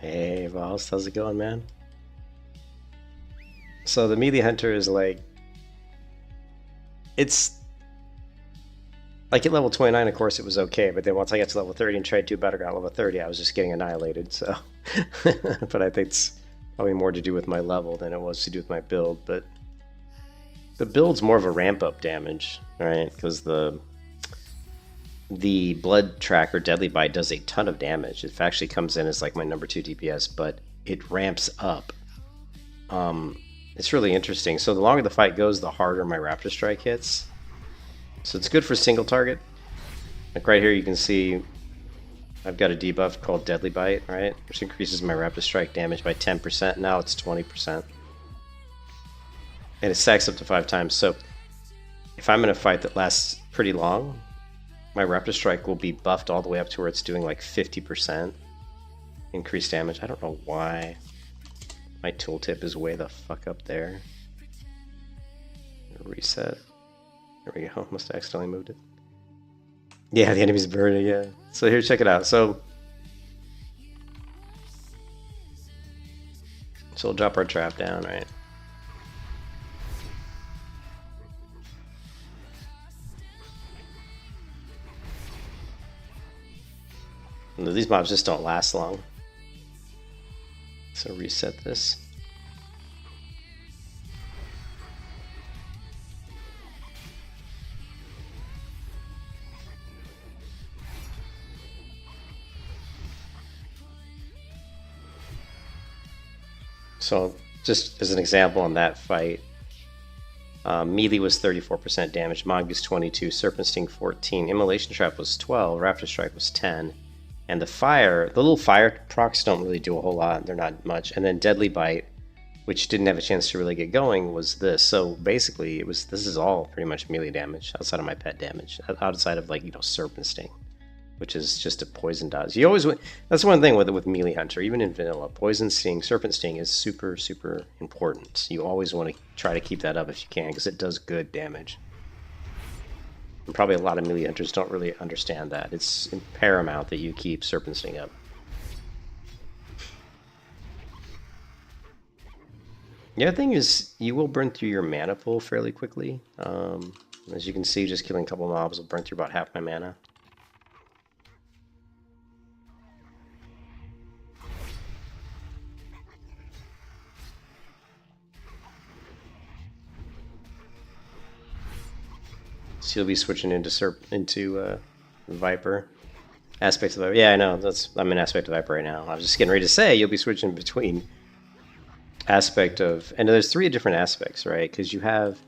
Hey, Voss, how's it going, man? So the melee hunter is like, it's like at level 29, of course, it was okay, but then once I got to level 30 and tried to do better, got level 30, I was just getting annihilated. So, but I think it's probably more to do with my level than it was to do with my build. But the build's more of a ramp up damage, right? Because the blood tracker deadly bite does a ton of damage. It actually comes in as like my number 2 DPS, but it ramps up. It's really interesting. So the longer the fight goes, the harder my Raptor Strike hits. So it's good for single target. Like right here, you can see I've got a debuff called Deadly Bite, right? Which increases my Raptor Strike damage by 10%. Now it's 20%. And it stacks up to 5 times. So if I'm in a fight that lasts pretty long, my Raptor Strike will be buffed all the way up to where it's doing like 50% increased damage. I don't know why. My tooltip is way the fuck up there. Reset. There we go. Must have accidentally moved it. Yeah, the enemy's burning, yeah. So here, check it out. So we'll drop our trap down, right? And these mobs just don't last long. So reset this. So just as an example on that fight, melee was 34% damage, Mongoose 22, Serpent Sting 14, Immolation Trap was 12, Raptor Strike was 10, and the little fire procs don't really do a whole lot, they're not much, and then Deadly Bite, which didn't have a chance to really get going, was this. So basically, this is all pretty much melee damage outside of my pet damage, outside of like Serpent Sting, which is just a poison dodge. You always that's one thing with melee hunter, even in vanilla, poison sting, serpent sting is super important. You always want to try to keep that up if you can, because it does good damage. And probably a lot of melee hunters don't really understand that. It's paramount that you keep serpent sting up. The other thing is you will burn through your mana pool fairly quickly. As you can see, just killing a couple mobs will burn through about half my mana. So you'll be switching into Viper. Aspect of Viper. Yeah, I know. I'm in Aspect of Viper right now. I was just getting ready to say you'll be switching between Aspect of, and there's 3 different aspects, right? Because you have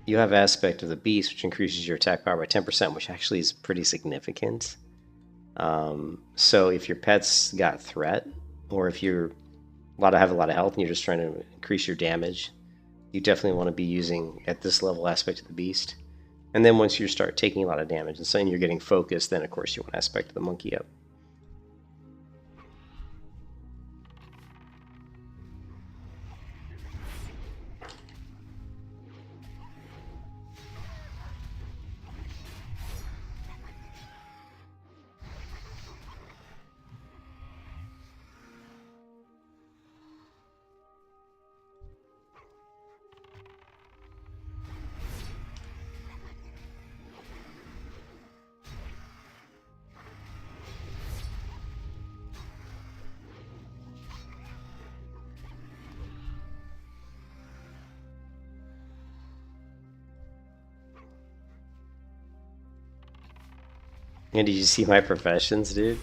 Aspect of the Beast, which increases your attack power by 10%, which actually is pretty significant. So if your pet's got threat, or if you're have a lot of health and you're just trying to increase your damage, you definitely want to be using at this level Aspect of the Beast. And then once you start taking a lot of damage and saying you're getting focused, then of course you want Aspect of the Monkey up. And did you see my professions, dude?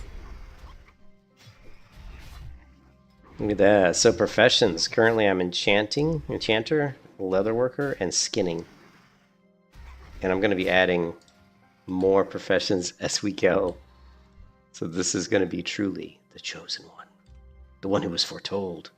Look at that. So professions. Currently I'm enchanter, leatherworker, and skinning. And I'm going to be adding more professions as we go. So this is going to be truly the chosen one. The one who was foretold.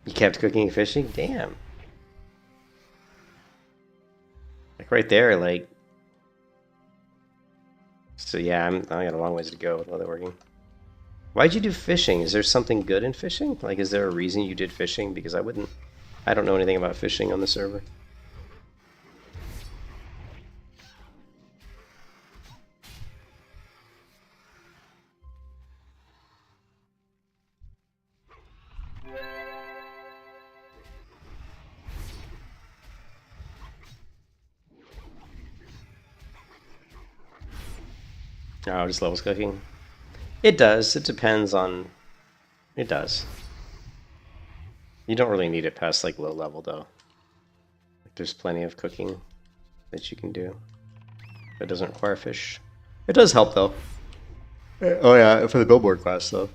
You kept cooking and fishing? Damn. Like right there, like... So yeah, I got a long ways to go with leatherworking. Why'd you do fishing? Is there something good in fishing? Like, is there a reason you did fishing? Because I don't know anything about fishing on the server. Oh, just levels cooking. It does. It depends on. It does. You don't really need it past like low level though. Like, there's plenty of cooking that you can do. It doesn't require fish. It does help though. Oh yeah, for the billboard quest though.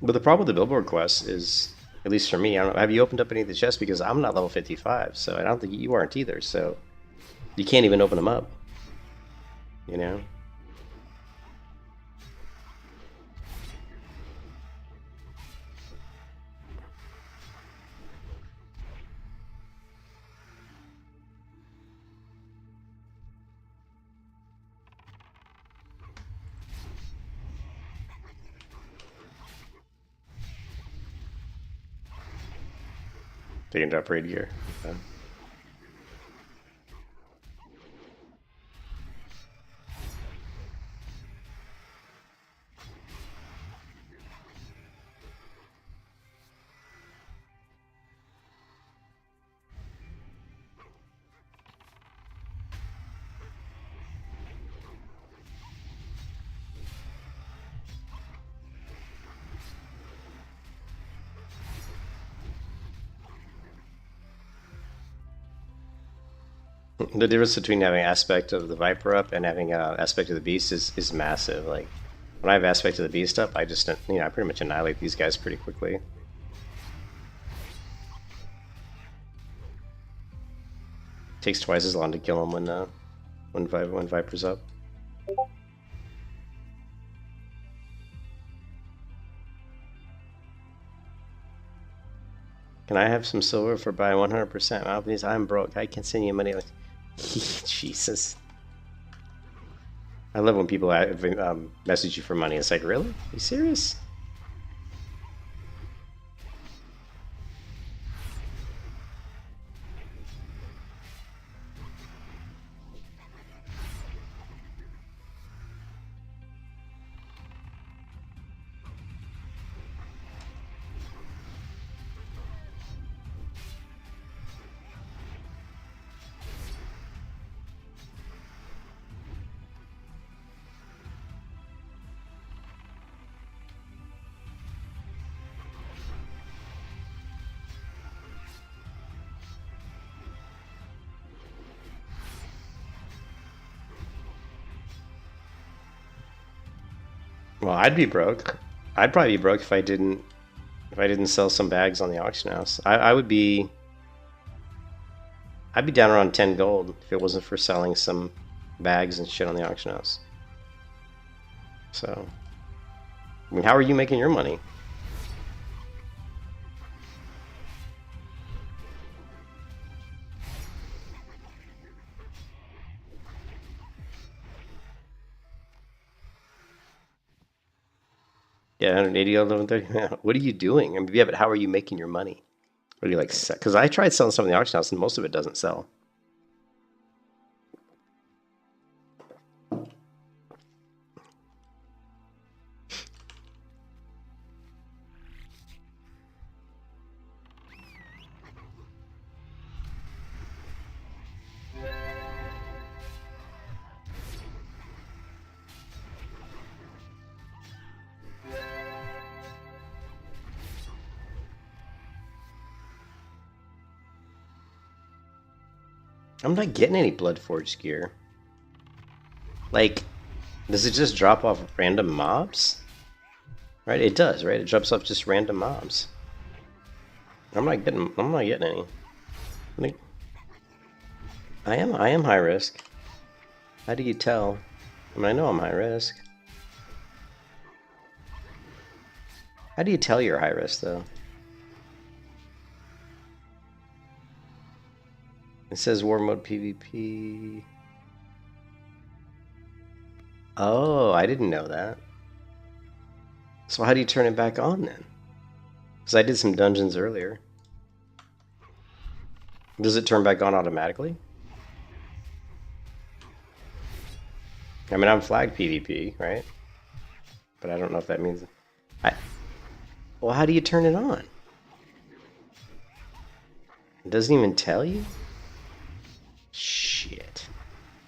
But the problem with the billboard quest is, at least for me, I don't know. Have you opened up any of the chests? Because I'm not level 55, so I don't think you aren't either. So you can't even open them up. You know. They can drop raid gear. Okay. The difference between having aspect of the Viper up and having aspect of the Beast is massive. Like, when I have aspect of the Beast up, I just, I pretty much annihilate these guys pretty quickly. Takes twice as long to kill them when Viper's up. Can I have some silver for buying 100%? Oh, please, I'm broke. I can't send you money. Like, Jesus. I love when people message you for money. It's like, really? Are you serious? Well, I'd be broke. I'd probably be broke if I didn't sell some bags on the auction house. I'd be down around 10 gold if it wasn't for selling some bags and shit on the auction house. So, I mean, how are you making your money? Yeah, 180 on 1130. What are you doing? I mean, yeah, but how are you making your money? What do you like? Because I tried selling some of the auction house, and most of it doesn't sell. I'm not getting any Bloodforged gear. Like, does it just drop off random mobs? Right, it does, right? It drops off just random mobs. I'm not getting any. I am high risk. How do you tell? I mean, I know I'm high risk. How do you tell you're high risk, though? It says War Mode PvP. Oh, I didn't know that. So how do you turn it back on then? Because I did some dungeons earlier. Does it turn back on automatically? I mean, I'm flagged PvP, right? But I don't know if that means... Well, how do you turn it on? It doesn't even tell you? Shit.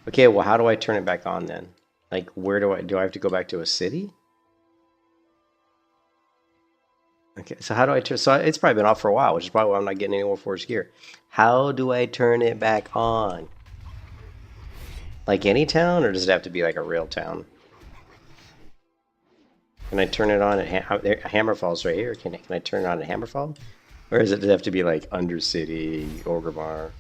Okay, well, how do I turn it back on then? Like, where do I have to go back to a city? Okay, so how do I turn... So it's probably been off for a while, which is probably why I'm not getting any more Forged Gear. How do I turn it back on? Like any town, or does it have to be like a real town? Can I turn it on at Hammerfall's right here? Can I turn it on at Hammerfall? Or does it have to be like Undercity, Orgrimmar?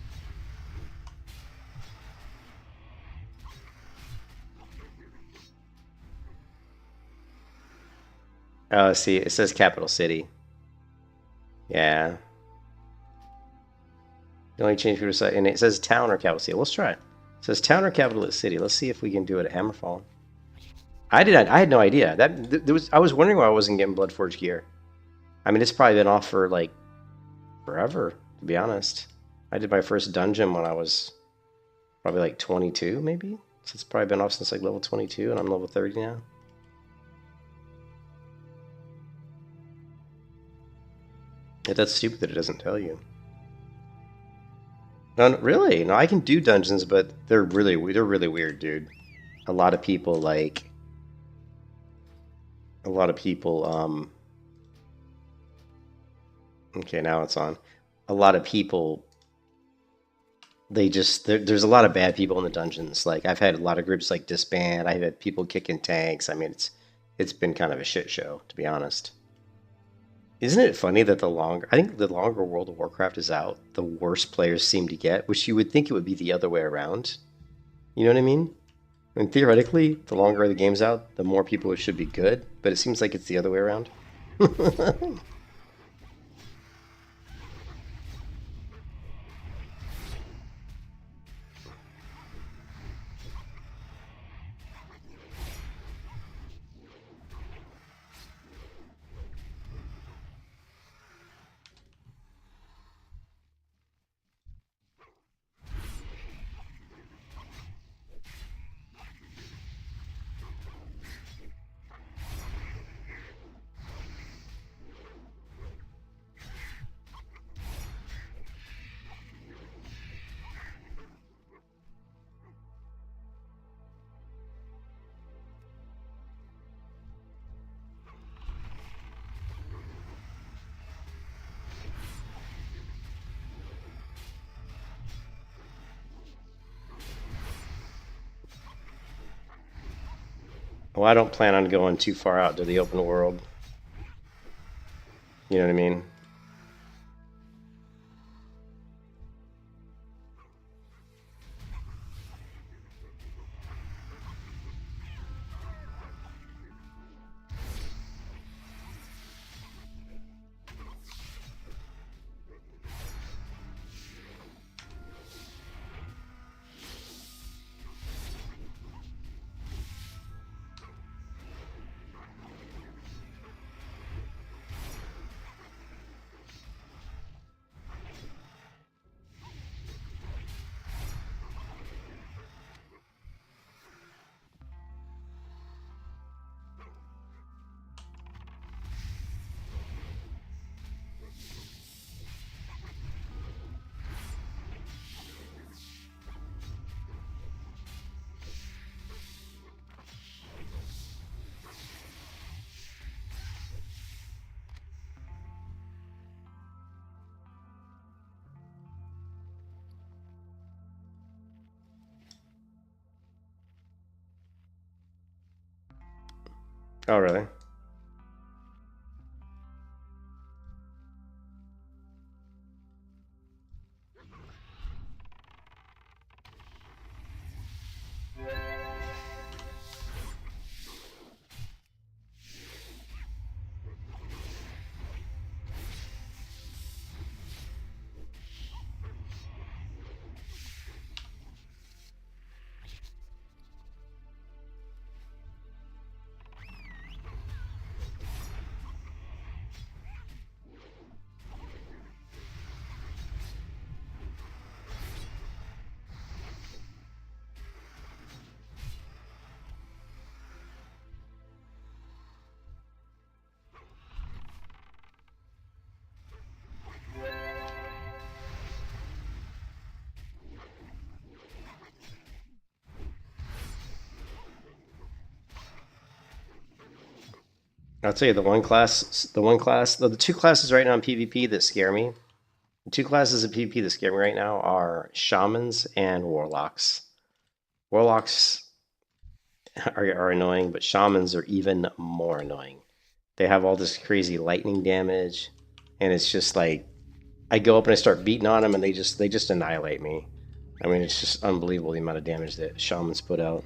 Oh, see, it says capital city. Yeah. The only change for site, and it says town or capital city. Let's try it. It says town or capital city. Let's see if we can do it at Hammerfall. I had no idea. I was wondering why I wasn't getting Bloodforge gear. I mean, it's probably been off for like forever, to be honest. I did my first dungeon when I was probably like 22, maybe. So it's probably been off since like level 22, and I'm level 30 now. Yeah, that's stupid that it doesn't tell you. No, really? No, I can do dungeons, but they're really weird, dude. A lot of people like. Okay, now it's on. A lot of people. There's a lot of bad people in the dungeons. Like I've had a lot of groups like disband. I've had people kicking tanks. I mean, it's been kind of a shit show, to be honest. Isn't it funny that I think the longer World of Warcraft is out, the worse players seem to get, which you would think it would be the other way around. You know what I mean? I mean, theoretically, the longer the game's out, the more people should be good, but it seems like it's the other way around. Well, I don't plan on going too far out to the open world. You know what I mean? Oh, really? I'll tell you the two classes right now in PvP that scare me. The two classes of PvP that scare me right now are shamans and warlocks. Warlocks are annoying, but shamans are even more annoying. They have all this crazy lightning damage, and it's just like I go up and I start beating on them, and they just annihilate me. I mean, it's just unbelievable the amount of damage that shamans put out.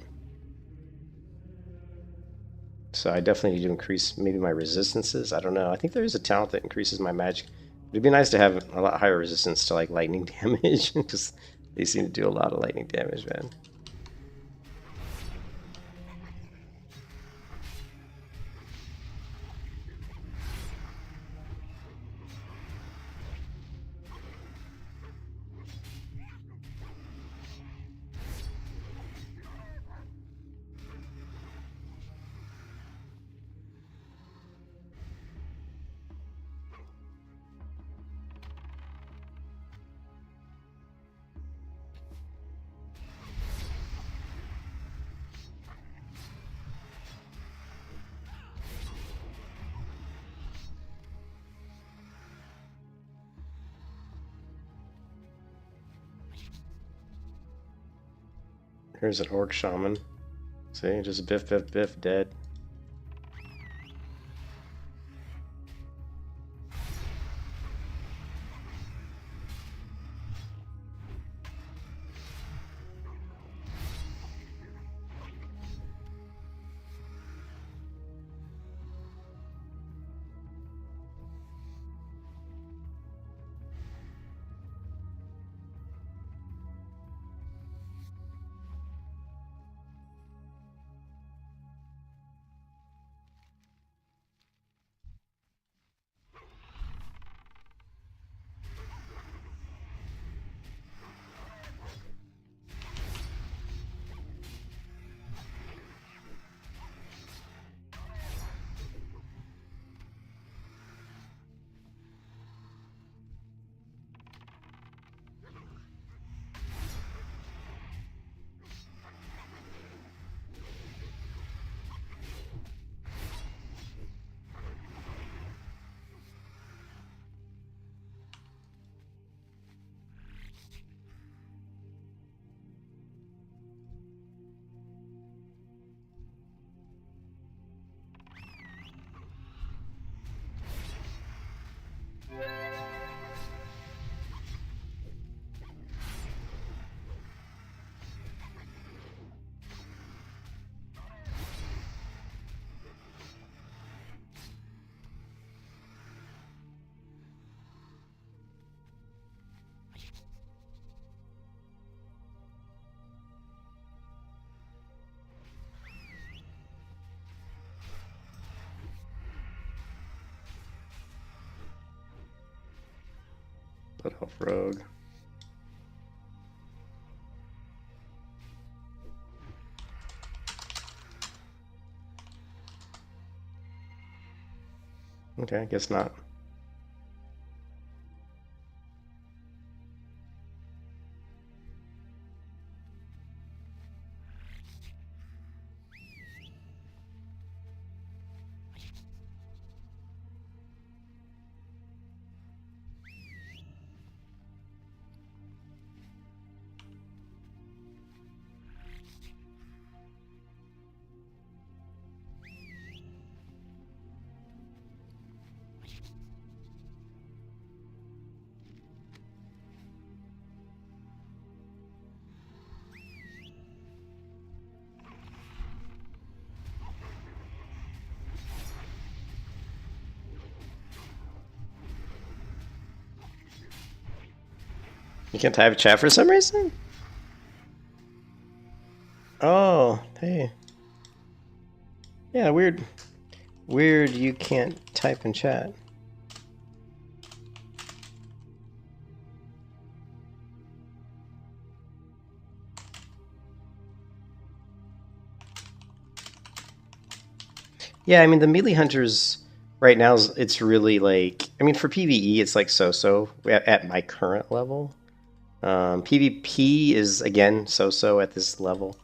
So I definitely need to increase maybe my resistances. I don't know. I think there is a talent that increases my magic. It'd be nice to have a lot higher resistance to like lightning damage because they seem to do a lot of lightning damage, man. Here's an orc shaman. See, just biff, biff, biff, dead. Put off rogue. Okay, I guess not. You can't type chat for some reason? Oh, hey. Yeah, weird. Weird you can't type in chat. Yeah, I mean the melee hunters right now it's really like I mean for PvE it's like so at my current level. PvP is again so at this level,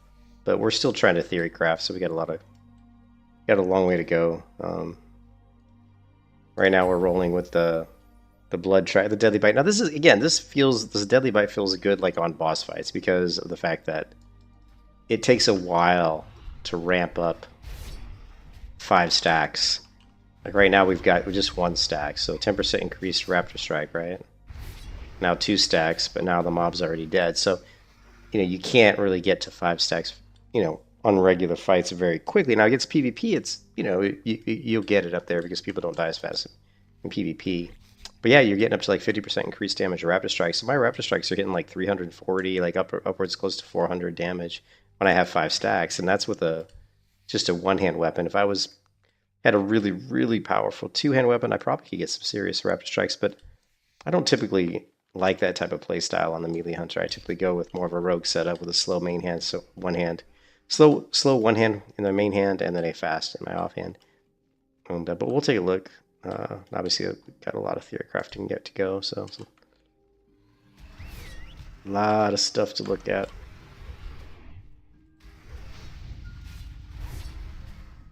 but we're still trying to theory craft, so we got a long way to go. Right now we're rolling with the blood track, the deadly bite. Now this is, again, this deadly bite feels good like on boss fights because of the fact that it takes a while to ramp up 5 stacks. Like right now we've got just 1 stack, so 10% increased Raptor Strike, right? Now 2 stacks, but now the mob's already dead. So, you can't really get to 5 stacks, on regular fights very quickly. Now against PvP, it's, you'll get it up there because people don't die as fast in PvP. But yeah, you're getting up to like 50% increased damage of Raptor Strikes. So my Raptor Strikes are getting like 340, like upwards close to 400 damage when I have 5 stacks, and that's with just a one-hand weapon. If I had a really, really powerful 2-hand weapon, I probably could get some serious Raptor Strikes, but I don't typically like that type of play style on the melee hunter. I typically go with more of a rogue setup with a slow main hand, so one hand, slow one hand in the main hand, and then a fast in my offhand. And, but we'll take a look. Obviously, I've got a lot of theory crafting yet to go, so a lot of stuff to look at.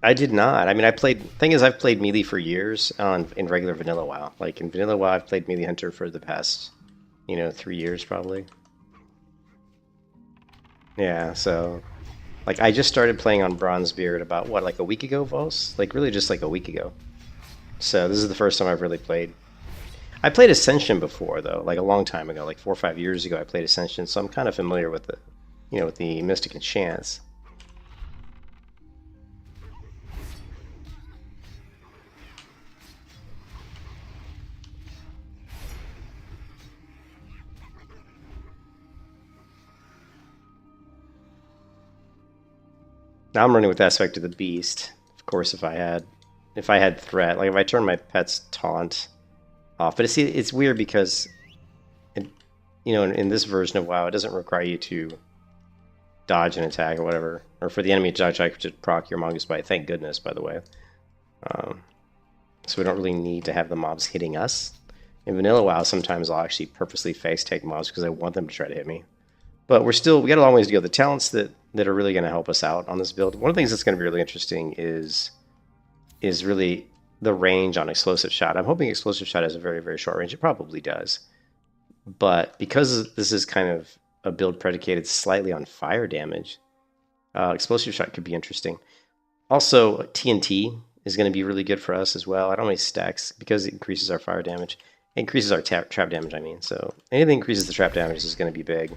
I did not. I mean, I've played melee for years in regular vanilla WoW. Like in vanilla WoW, I've played melee hunter for the past, 3 years probably. Yeah, so like I just started playing on Bronzebeard about what, like a week ago, Vos? Like really just like a week ago. So this is the first time I've really played. I played Ascension before though, like a long time ago, like 4 or 5 years ago I played Ascension, so I'm kind of familiar with with the Mystic and Chance. Now I'm running with Aspect of the Beast. Of course, if I had Threat, like if I turn my pet's Taunt off. But it's weird because, in this version of WoW, it doesn't require you to dodge an attack or whatever, or for the enemy to dodge to proc your Mongoose Bite. Thank goodness, by the way. So we don't really need to have the mobs hitting us. In vanilla WoW, sometimes I'll actually purposely face take mobs because I want them to try to hit me. But we got a long ways to go. The talents that are really going to help us out on this build. One of the things that's going to be really interesting is really the range on Explosive Shot. I'm hoping Explosive Shot has a very, very short range. It probably does. But because this is kind of a build predicated slightly on fire damage, Explosive Shot could be interesting. Also, TNT is going to be really good for us as well. I don't know how many stacks, because it increases our fire damage. It increases our trap damage, I mean. So anything that increases the trap damage is going to be big.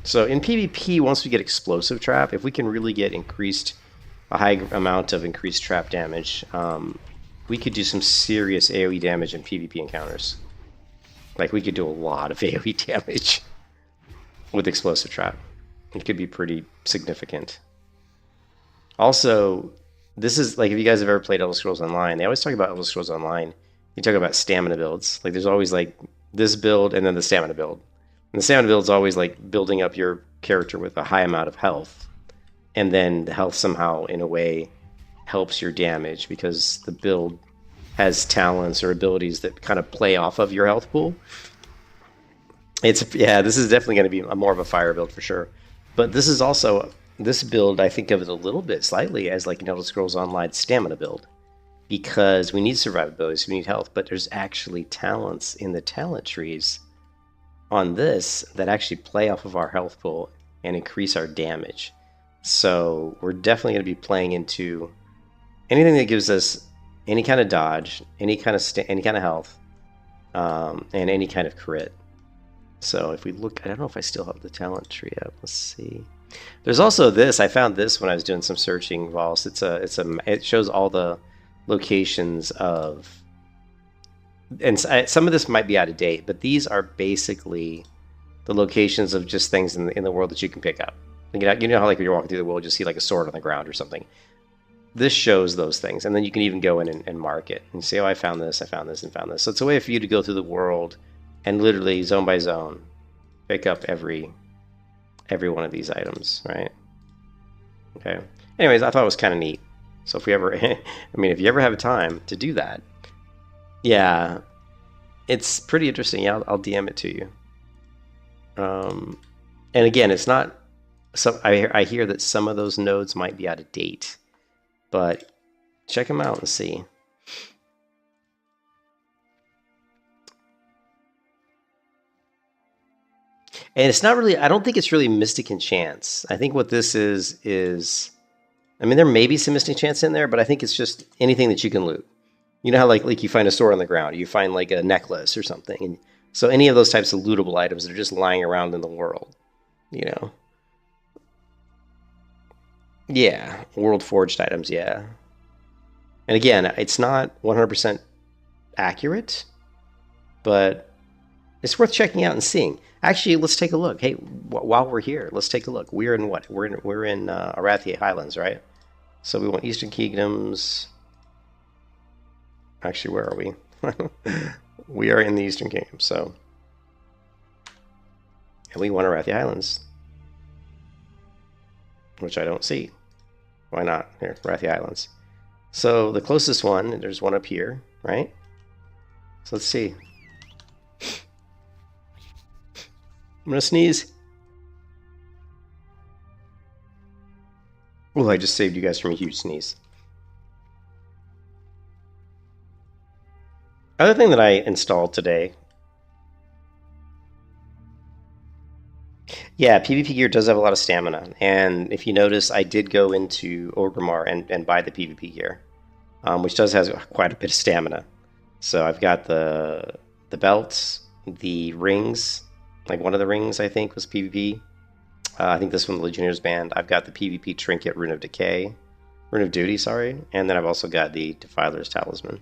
So in PvP, once we get Explosive Trap, if we can really get a high amount of increased trap damage, we could do some serious AoE damage in PvP encounters. Like we could do a lot of AoE damage with Explosive Trap. It could be pretty significant. Also, this is like if you guys have ever played Elder Scrolls Online, they always talk about Elder Scrolls Online. You talk about stamina builds. Like there's always like this build and then the stamina build. And the stamina build is always like building up your character with a high amount of health. And then the health somehow, in a way, helps your damage because the build has talents or abilities that kind of play off of your health pool. This is definitely going to be more of a fire build for sure. But this build, I think of it a little bit slightly as like an Elder Scrolls Online stamina build. Because we need survivability, so we need health, but there's actually talents in the talent trees on this that actually play off of our health pool and increase our damage. So we're definitely going to be playing into anything that gives us any kind of dodge, any kind of health, and any kind of crit. So if we look, I don't know if I still have the talent tree up. Let's see. There's also this. I found this when I was doing some searching, Vols. It shows all the locations of. And some of this might be out of date, but these are basically the locations of just things in the world that you can pick up. You know how like when you're walking through the world, you see like a sword on the ground or something. This shows those things, and then you can even go in and mark it and say, oh, I found this, and found this. So it's a way for you to go through the world and literally zone by zone pick up every one of these items, right? Okay. Anyways, I thought it was kind of neat. So if you ever have time to do that, yeah, it's pretty interesting. Yeah, I'll DM it to you. And again, it's not. I hear that some of those nodes might be out of date, But check them out and see. And it's not really, I don't think it's really Mystic Enchants. I think what this is, I mean, there may be some Mystic Enchants in there, but I think it's just anything that you can loot. You know how like you find a sword on the ground, you find like a necklace or something. And so any of those types of lootable items that are just lying around in the world, you know. Yeah, world forged items, yeah. And again, it's not 100% accurate, but it's worth checking out and seeing. Actually, let's take a look. Hey, while we're here, let's take a look. We're in what? We're in Arathia Highlands, right? So we want Eastern Kingdoms. Actually, where are we? We are in the Eastern Kingdom, so. And we want Arathia Highlands, which I don't see. Why not? Here, Arathia Islands. So the closest one, there's one up here, right? So let's see. I'm gonna sneeze. Oh, I just saved you guys from a huge sneeze. Other thing that I installed today. Yeah, PvP gear does have a lot of stamina, and if you notice, I did go into Orgrimmar and buy the PvP gear, which does have quite a bit of stamina. So I've got the belts, the rings, like one of the rings I think was PvP. I think this one the Legionnaires band. I've got the PvP trinket, Rune of Duty, sorry, and then I've also got the Defiler's Talisman,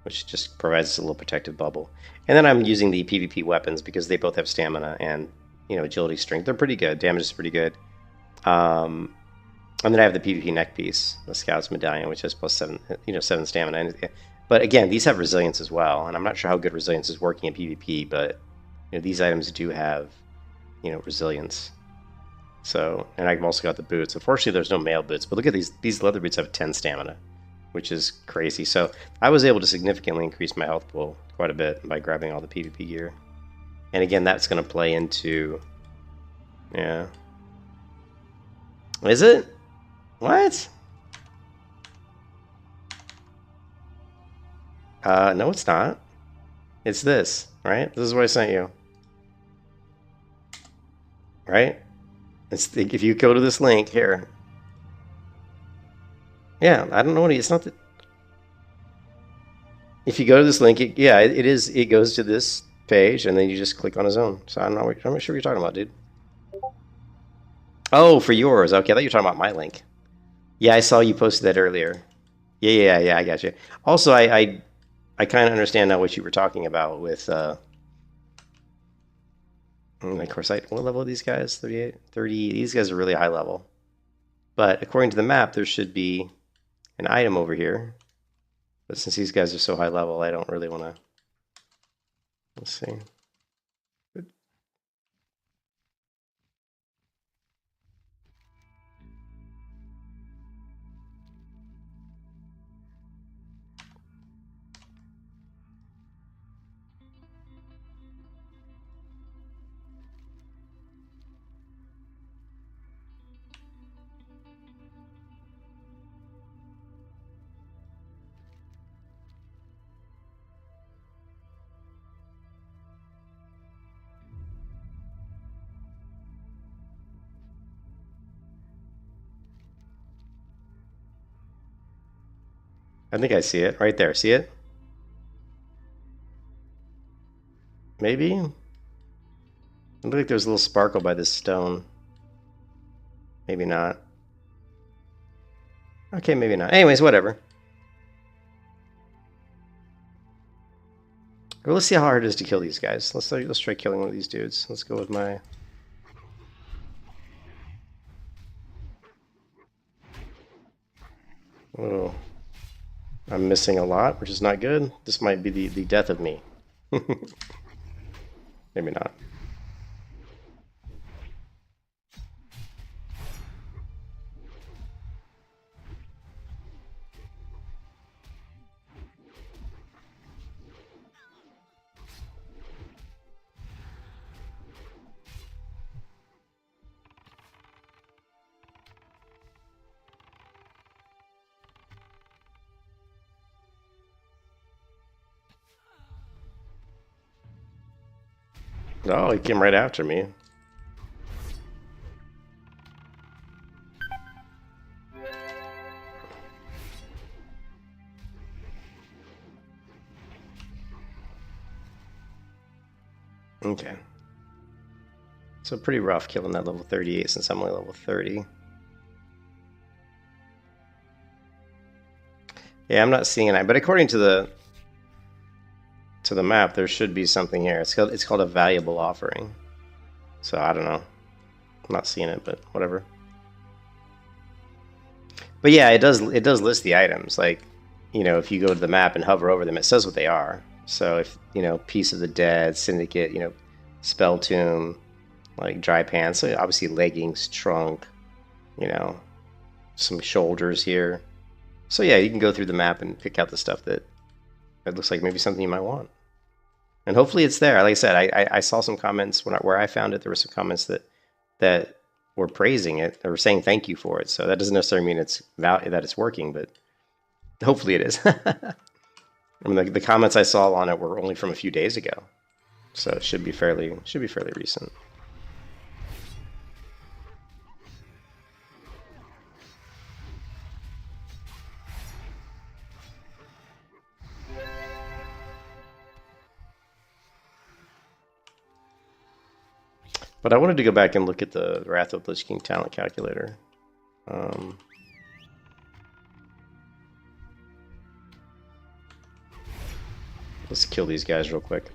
which just provides us a little protective bubble. And then I'm using the PvP weapons because they both have stamina and agility, strength. They're pretty good. Damage is pretty good. And then I have the PvP neck piece, the Scout's Medallion, which has plus 7 stamina. But again, these have resilience as well, and I'm not sure how good resilience is working in PvP, but these items do have resilience. So, and I've also got the boots. Unfortunately, there's no mail boots, but look at these. These leather boots have 10 stamina, which is crazy. So I was able to significantly increase my health pool quite a bit by grabbing all the PvP gear. And again, that's going to play into... Yeah. Is it? What? No, it's not. It's this, right? This is what I sent you. Right? If you go to this link here. Yeah, I don't know what it's not that. If you go to this link, it goes to this page, and then you just click on his own. So I'm not sure what you're talking about, dude. Oh, for yours. Okay, I thought you were talking about my link. Yeah, I saw you posted that earlier. Yeah, I got you. Also, I kind of understand now what you were talking about with, of course, what level are these guys? 38, 30. These guys are really high level. But according to the map, there should be an item over here. But since these guys are so high level, I don't really want to. Let's see. I think I see it right there. See it? Maybe? It looked like there was a little sparkle by this stone. Maybe not. Okay, maybe not. Anyways, whatever. Well, let's see how hard it is to kill these guys. Let's try killing one of these dudes. Let's go with my... Oh, I'm missing a lot, which is not good. This might be the death of me. Maybe not. Oh, he came right after me. Okay. So pretty rough killing that level 38 since I'm only level 30. Yeah, I'm not seeing it, but according to the map, there should be something here. It's called a valuable offering. So I don't know. I'm not seeing it, but whatever. But yeah, it does list the items. Like, you know, if you go to the map and hover over them, it says what they are. So if, you know, Piece of the Dead, Syndicate, you know, Spell Tomb, like dry pants, so obviously leggings, trunk, you know, some shoulders here. So yeah, you can go through the map and pick out the stuff that looks like maybe something you might want. And hopefully it's there. Like I said, I saw some comments where I found it. There were some comments that were praising it or saying thank you for it. So that doesn't necessarily mean that it's working, but hopefully it is. I mean, the comments I saw on it were only from a few days ago, so it should be fairly recent. But I wanted to go back and look at the Wrath of Lich King talent calculator. Let's kill these guys real quick.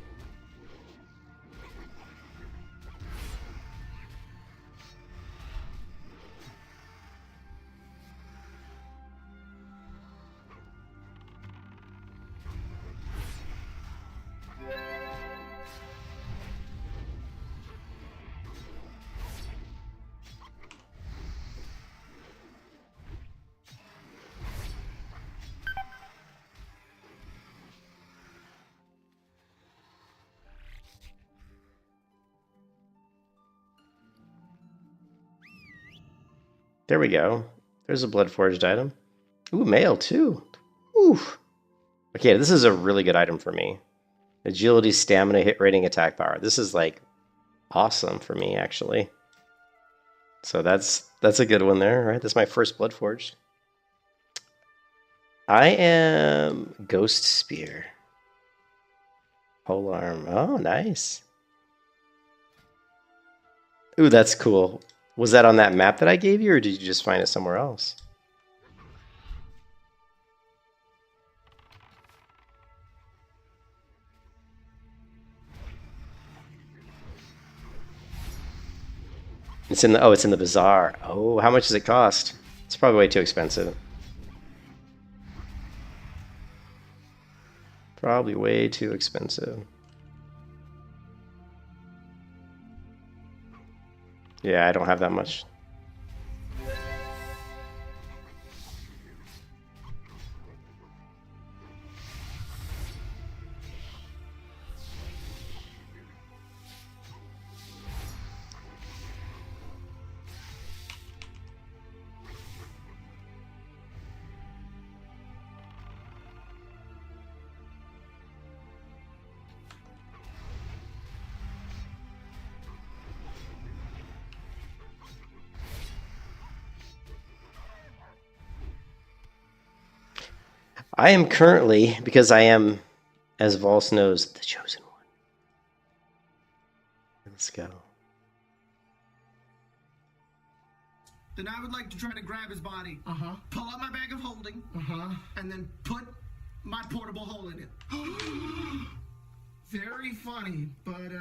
There we go. There's a Bloodforged item. Ooh, mail too. Ooh. Okay, this is a really good item for me. Agility, stamina, hit rating, attack power. This is like awesome for me, actually. So that's a good one there, right? That's my first Bloodforged. I am Ghost Spear. Polearm. Oh, nice. Ooh, that's cool. Was that on that map that I gave you, or did you just find it somewhere else? It's in the it's in the bazaar. Oh, how much does it cost? It's probably way too expensive. Probably way too expensive. Yeah, I don't have that much. I am currently, because I am, as Vols knows, the chosen one. Let's go. Then I would like to try to grab his body, pull out my bag of holding, and then put my portable hole in it. Very funny, but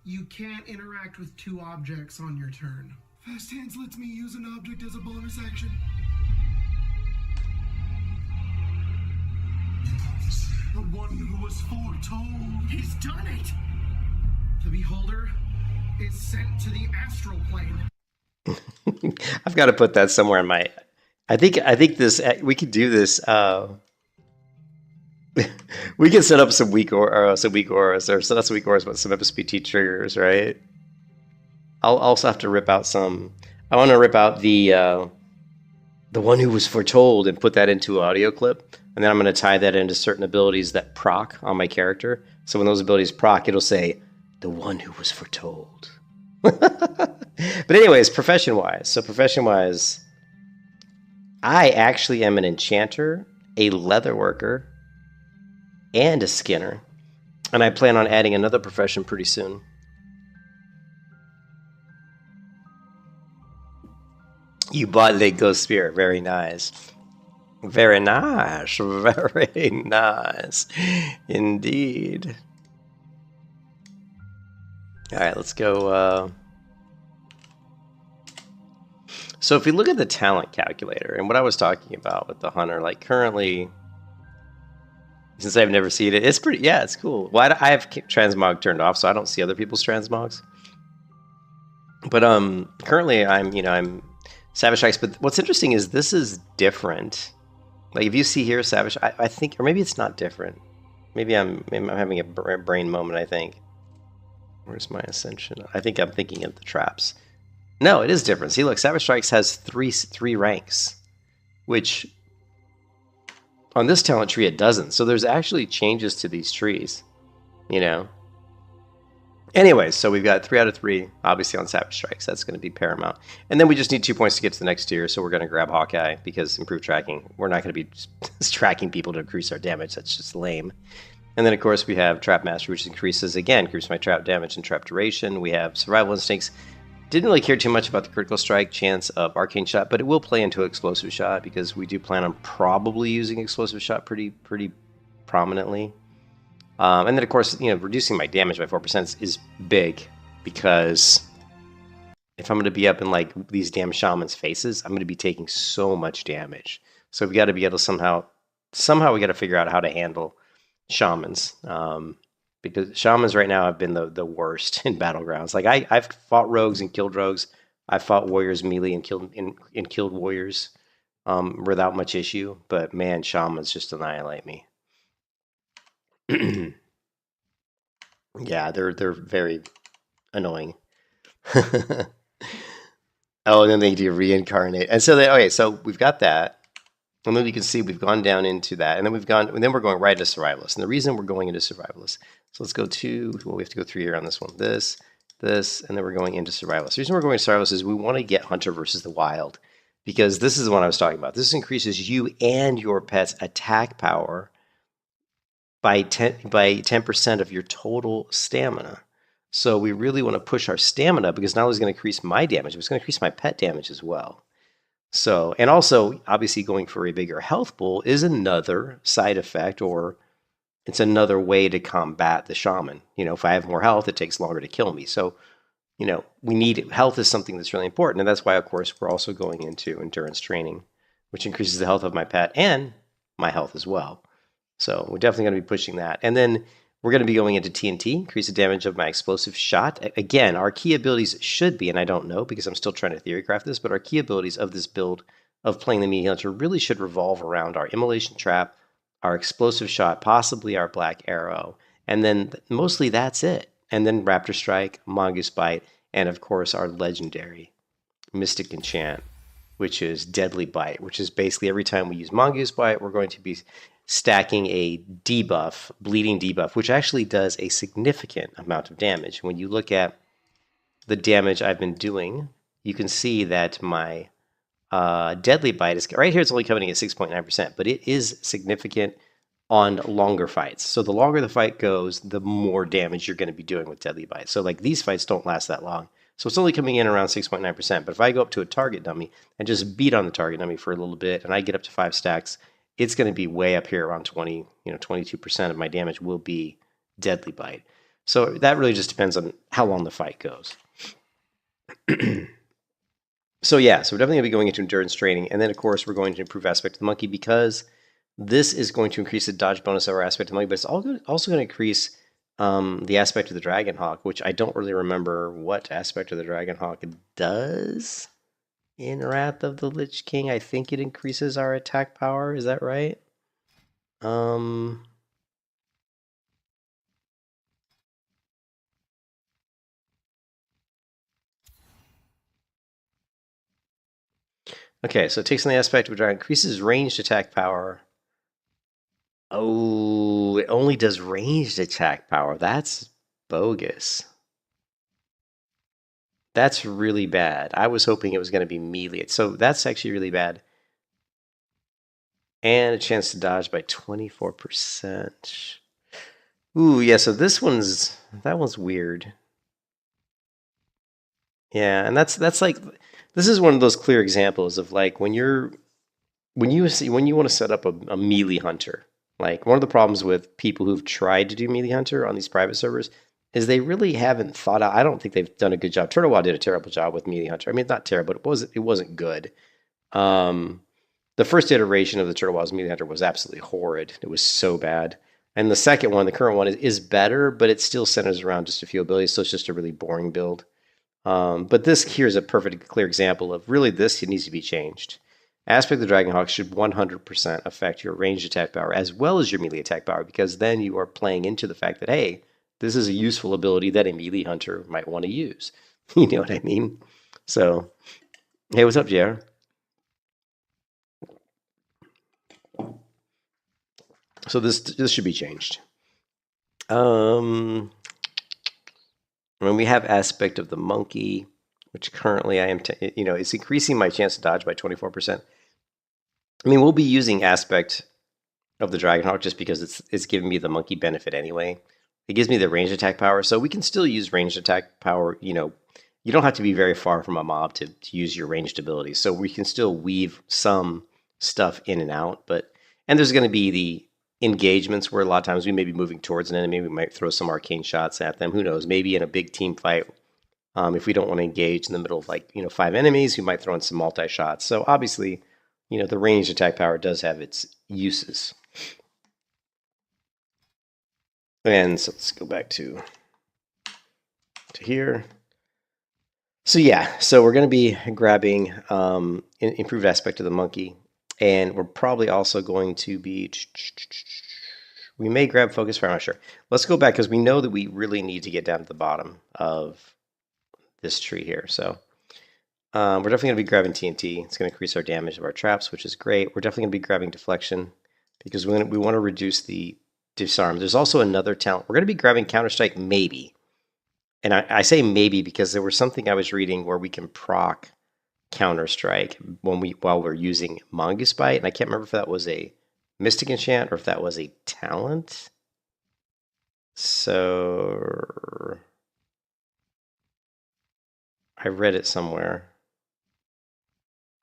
you can't interact with two objects on your turn. Fast Hands lets me use an object as a bonus action. The one who was foretold. He's done it! The beholder is sent to the astral plane. I've got to put that somewhere in my... I think this... We could do this... we can set up some weak auras, or so that's weak auras, but some FSPT triggers, right? I'll also have to rip out some... I want to rip out the one who was foretold and put that into an audio clip. And then I'm going to tie that into certain abilities that proc on my character. So when those abilities proc, it'll say, The one who was foretold. But anyways, profession-wise. So profession-wise, I actually am an enchanter, a leatherworker, and a skinner. And I plan on adding another profession pretty soon. You bought Lego Spirit. Very nice. Very nice. Very nice. Indeed. All right, let's go. So if we look at the talent calculator and what I was talking about with the hunter, like currently, since I've never seen it, it's pretty, yeah, it's cool. Well, I have transmog turned off, so I don't see other people's transmogs. But currently I'm Savage Strikes. But what's interesting is this is different. Like if you see here Savage, I think, or maybe it's not different. Maybe I'm having a brain moment. I think. Where's my Ascension? I think I'm thinking of the traps. No, it is different. See, look, Savage Strikes has three ranks, which on this talent tree it doesn't. So there's actually changes to these trees, you know. Anyways, so we've got 3 out of 3, obviously on Savage Strikes. That's going to be paramount. And then we just need 2 points to get to the next tier, so we're going to grab Hawkeye because improved tracking. We're not going to be tracking people to increase our damage. That's just lame. And then, of course, we have Trap Master, which increases my trap damage and trap duration. We have Survival Instincts. Didn't really care too much about the critical strike chance of Arcane Shot, but it will play into Explosive Shot because we do plan on probably using Explosive Shot pretty prominently. And then, of course, reducing my damage by 4% is big because if I'm going to be up in like these damn shamans' faces, I'm going to be taking so much damage. So we've got to be able to somehow we got to figure out how to handle shamans. Because shamans right now have been the worst in battlegrounds. Like I've fought rogues and killed rogues. I've fought warriors melee and killed warriors without much issue. But man, shamans just annihilate me. Yeah, they're very annoying. Oh, and then they do reincarnate, and so so we've got that, and then you can see we've gone down into that, and then we're going right into Survivalist. And the reason we're going into Survivalist, so let's go to, well, we have to go through here on this one, this, and then we're going into Survivalist. The reason we're going to Survivalist is we want to get Hunter versus the Wild, because this is the one I was talking about. This increases you and your pet's attack power by 10% of your total stamina. So we really want to push our stamina because not only is it going to increase my damage, but it's going to increase my pet damage as well. So, and also, obviously, going for a bigger health pool is another side effect, or it's another way to combat the shaman. If I have more health, it takes longer to kill me. So, we need health is something that's really important, and that's why, of course, we're also going into endurance training, which increases the health of my pet and my health as well. So we're definitely going to be pushing that. And then we're going to be going into TNT, increase the damage of my explosive shot. Again, our key abilities should be, and I don't know because I'm still trying to theory craft this, but our key abilities of this build of playing the Meaty Hunter really should revolve around our Immolation Trap, our explosive shot, possibly our Black Arrow, and then mostly that's it. And then Raptor Strike, Mongoose Bite, and of course our legendary Mystic Enchant, which is Deadly Bite, which is basically every time we use Mongoose Bite, we're going to be stacking a debuff, bleeding debuff, which actually does a significant amount of damage. When you look at the damage I've been doing, you can see that my Deadly Bite is right here. It's only coming in at 6.9%, but it is significant on longer fights. So the longer the fight goes, the more damage you're going to be doing with Deadly Bite. So like these fights don't last that long. So it's only coming in around 6.9%. But if I go up to a target dummy and just beat on the target dummy for a little bit, and I get up to 5 stacks, it's going to be way up here around 22% of my damage will be Deadly Bite. So that really just depends on how long the fight goes. So yeah, so we're definitely going to be going into endurance training. And then, of course, we're going to improve Aspect of the Monkey because this is going to increase the dodge bonus of our Aspect of the Monkey, but it's also going to increase the Aspect of the Dragon Hawk, which I don't really remember what Aspect of the Dragon Hawk does. In Wrath of the Lich King, I think it increases our attack power. Is that right? Okay, so it takes on the aspect of a dragon, increases ranged attack power. Oh, it only does ranged attack power. That's bogus. That's really bad. I was hoping it was going to be melee. So that's actually really bad. And a chance to dodge by 24%. Ooh, yeah, so that one's weird. Yeah, and that's like, this is one of those clear examples of like when you want to set up a melee hunter. Like one of the problems with people who've tried to do melee hunter on these private servers is they really haven't thought out. I don't think they've done a good job. Turtle Wild did a terrible job with melee hunter. I mean, not terrible, but it wasn't good. The first iteration of the Turtle Wild's melee hunter was absolutely horrid. It was so bad. And the second one, the current one, is better, but it still centers around just a few abilities, so it's just a really boring build. But this here is a perfect, clear example of really this needs to be changed. Aspect of the Dragonhawk should 100% affect your ranged attack power as well as your melee attack power, because then you are playing into the fact that, hey, this is a useful ability that a melee hunter might want to use. You know what I mean? So, hey, what's up, JR? So this should be changed. When we have aspect of the monkey, which currently I am, it's increasing my chance to dodge by 24%. I mean, we'll be using aspect of the Dragonhawk just because it's giving me the monkey benefit anyway. It gives me the ranged attack power, so we can still use ranged attack power. You don't have to be very far from a mob to use your ranged abilities, so we can still weave some stuff in and out. And there's going to be the engagements where a lot of times we may be moving towards an enemy, we might throw some arcane shots at them. Who knows? Maybe in a big team fight, if we don't want to engage in the middle of 5 enemies, we might throw in some multi-shots. So obviously, the ranged attack power does have its uses. And so let's go back to here. So yeah, so we're going to be grabbing improved aspect of the monkey, and we're probably also going to be, we may grab focus fire, I'm not sure. Let's go back because we know that we really need to get down to the bottom of this tree here. So we're definitely going to be grabbing TNT. It's going to increase our damage of our traps, which is great. We're definitely going to be grabbing deflection because we want to reduce the disarm. There's also another talent. We're going to be grabbing counterstrike maybe. And I say maybe because there was something I was reading where we can proc counterstrike while we're using Mongoose Bite, and I can't remember if that was a mystic enchant or if that was a talent. So I read it somewhere.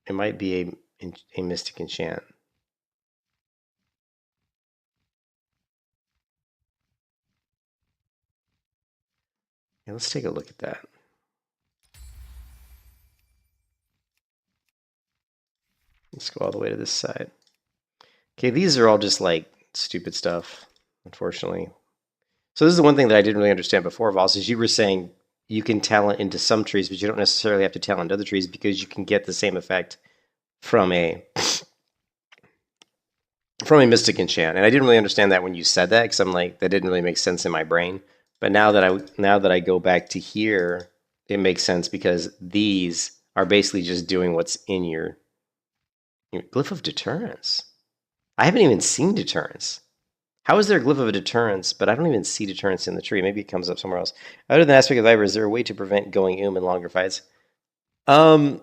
It might be a mystic enchant. Yeah, let's take a look at that. Let's go all the way to this side. Okay, these are all just like stupid stuff, unfortunately. So this is the one thing that I didn't really understand before, Voss, is you were saying you can talent into some trees, but you don't necessarily have to talent other trees because you can get the same effect from a mystic enchant. And I didn't really understand that when you said that because I'm like, that didn't really make sense in my brain. But now that I go back to here, it makes sense because these are basically just doing what's in your glyph of deterrence. I haven't even seen deterrence. How is there a glyph of a deterrence, but I don't even see deterrence in the tree? Maybe it comes up somewhere else. Other than aspect of Viper, is there a way to prevent going in longer fights? There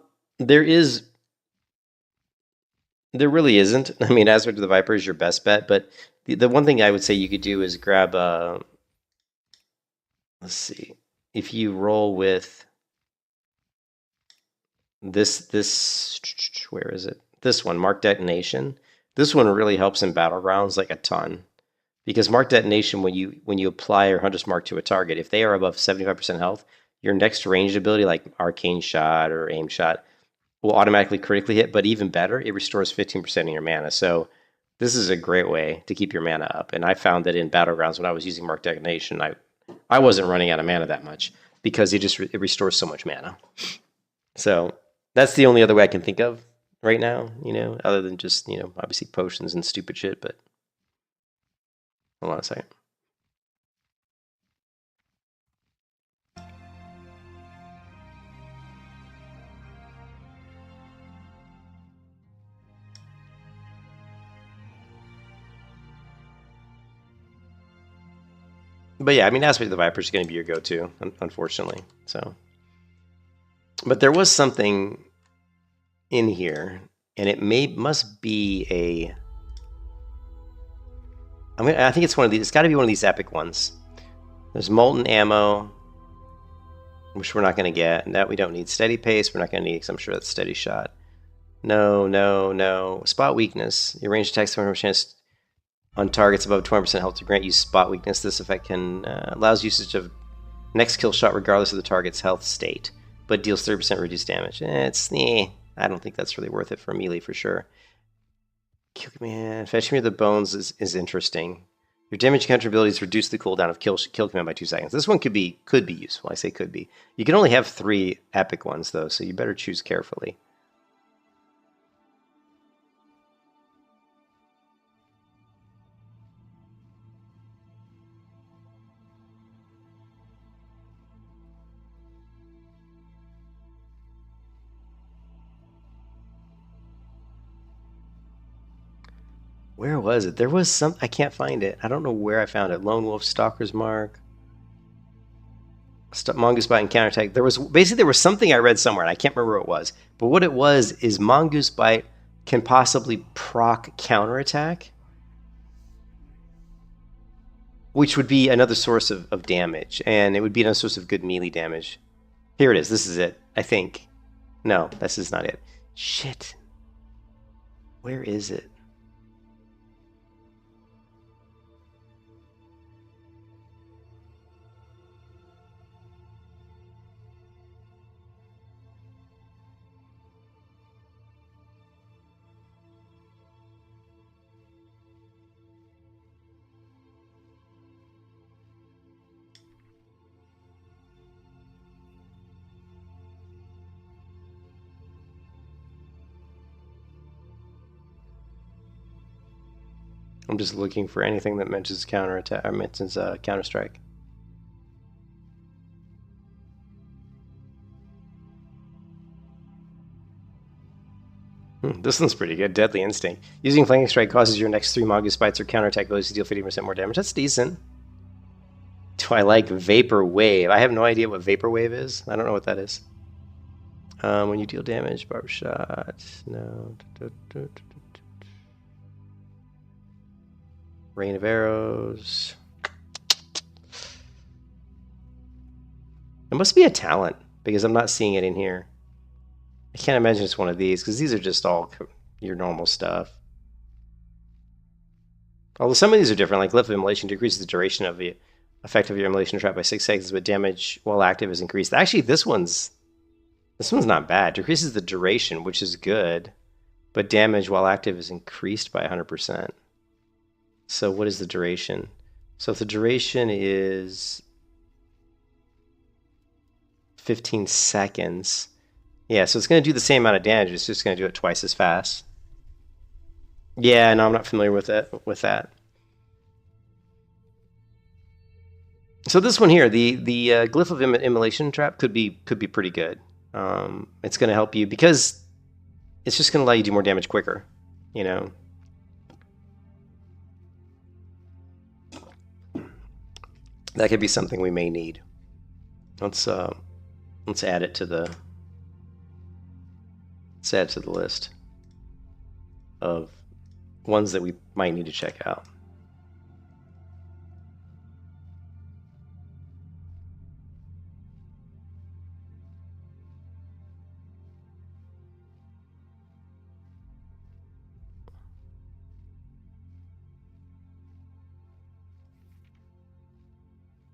really isn't. I mean, aspect of the Viper is your best bet, but the one thing I would say you could do is grab let's see. If you roll with this, where is it? This one, Mark Detonation. This one really helps in Battlegrounds like a ton. Because Mark Detonation, when you apply your Hunter's Mark to a target, if they are above 75% health, your next ranged ability, like Arcane Shot or Aim Shot, will automatically critically hit, but even better, it restores 15% of your mana. So this is a great way to keep your mana up. And I found that in Battlegrounds, when I was using Mark Detonation, I wasn't running out of mana that much because it restores so much mana. So that's the only other way I can think of right now, other than just, obviously potions and stupid shit, but hold on a second. But yeah, I mean, Aspect of the Viper is going to be your go-to, unfortunately. So But there was something in here, and it must be a... I think it's one of these. It's got to be one of these epic ones. There's molten ammo, which we're not going to get, and that we don't need. Steady pace, we're not going to need, because I'm sure that's steady shot. No, no, no. Spot weakness. Your range attacks 20% chance on targets above 20% health to grant you spot weakness. This effect can allows usage of next kill shot regardless of the target's health state, but deals 30% reduced damage. I don't think that's really worth it for melee for sure. Kill command. Fetching me the bones is interesting. Your damage counter abilities reduce the cooldown of kill command by 2 seconds. This one could be useful. I say could be. You can only have 3 epic ones though, so you better choose carefully. Where was it? There was some... I can't find it. I don't know where I found it. Lone Wolf, Stalker's Mark, Mongoose Bite, and Counterattack. There was something I read somewhere, and I can't remember what it was. But what it was is Mongoose Bite can possibly proc Counterattack, which would be another source of damage, and it would be another source of good melee damage. Here it is. This is it, I think. No, this is not it. Shit. Where is it? I'm just looking for anything that mentions counterattack or mentions Counter-Strike. This one's pretty good. Deadly Instinct. Using Flanking Strike causes your next 3 Mongoose Bites or counterattack abilities to deal 50% more damage. That's decent. Do I like Vapor Wave? I have no idea what Vapor Wave is. I don't know what that is. When you deal damage, barb shot. No. Rain of Arrows. It must be a talent, because I'm not seeing it in here. I can't imagine it's one of these, because these are just all your normal stuff. Although some of these are different, like Glyph of Immolation decreases the duration of the effect of your Immolation Trap by 6 seconds, but damage while active is increased. Actually, this one's not bad. Decreases the duration, which is good, but damage while active is increased by 100%. So what is the duration? So if the duration is 15 seconds, yeah, so it's going to do the same amount of damage. It's just going to do it twice as fast. Yeah, no, I'm not familiar with that. So this one here, the Glyph of Immolation Trap could be pretty good. It's going to help you because it's just going to allow you to do more damage quicker, you know. That could be something we may need. Let's add it to the list of ones that we might need to check out.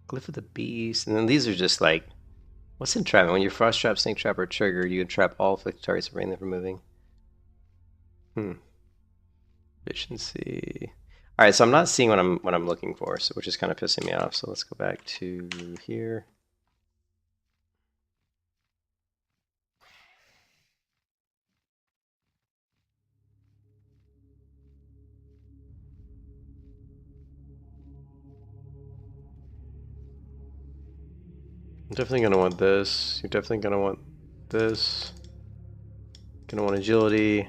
Glyph of the Beast, and then these are just like, what's entrapment? When your frost trap, snake trap, or trigger, you entrap all afflicted targets and prevent them from moving. Efficiency. All right, so I'm not seeing what I'm looking for, so which is kind of pissing me off. So let's go back to here. I'm definitely going to want this. You're definitely going to want this. Going to want agility.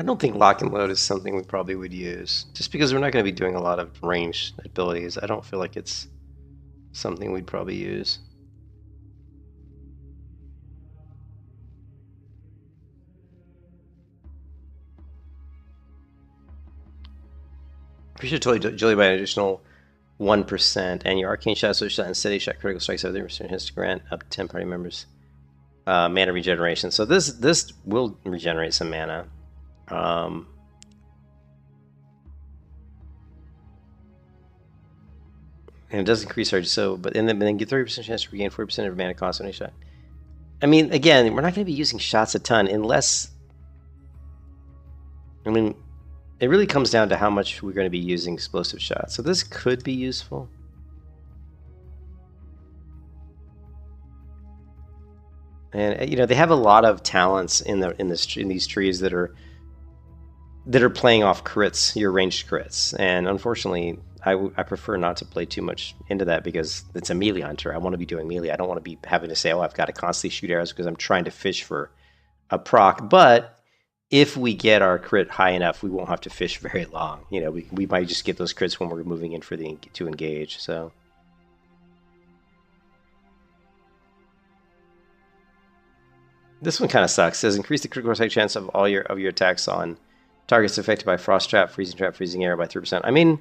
I don't think lock and load is something we probably would use. Just because we're not going to be doing a lot of ranged abilities, I don't feel like it's something we'd probably use. We should totally Julie by an additional 1%, and your arcane shot, switch shot, and steady shot critical strikes have 30% hits to grant up to 10 party members mana regeneration. So this will regenerate some mana. And it does increase our but then get 30% chance to regain 40% of your mana cost on a shot. I mean, again, we're not going to be using shots a ton unless. I mean, it really comes down to how much we're going to be using explosive shots. So this could be useful. And you know, they have a lot of talents in these trees that are playing off crits, your ranged crits. And unfortunately, I prefer not to play too much into that because it's a melee hunter. I want to be doing melee. I don't want to be having to say, oh, I've got to constantly shoot arrows because I'm trying to fish for a proc. But if we get our crit high enough, we won't have to fish very long. You know, we might just get those crits when we're moving in to engage. So this one kind of sucks. It says increase the critical strike chance of all your attacks on targets affected by frost trap, freezing arrow by 3%. I mean,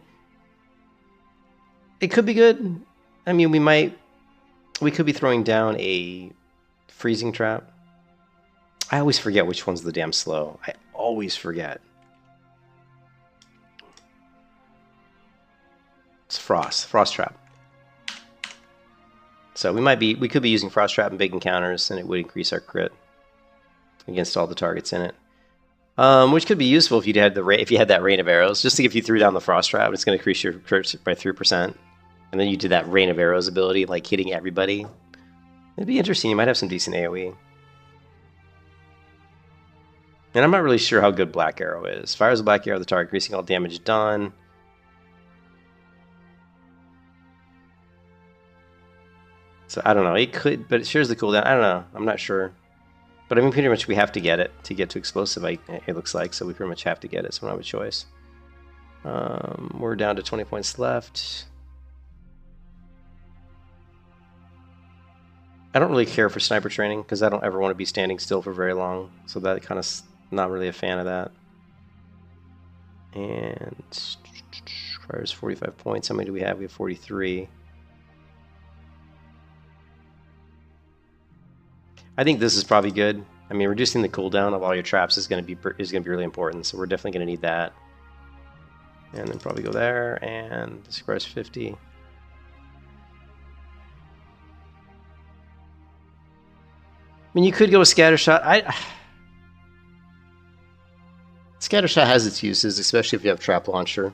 it could be good. I mean, we could be throwing down a freezing trap. I always forget which one's the damn slow. I always forget. It's frost trap. So we could be using frost trap and big encounters, and it would increase our crit against all the targets in it. Which could be useful if you had that rain of arrows. Just if you threw down the frost trap, it's going to increase your crit by 3%. And then you did that rain of arrows ability, like hitting everybody. It'd be interesting. You might have some decent AoE. And I'm not really sure how good Black Arrow is. Fires a Black Arrow at the target, increasing all damage done. So I don't know. It could, but it shares the cooldown. I don't know. I'm not sure. But I mean, pretty much we have to get it to get to explosive. It looks like so. We pretty much have to get it. So we don't have a choice. We're down to 20 points left. I don't really care for sniper training because I don't ever want to be standing still for very long. So that kind of not really a fan of that. And requires 45 points. How many do we have? We have 43. I think this is probably good. I mean, reducing the cooldown of all your traps is going to be really important. So we're definitely going to need that. And then probably go there, and this requires 50. I mean, you could go with Scattershot. Scattershot has its uses, especially if you have Trap Launcher,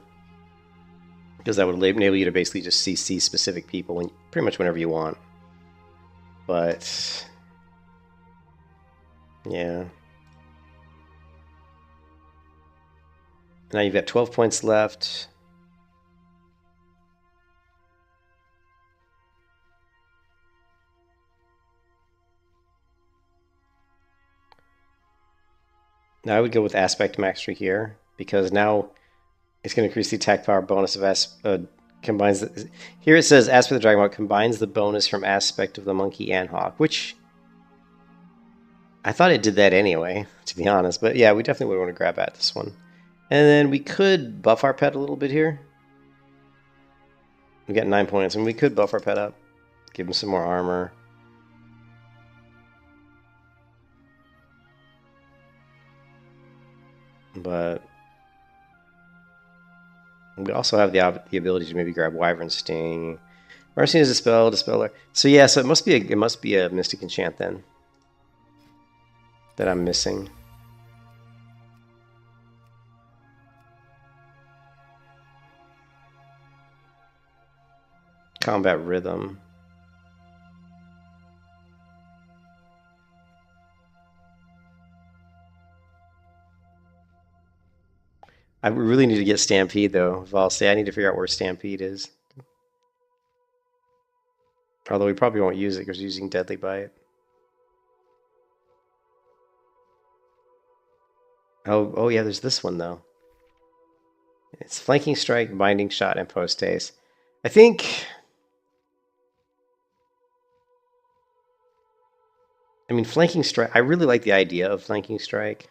because that would enable you to basically just CC specific people pretty much whenever you want. But yeah. Now you've got 12 points left. Now I would go with Aspect Mastery here, because now it's going to increase the attack power bonus of combines the, here it says Aspect of the Dragon Hawk combines the bonus from Aspect of the Monkey and Hawk, which I thought it did that anyway, to be honest. But yeah, we definitely would want to grab at this one. And then we could buff our pet a little bit here. We got 9 points, and we could buff our pet up, give him some more armor. But we also have the ability to maybe grab Wyvern Sting. Marcin is a spell, Dispeller. So yeah, so it must be a Mystic Enchant then that I'm missing. Combat Rhythm. I really need to get Stampede, though. Valsay, I need to figure out where Stampede is. Although we probably won't use it because we're using Deadly Bite. Oh yeah, there's this one though. It's flanking strike, binding shot, and post haste. I think. I mean, flanking strike. I really like the idea of flanking strike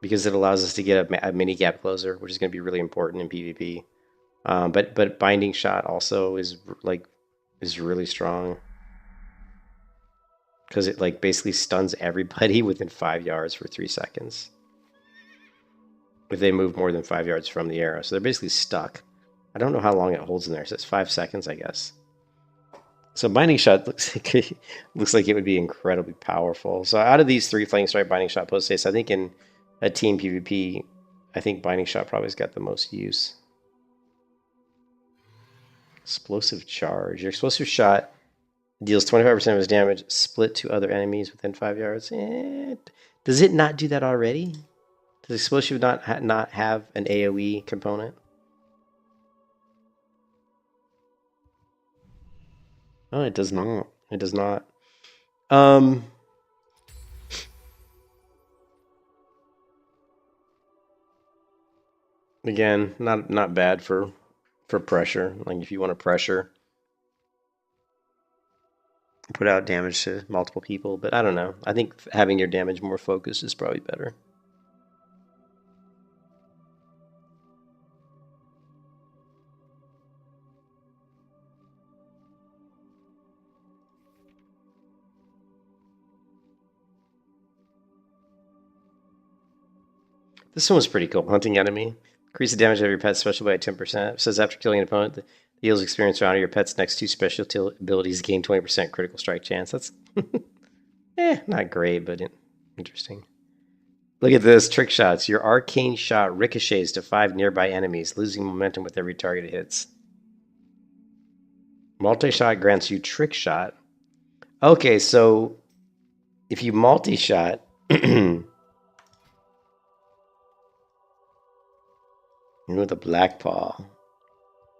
because it allows us to get a mini gap closer, which is going to be really important in PvP. But binding shot also is really strong because it like basically stuns everybody within 5 yards for 3 seconds if they move more than 5 yards from the arrow. So they're basically stuck. I don't know how long it holds in there. So it's 5 seconds, I guess. So binding shot looks like it would be incredibly powerful. So out of these 3, flanking strike, binding shot, post haste, I think in a team PvP, I think binding shot probably has got the most use. Explosive charge. Your explosive shot deals 25% of his damage split to other enemies within 5 yards. Does it not do that already? Does explosive not have an AoE component? No, it does not. It does not. Again, not bad for pressure. Like if you want to pressure, put out damage to multiple people. But I don't know. I think having your damage more focused is probably better. This one was pretty cool. Hunting enemy. Increase the damage of your pet's special by 10%. It says after killing an opponent, the deals experience around your pet's next 2 special abilities gain 20% critical strike chance. That's not great, but interesting. Look at this. Trick shots. Your arcane shot ricochets to 5 nearby enemies, losing momentum with every target it hits. Multi-shot grants you trick shot. Okay, so if you multi-shot... with a black paw.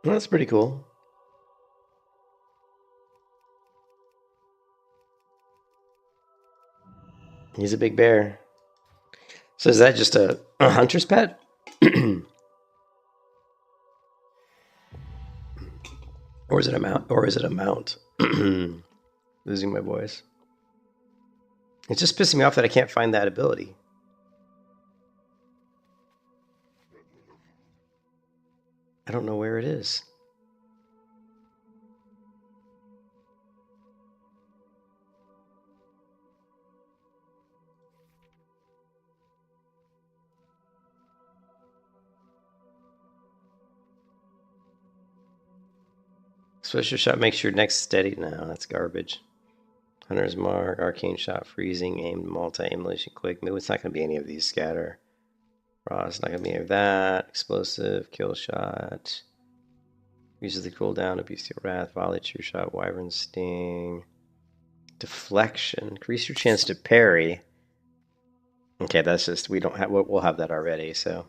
Well, that's pretty cool. He's a big bear. So is that just a hunter's pet? Or is it a mount? Losing my voice. It's just pissing me off that I can't find that ability. I don't know where it is. Special shot makes your neck steady. No, that's garbage. Hunter's Mark, Arcane Shot, Freezing, Aim, Multi-Emulation, Quick Move. It's not going to be any of these. Scatter. Frost, not going to be any of that. Explosive, Kill Shot. Uses the cooldown of Bestial Wrath, Volley, True Shot, Wyvern Sting. Deflection. Increase your chance to parry. Okay, that's just, we don't have, we'll have that already, so.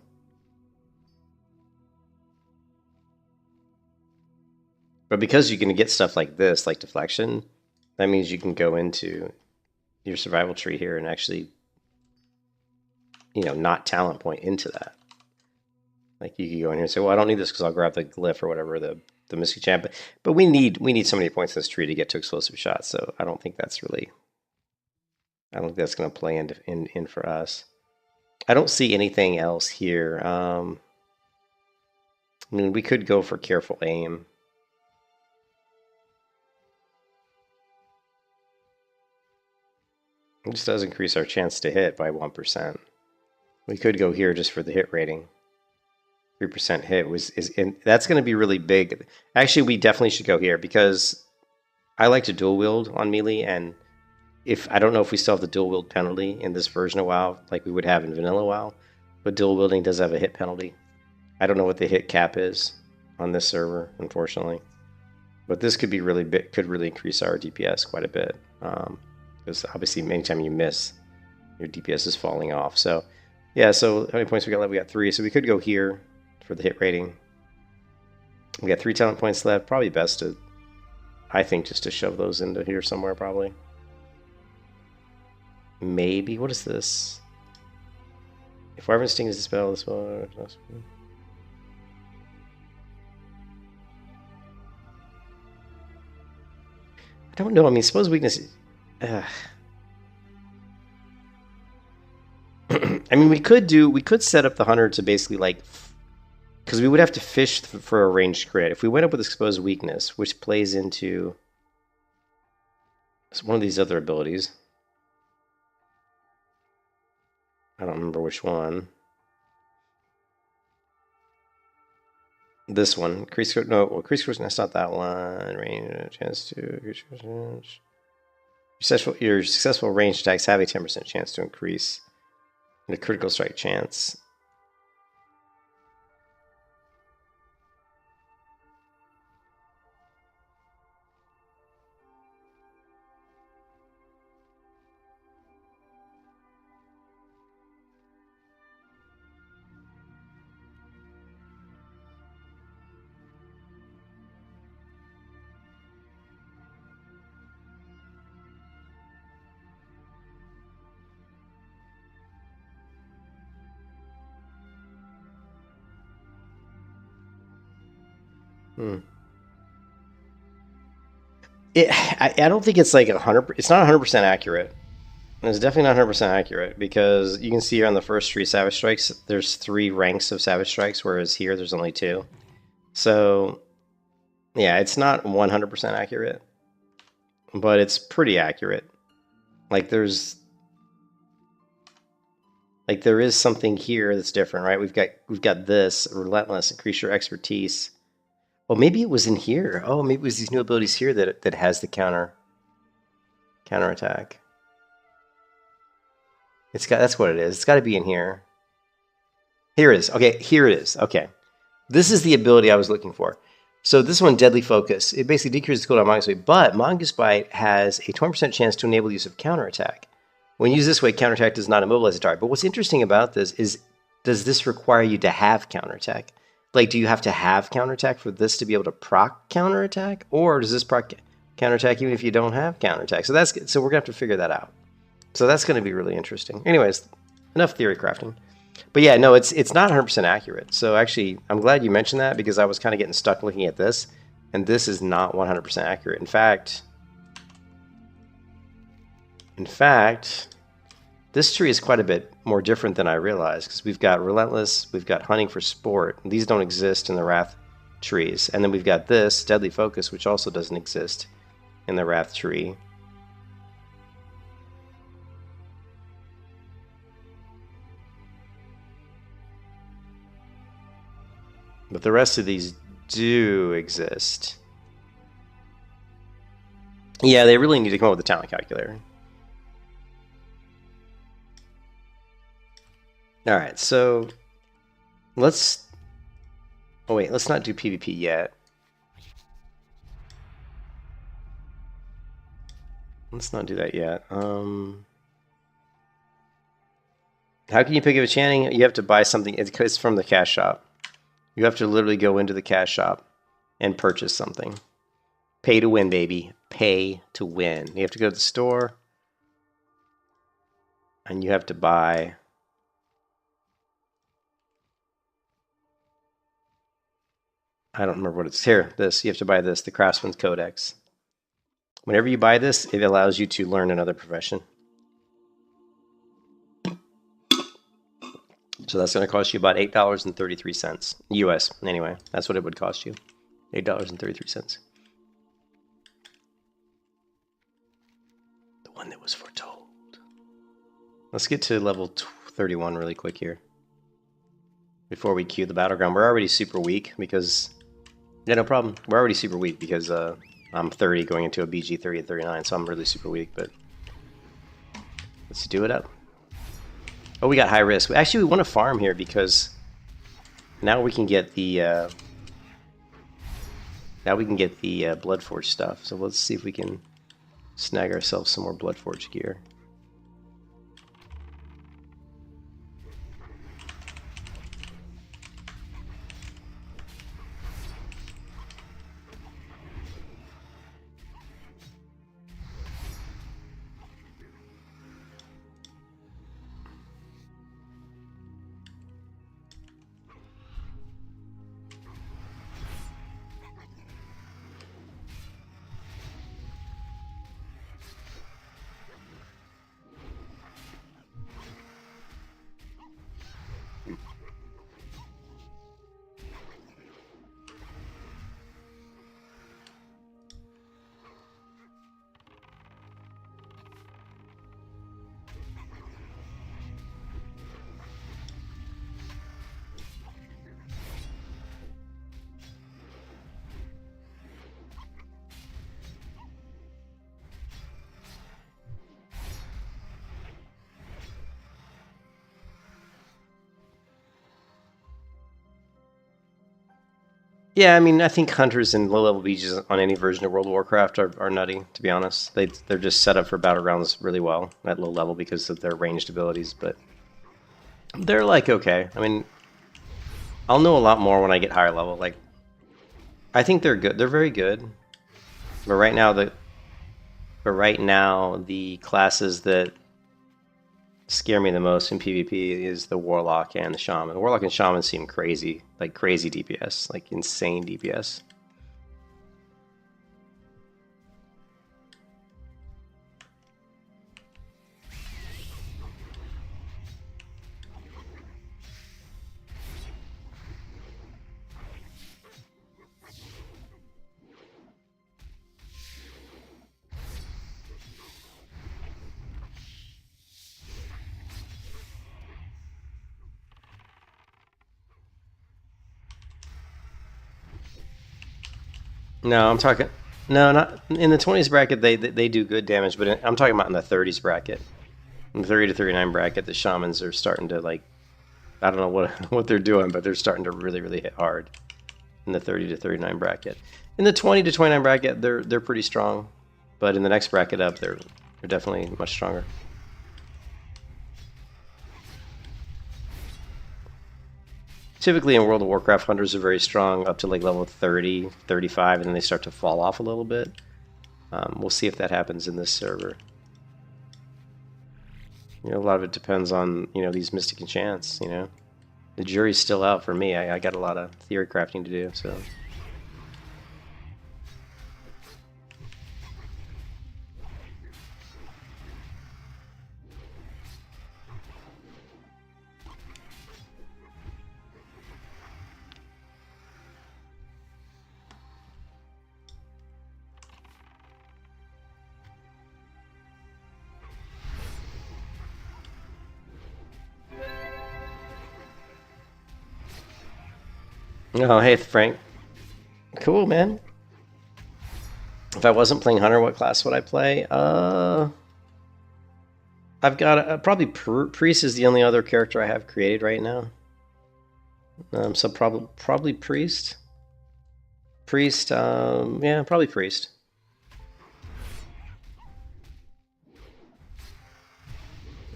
But because you can get stuff like this, like deflection, that means you can go into your survival tree here and actually, not talent point into that. Like you could go in here and say, well, I don't need this because I'll grab the glyph or whatever, the Mystic Champ. But we need so many points in this tree to get to explosive shots, so I don't think that's going to play in for us. I don't see anything else here. I mean, we could go for careful aim. It just does increase our chance to hit by 1%. We could go here just for the hit rating. 3% hit that's going to be really big. Actually, we definitely should go here because I like to dual wield on melee, and I don't know if we still have the dual wield penalty in this version of WoW like we would have in vanilla WoW, but dual wielding does have a hit penalty. I don't know what the hit cap is on this server, unfortunately, but this could be really big. Could really increase our DPS quite a bit. Because obviously anytime you miss, your DPS is falling off. So yeah, so how many points we got left? We got 3, so we could go here for the hit rating. We got 3 talent points left. Probably best to, I think, just to shove those into here somewhere probably. Maybe, what is this? If Wyvern Sting is dispelled, the spell. I don't know. I mean, suppose weakness. I mean, we could set up the hunter to basically like, because we would have to fish for a ranged crit. If we went up with exposed weakness, which plays into one of these other abilities. I don't remember which one. This one. Increase, no, well, increase, that's not that one. Range, chance to increase. Your successful ranged attacks have a 10% chance to increase the critical strike chance. I don't think it's like 100. It's not 100% accurate. It's definitely not 100% accurate because you can see here on the first tree Savage Strikes, there's 3 ranks of Savage Strikes, whereas here there's only 2. So, yeah, it's not 100% accurate, but it's pretty accurate. Like there is something here that's different, right? We've got this relentless, increase your expertise. Well, maybe it was in here. Oh, maybe it was these new abilities here that has the counter attack. That's what it is. It's got to be in here. Here it is. Okay, here it is. Okay. This is the ability I was looking for. So this one, Deadly Focus, it basically decreases the cooldown of Mongoose Bite, but Mongoose Bite has a 20% chance to enable use of counterattack. When used this way, counterattack does not immobilize the target. But what's interesting about this is, does this require you to have counterattack? Like, do you have to have counterattack for this to be able to proc counterattack? Or does this proc counterattack even if you don't have counterattack? So we're going to have to figure that out. So that's going to be really interesting. Anyways, enough theory crafting. But yeah, no, it's not 100% accurate. So actually, I'm glad you mentioned that because I was kind of getting stuck looking at this. And this is not 100% accurate. In fact, this tree is quite a bit more different than I realized because we've got Relentless, we've got Hunting for Sport. These don't exist in the Wrath trees. And then we've got this, Deadly Focus, which also doesn't exist in the Wrath tree. But the rest of these do exist. Yeah, they really need to come up with a talent calculator. All right, so let's... Oh wait, let's not do PvP yet. Let's not do that yet. How can you pick up a chanting? You have to buy something. It's from the cash shop. You have to literally go into the cash shop and purchase something. Pay to win, baby. Pay to win. You have to go to the store and you have to buy... I don't remember what it's here. This, you have to buy this, the Craftsman's Codex. Whenever you buy this, it allows you to learn another profession. So that's going to cost you about $8.33 US. Anyway, that's what it would cost you. $8.33. The one that was foretold. Let's get to level 31 really quick here. Before we queue the battleground. We're already super weak because... Yeah, no problem. We're already super weak because I'm 30 going into a BG 30 at 39, so I'm really super weak, but let's do it up. Oh, we got high risk. Actually, we want to farm here because now we can get the Bloodforge stuff. So let's see if we can snag ourselves some more Bloodforge gear. Yeah, I mean, I think hunters and low-level beaches on any version of World of Warcraft are nutty, to be honest. They're just set up for battlegrounds really well at low level because of their ranged abilities, but they're like okay. I mean, I'll know a lot more when I get higher level. Like, I think they're good. They're very good. But right now the classes that scare me the most in PvP is the Warlock and the Shaman. The Warlock and Shaman seem crazy, like crazy DPS, like insane DPS. No, I'm talking. No, not in the 20s bracket. They do good damage, but I'm talking about in the 30s bracket. In the 30 to 39 bracket, the shamans are starting to like. I don't know what what they're doing, but they're starting to really hit hard. In the 30 to 39 bracket, in the 20 to 29 bracket, they're pretty strong, but in the next bracket up, they're definitely much stronger. Typically in World of Warcraft, hunters are very strong up to like level 30, 35, and then they start to fall off a little bit. We'll see if that happens in this server. You know, a lot of it depends on, you know, these Mystic Enchants, you know. The jury's still out for me. I got a lot of theory crafting to do, so... Oh, hey, Frank. Cool, man. If I wasn't playing Hunter, what class would I play? I've got probably Priest is the only other character I have created right now. So probably Priest. Priest, yeah, probably Priest.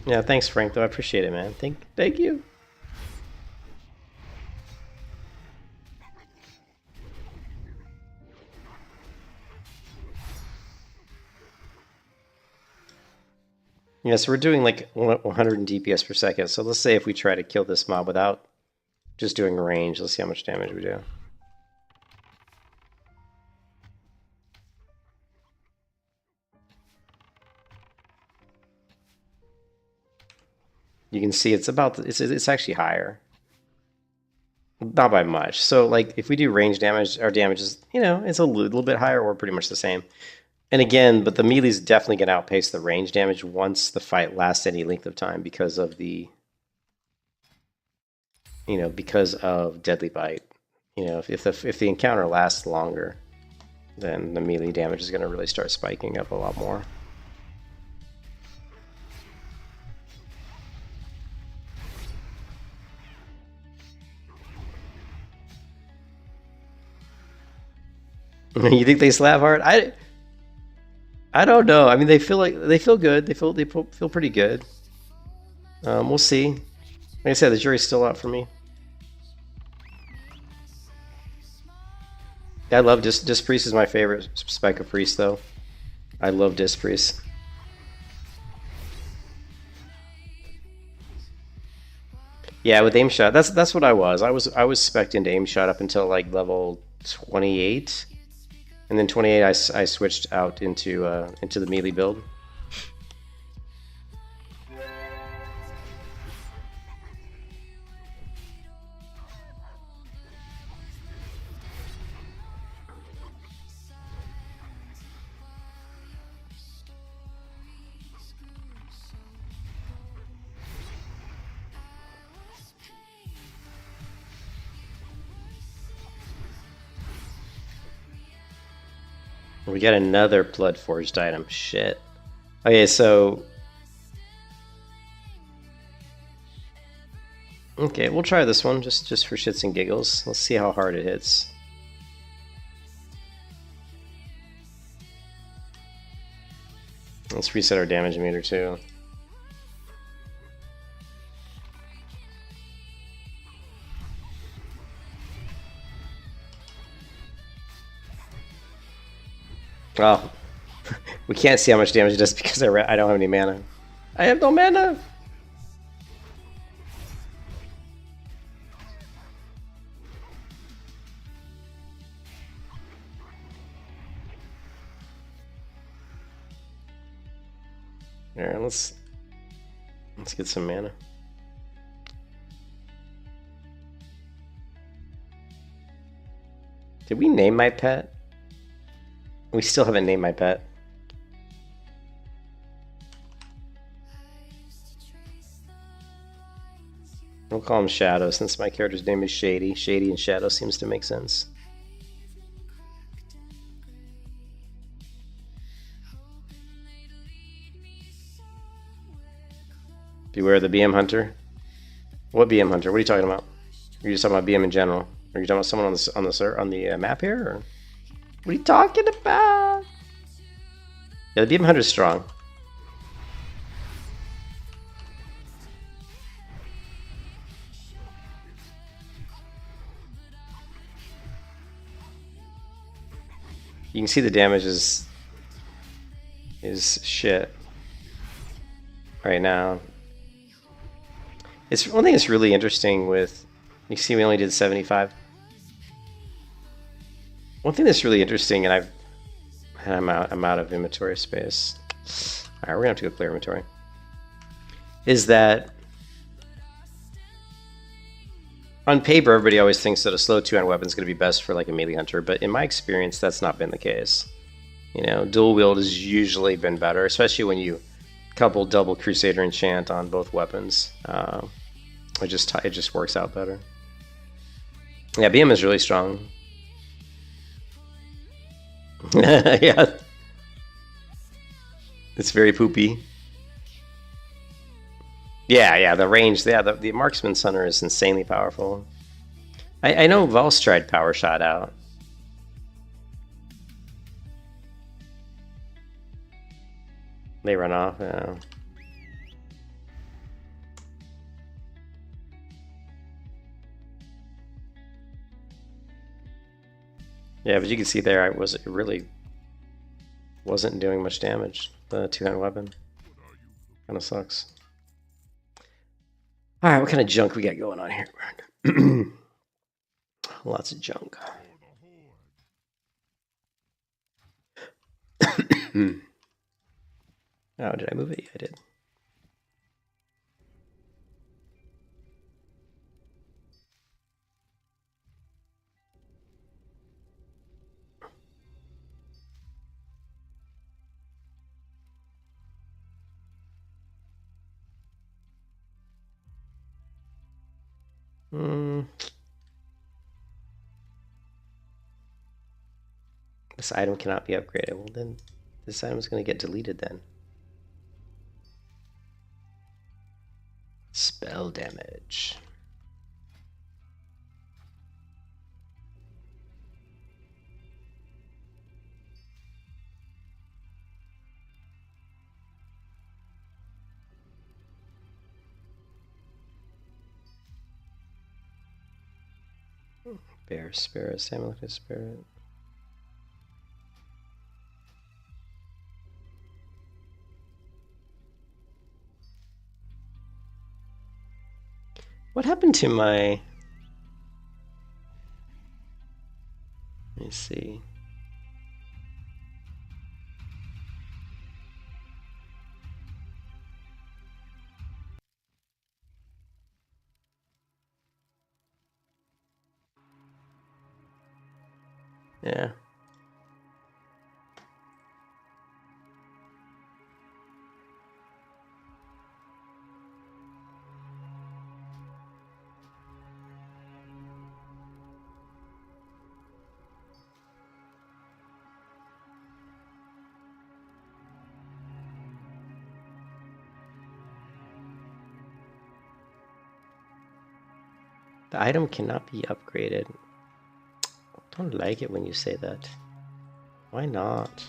Yeah, thanks, Frank. Though I appreciate it, man. Thank you. Yeah, so we're doing like 100 DPS per second. So let's say if we try to kill this mob without just doing range, let's see how much damage we do. You can see it's about it's actually higher, not by much. So like if we do range damage, our damage is, you know, it's a little bit higher or pretty much the same. And again, but the melee is definitely going to outpace the range damage once the fight lasts any length of time because of the, you know, because of Deadly Bite. You know, if the encounter lasts longer, then the melee damage is going to really start spiking up a lot more. You think they slap hard? I don't know. I mean, they feel good. They feel pretty good. We'll see. Like I said, the jury's still out for me. I love Disc Priest is my favorite spec of Priest, though. I love Disc Priest. Yeah, with aim shot, that's what I was. I was spec'd into aim shot up until like level 28, and then 28 I switched out into the melee build. We got another blood forged item. Shit. Okay, so okay, we'll try this one just for shits and giggles. Let's see how hard it hits. Let's reset our damage meter too. Oh, we can't see how much damage it does because I don't have any mana. I have no mana! Alright, let's get some mana. Did we name my pet? We still haven't named my pet. We'll call him Shadow since my character's name is Shady. Shady and Shadow seems to make sense. Beware the BM Hunter. What BM Hunter? What are you talking about? Are you just talking about BM in general? Are you talking about someone on the map here? Or? What are you talking about? Yeah, the BM Hunter is strong. You can see the damage is shit right now. It's one thing that's really interesting with, you see we only did 75. One thing that's really interesting, and I'm out of inventory space. All right, we're gonna have to go clear inventory. Is that on paper, everybody always thinks that a slow 2-hand weapon is going to be best for like a melee hunter, but in my experience, that's not been the case. You know, dual wield has usually been better, especially when you couple double Crusader enchant on both weapons. It just works out better. Yeah, BM is really strong. Yeah, it's very poopy. Yeah, the range, the Marksman's Hunter is insanely powerful. I know Vals tried Power Shot out. They run off, yeah. Yeah, but you can see there, it really wasn't doing much damage. The 2-hand weapon kind of sucks. All right, what kind of junk we got going on here? Lots of junk. Oh, did I move it? Yeah, I did. This item cannot be upgraded. Well, then this item is going to get deleted then. Spell damage. Bear Spirit, Samolika Spirit. What happened to my... Let me see. Yeah. The item cannot be upgraded. I don't like it when you say that. Why not?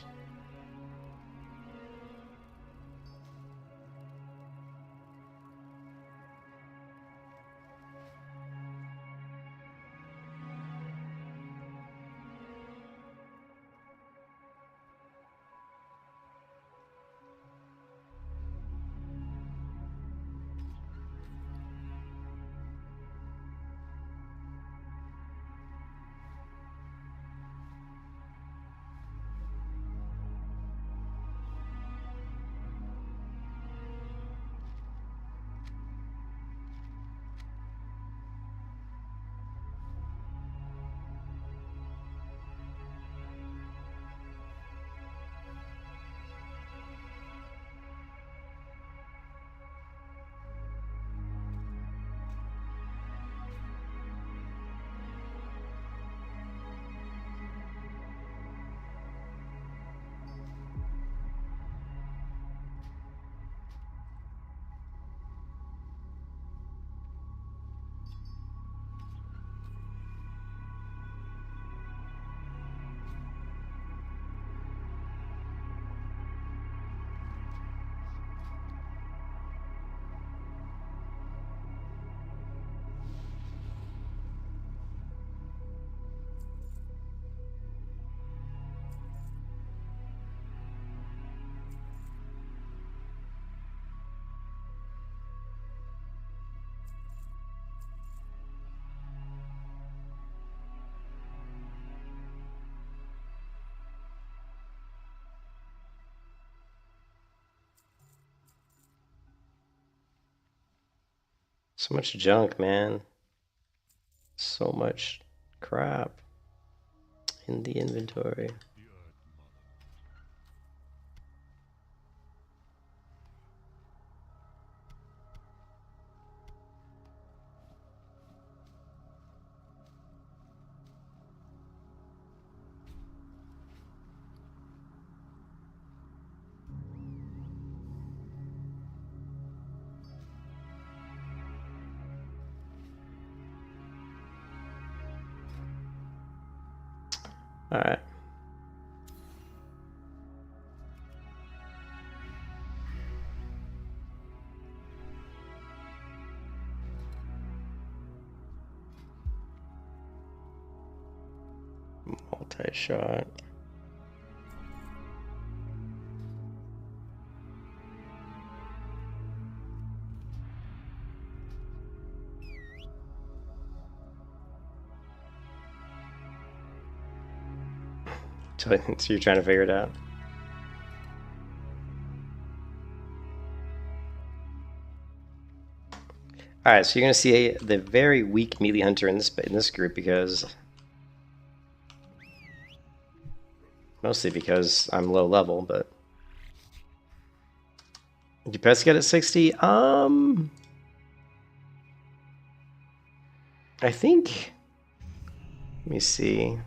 So much junk, man. So much crap in the inventory. All right. Multi-shot. So you're trying to figure it out? All right, so you're gonna see the very weak melee hunter in this group because mostly because I'm low level, but did you best get at 60? I think. Let me see.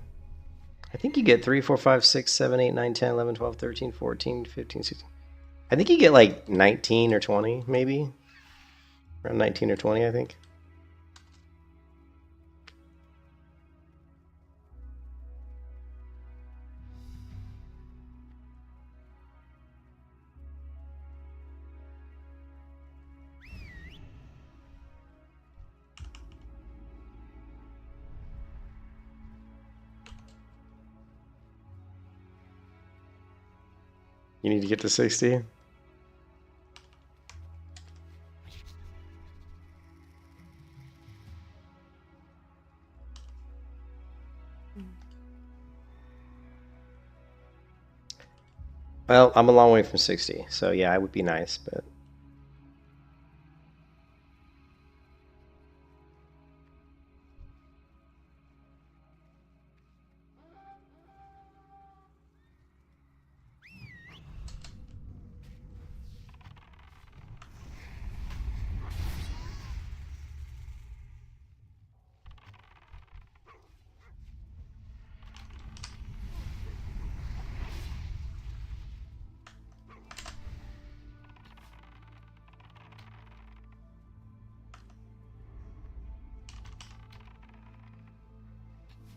I think you get 3, 4, 5, 6, 7, 8, 9, 10, 11, 12, 13, 14, 15, 16. I think you get like 19 or 20, maybe. Around 19 or 20, I think. You need to get to 60. Well, I'm a long way from 60, so yeah, it would be nice, but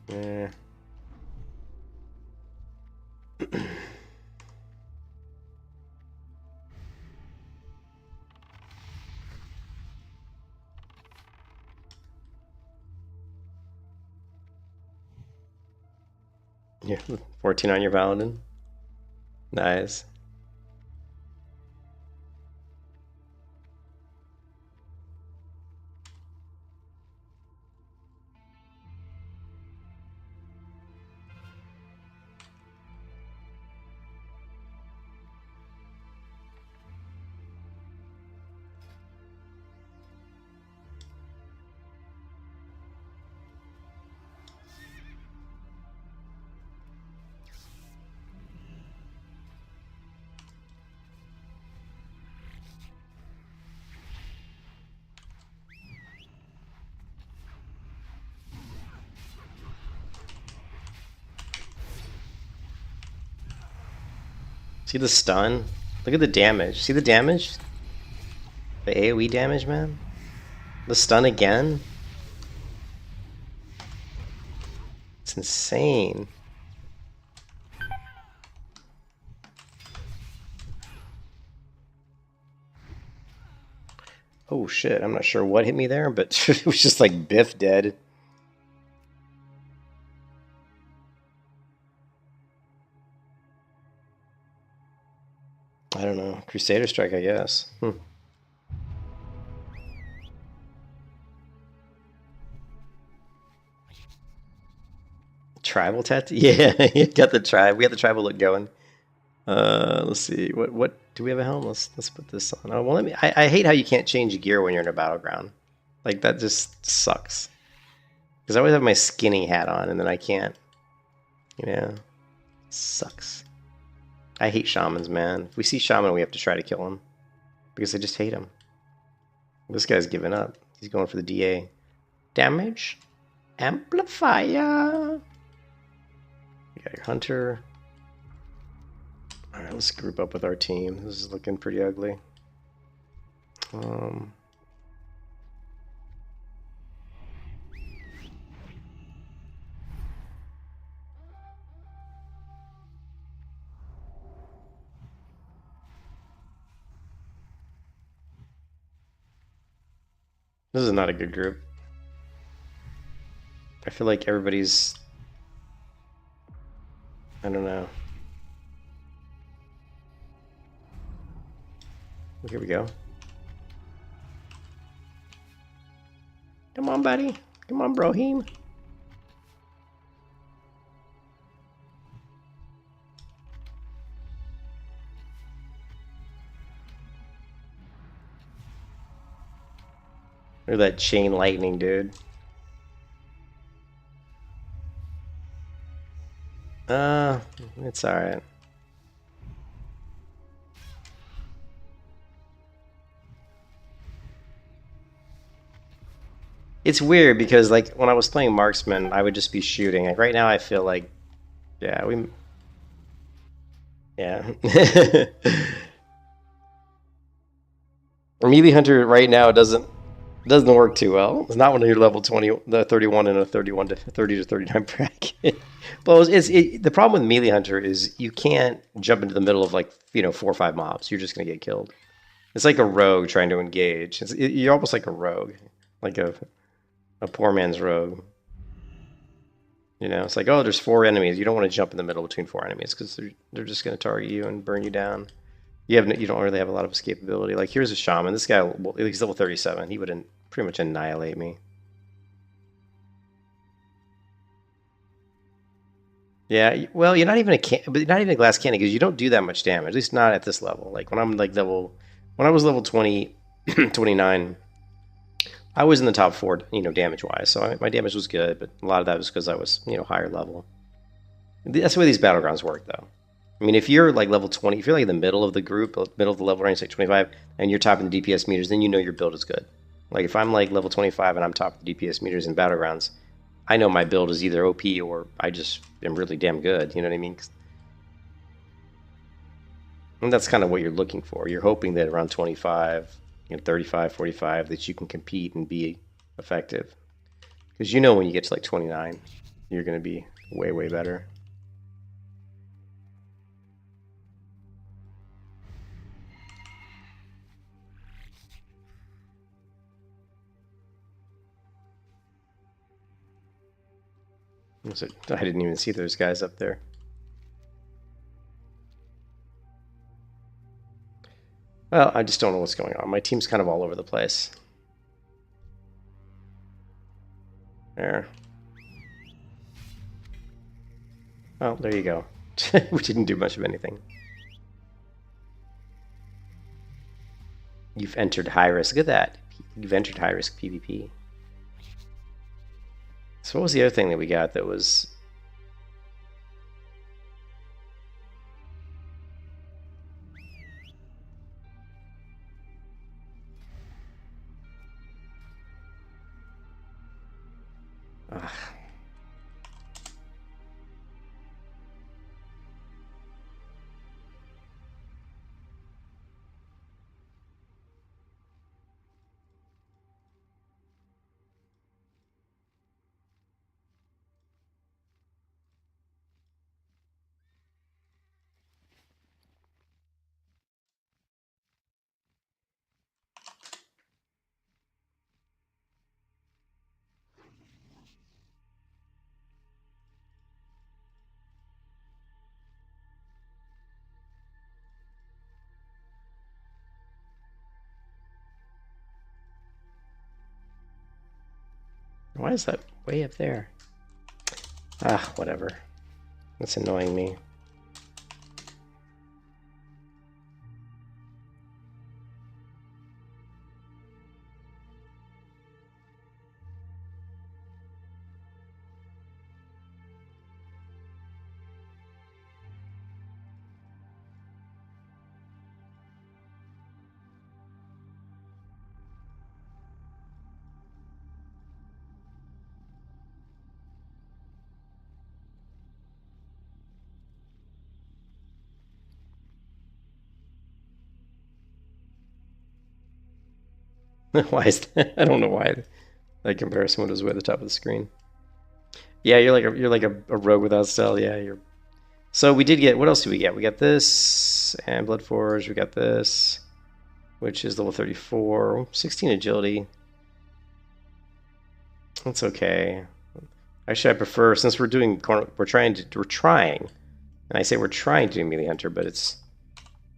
yeah. Yeah, 14 on your paladin. Nice. See the stun? Look at the damage. See the damage? The AoE damage, man? The stun again? It's insane. Oh shit, I'm not sure what hit me there, but it was just like Biff dead. I don't know. Crusader Strike, I guess. Tribal tattoo? Yeah, you got the tribe. We got the tribal look going. Let's see. What do we have a helm? Let's put this on. Oh well, I hate how you can't change gear when you're in a battleground. Like, that just sucks. Because I always have my skinny hat on, and then I can't. You know? Sucks. I hate shamans, man. If we see shaman, we have to try to kill him. Because I just hate him. This guy's giving up. He's going for the DA. Damage. Amplifier. You got your hunter. Alright, let's group up with our team. This is looking pretty ugly. This is not a good group. I feel like everybody's... I don't know. Here we go. Come on, buddy. Come on, Brohim. Look at that chain lightning, dude. It's alright. It's weird because, like, when I was playing marksman, I would just be shooting. Like, right now I feel like, yeah, yeah. Or melee hunter right now doesn't work too well. It's not when you're level 20, the 31 and a 31 to 30 to 39 bracket. But the problem with melee hunter is you can't jump into the middle of, like, 4 or 5 mobs. You're just gonna get killed. It's like a rogue trying to engage. You're almost like a rogue, like a poor man's rogue. It's like, oh, there's 4 enemies. You don't want to jump in the middle between 4 enemies because they're just going to target you and burn you down. You don't really have a lot of escapability. Like, here's a shaman. This guy, he's level 37. He would pretty much annihilate me. Yeah, well, you're not even a glass cannon because you don't do that much damage. At least not at this level. Like, when I was level 20, 29. I was in the top 4, damage-wise, so my damage was good, but a lot of that was because I was, higher level. That's the way these battlegrounds work, though. I mean, if you're, like, level 20, if you're, like, in the middle of the group, middle of the level range, like 25, and you're topping the DPS meters, then you know your build is good. Like, if I'm, like, level 25 and I'm top of the DPS meters in battlegrounds, I know my build is either OP or I just am really damn good, you know what I mean? And that's kind of what you're looking for. You're hoping that around 25... 35, 45, that you can compete and be effective. Because when you get to like 29, you're going to be way, way better. I didn't even see those guys up there. Well, I just don't know what's going on. My team's kind of all over the place. There. Oh, there you go. We didn't do much of anything. You've entered high risk. Look at that. You've entered high risk PvP. So what was the other thing that we got that was... Ugh. Why is that way up there? Ah, whatever. That's annoying me. Why is that? I don't know why that comparison window is way at the top of the screen. Yeah, you're like a rogue without style. Yeah, you're. So we did get, what else did we get? We got this and Blood Forge. We got this, which is level 34, 16 agility. That's okay. Actually, I prefer, since we're trying, and I say we're trying to do Melee Hunter, but it's,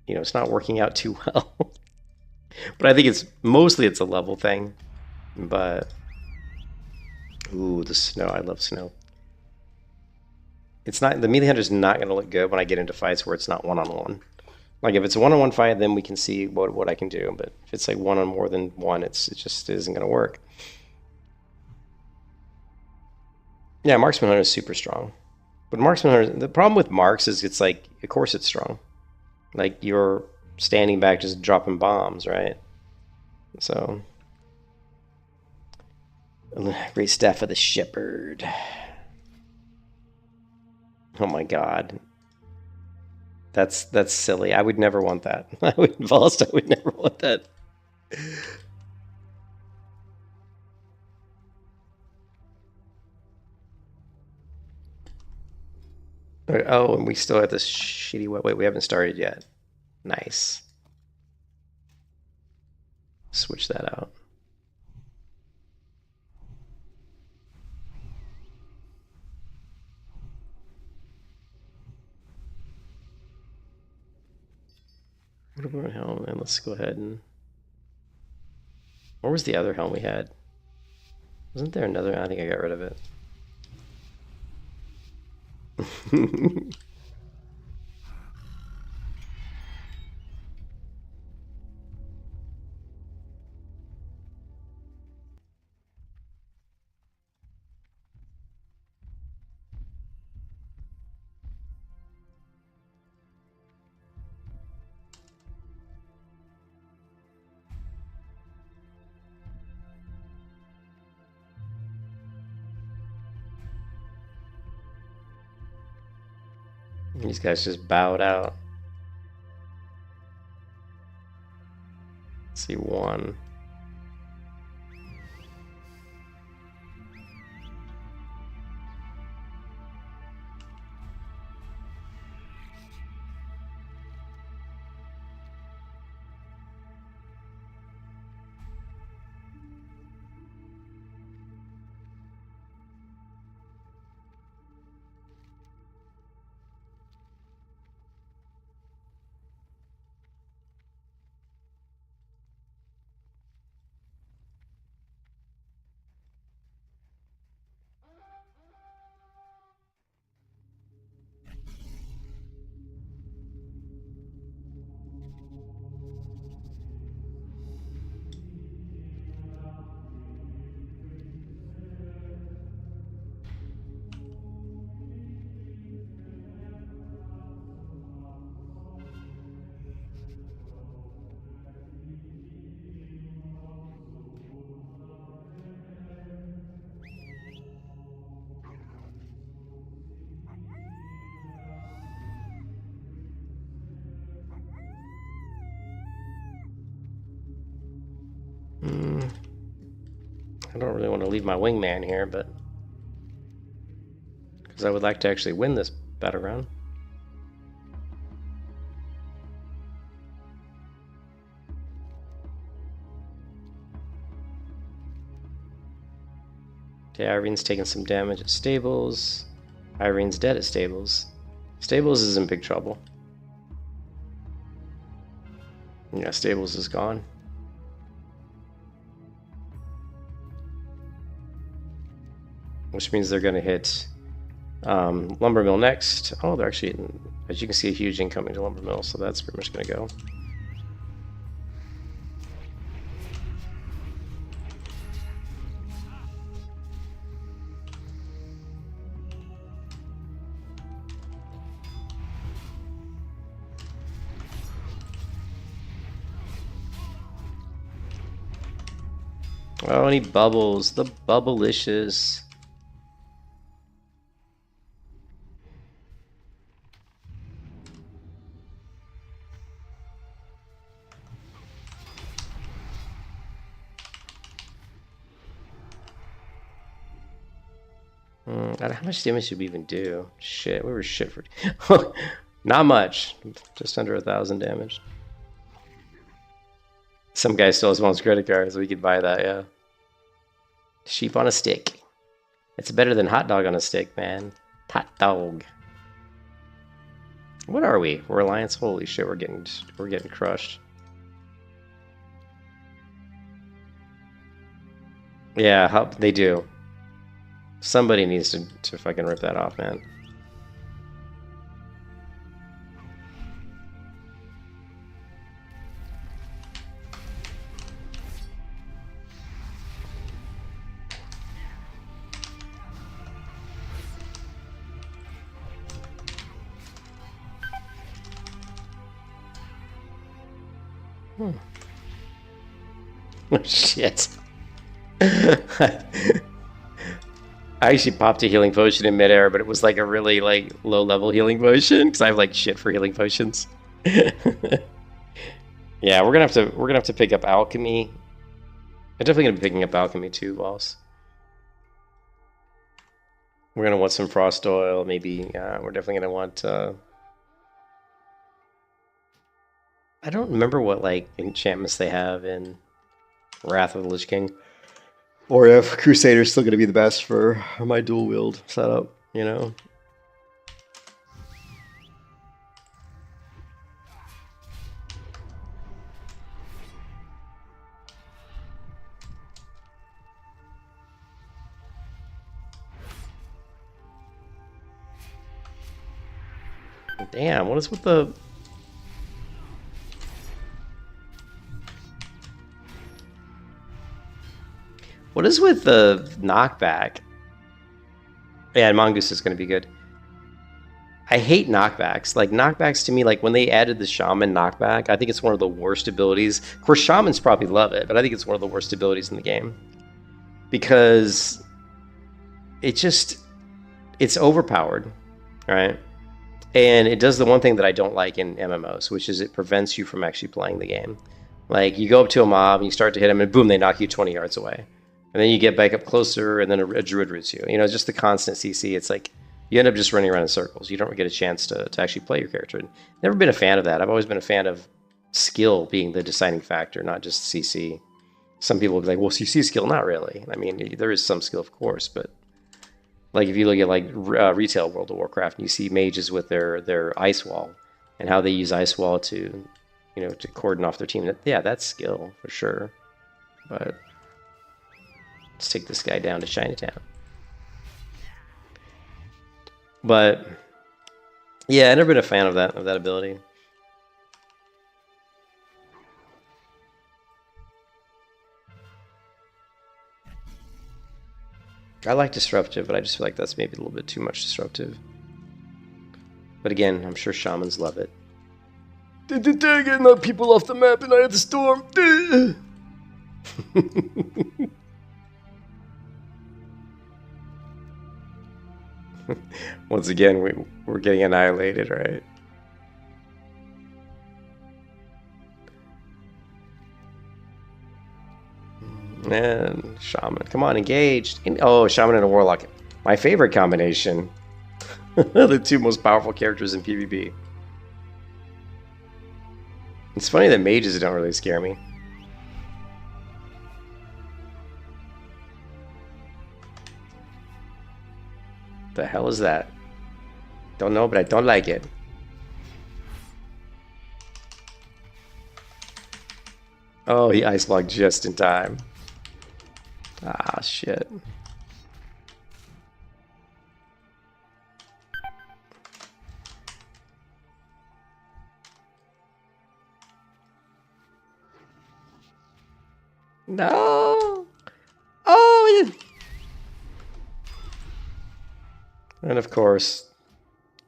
it's not working out too well. But I think it's a level thing. But ooh, the snow! I love snow. It's not, the Melee Hunter is not going to look good when I get into fights where it's not one-on-one. Like if it's a one-on-one fight, then we can see what I can do. But if it's like one on more than one, it just isn't going to work. Yeah, Marksman Hunter is super strong. But Marksman Hunter, the problem with Marks is it's like, of course it's strong. Like you're standing back just dropping bombs, right? So, great staff of the Shepherd. Oh my god. That's silly. I would never want that. I would never want that. Oh, and we still have this shitty wait, we haven't started yet. Nice. Switch that out. What about helm? And let's go ahead and. Where was the other helm we had? Wasn't there another? I think I got rid of it. These guys just bowed out. Let's see, one. I don't really want to leave my wingman here, but because I would like to actually win this battleground. Okay, Irene's taking some damage at stables. Irene's dead at stables. Stables is in big trouble. Yeah, stables is gone. Which means they're going to hit lumber mill next. Oh, they're actually, as you can see, a huge incoming to lumber mill, so that's pretty much going to go. Oh, and he bubbles. The bubblicious. How much damage did we even do? Shit, we were shit for... Not much. Just under 1,000 damage. Some guy still has one of his credit cards, so we could buy that, yeah. Sheep on a stick. It's better than hot dog on a stick, man. Hot dog. What are we? We're Alliance? Holy shit, we're getting crushed. Yeah, they do. Somebody needs to fucking rip that off, man. Oh, shit. I actually popped a healing potion in midair, but it was like a really like low level healing potion because I have like shit for healing potions. Yeah, we're gonna have to pick up alchemy. I'm definitely gonna be picking up alchemy too, boss. We're gonna want some frost oil, maybe. We're definitely gonna want. I don't remember what like enchantments they have in Wrath of the Lich King. Or if Crusader's still going to be the best for my dual wield setup, you know? Damn, what is with the... What is with the knockback? Yeah, Mongoose is going to be good. I hate knockbacks. Like, knockbacks to me, like, when they added the Shaman knockback, I think it's one of the worst abilities. Of course, Shamans probably love it, but I think it's one of the worst abilities in the game. Because it's overpowered, right? And it does the one thing that I don't like in MMOs, which is it prevents you from actually playing the game. Like, you go up to a mob, and you start to hit them, and boom, they knock you 20 yards away. And then you get back up closer, and then a druid roots you. You know, just the constant CC. It's like, you end up just running around in circles. You don't get a chance to actually play your character. Never been a fan of that. I've always been a fan of skill being the deciding factor, not just CC. Some people will be like, well, CC skill, not really. I mean, there is some skill, of course, but like if you look at like retail World of Warcraft, and you see mages with their ice wall and how they use ice wall to, you know, to cordon off their team. Yeah, that's skill for sure. But let's take this guy down to Chinatown. But yeah, I've never been a fan of that ability. I like disruptive, but I just feel like that's maybe a little bit too much disruptive. But again, I'm sure shamans love it. They're getting the people off the map and I had the storm. Once again, we're getting annihilated, right? And Shaman. Come on, engaged. Oh, Shaman and a Warlock. My favorite combination. The two most powerful characters in PvP. It's funny that mages don't really scare me. The hell is that? Don't know, but I don't like it. Oh, he ice blocked just in time. Ah, shit. No. Oh, yeah. And of course,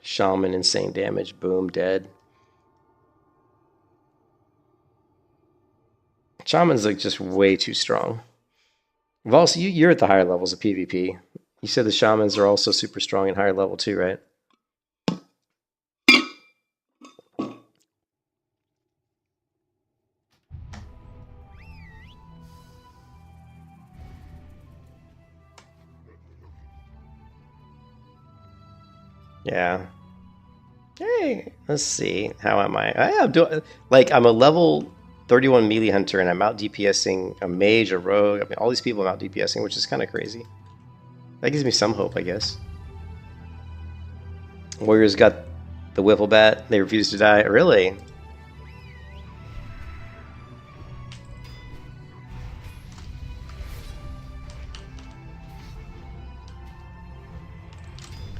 Shaman, insane damage. Boom, dead. Shaman's like just way too strong. Vols, you're at the higher levels of PvP. You said the Shamans are also super strong and higher level too, right? Yeah. Hey, let's see. How am I? I'm doing like I'm a level 31 melee hunter and I'm out DPSing a mage, a rogue. I mean, all these people I'm out DPSing, which is kind of crazy. That gives me some hope, I guess. Warriors got the Wiffle Bat. They refuse to die. Really?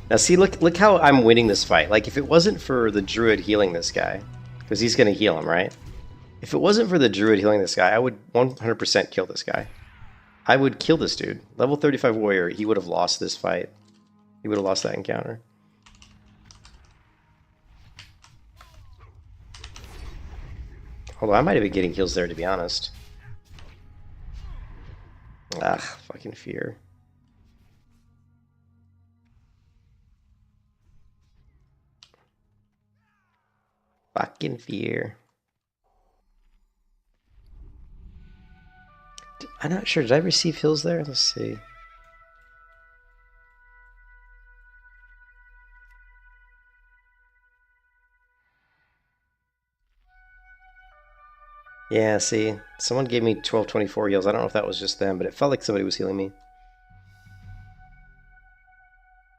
Now see, look how I'm winning this fight. Like, if it wasn't for the druid healing this guy, because he's going to heal him, right? If it wasn't for the druid healing this guy, I would 100% kill this guy. I would kill this dude. Level 35 warrior, he would have lost this fight. He would have lost that encounter. Although I might have been getting kills there, to be honest. Ah, fucking fear. Fucking fear. I'm not sure. Did I receive heals there? Let's see. Yeah, see. Someone gave me 1224 heals. I don't know if that was just them, but it felt like somebody was healing me.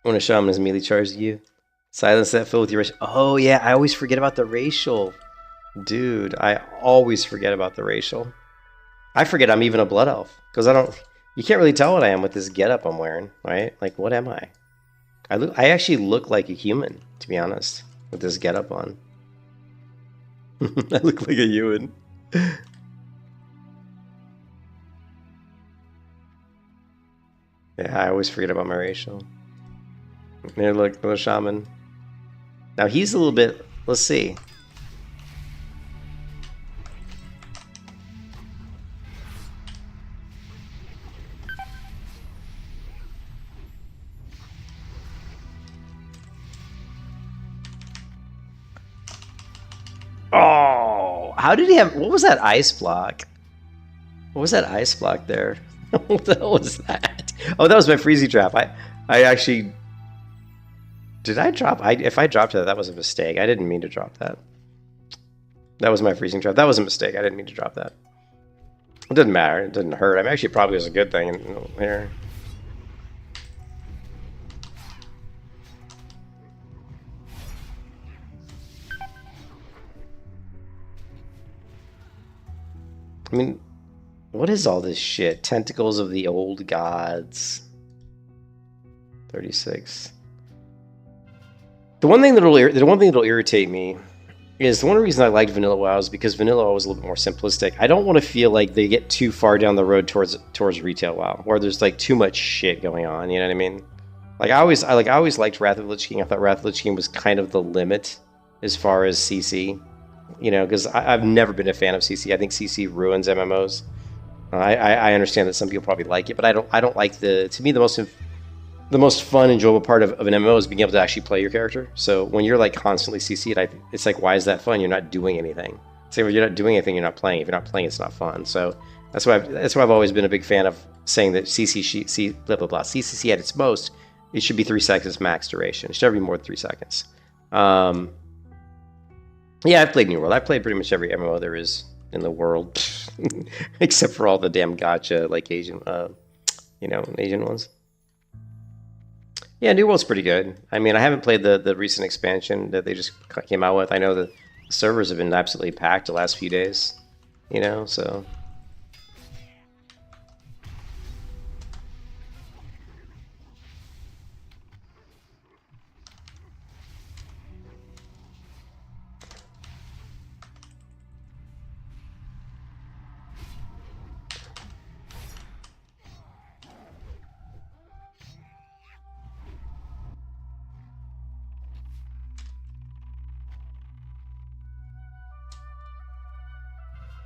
When a shaman is melee charged you, silence that foe with your racial. Oh, yeah. I always forget about the racial. Dude, I always forget about the racial. I forget I'm even a blood elf. Because I don't... You can't really tell what I am with this getup I'm wearing, right? Like, what am I? I actually look like a human, to be honest, with this getup on. I look like a human. Yeah, I always forget about my racial. There, look, little shaman. Now he's a little bit... Let's see. Oh, how did he have... What was that ice block? What was that ice block there? What the hell was that? Oh, that was my freezy trap. I actually... Did I drop... if I dropped that, that was a mistake. I didn't mean to drop that. That was my freezing trap. That was a mistake. I didn't mean to drop that. It didn't matter. It didn't hurt. I mean, actually, it probably was a good thing here. I mean, what is all this shit? Tentacles of the old gods. 36. The one thing that'll irritate me is the one reason I liked Vanilla WoW is because Vanilla WoW was a little bit more simplistic. I don't want to feel like they get too far down the road towards retail WoW, where there's like too much shit going on. You know what I mean? Like I always liked Wrath of the Lich King. I thought Wrath of the Lich King was kind of the limit as far as CC. You know, because I've never been a fan of CC. I think CC ruins MMOs. I understand that some people probably like it, but I don't like the... To me, the most fun, enjoyable part of an MMO is being able to actually play your character. So when you're like constantly CC'd, it's like, why is that fun? You're not doing anything. Say, well, you're not doing anything, you're not playing. If you're not playing, it's not fun. So that's why I've always been a big fan of saying that CCC at its most, it should be 3 seconds max duration. It should never be more than 3 seconds. Yeah, I've played New World. I've played pretty much every MMO there is in the world, except for all the damn gacha, like Asian, Asian ones. Yeah, New World's pretty good. I mean, I haven't played the recent expansion that they just came out with. I know the servers have been absolutely packed the last few days, so...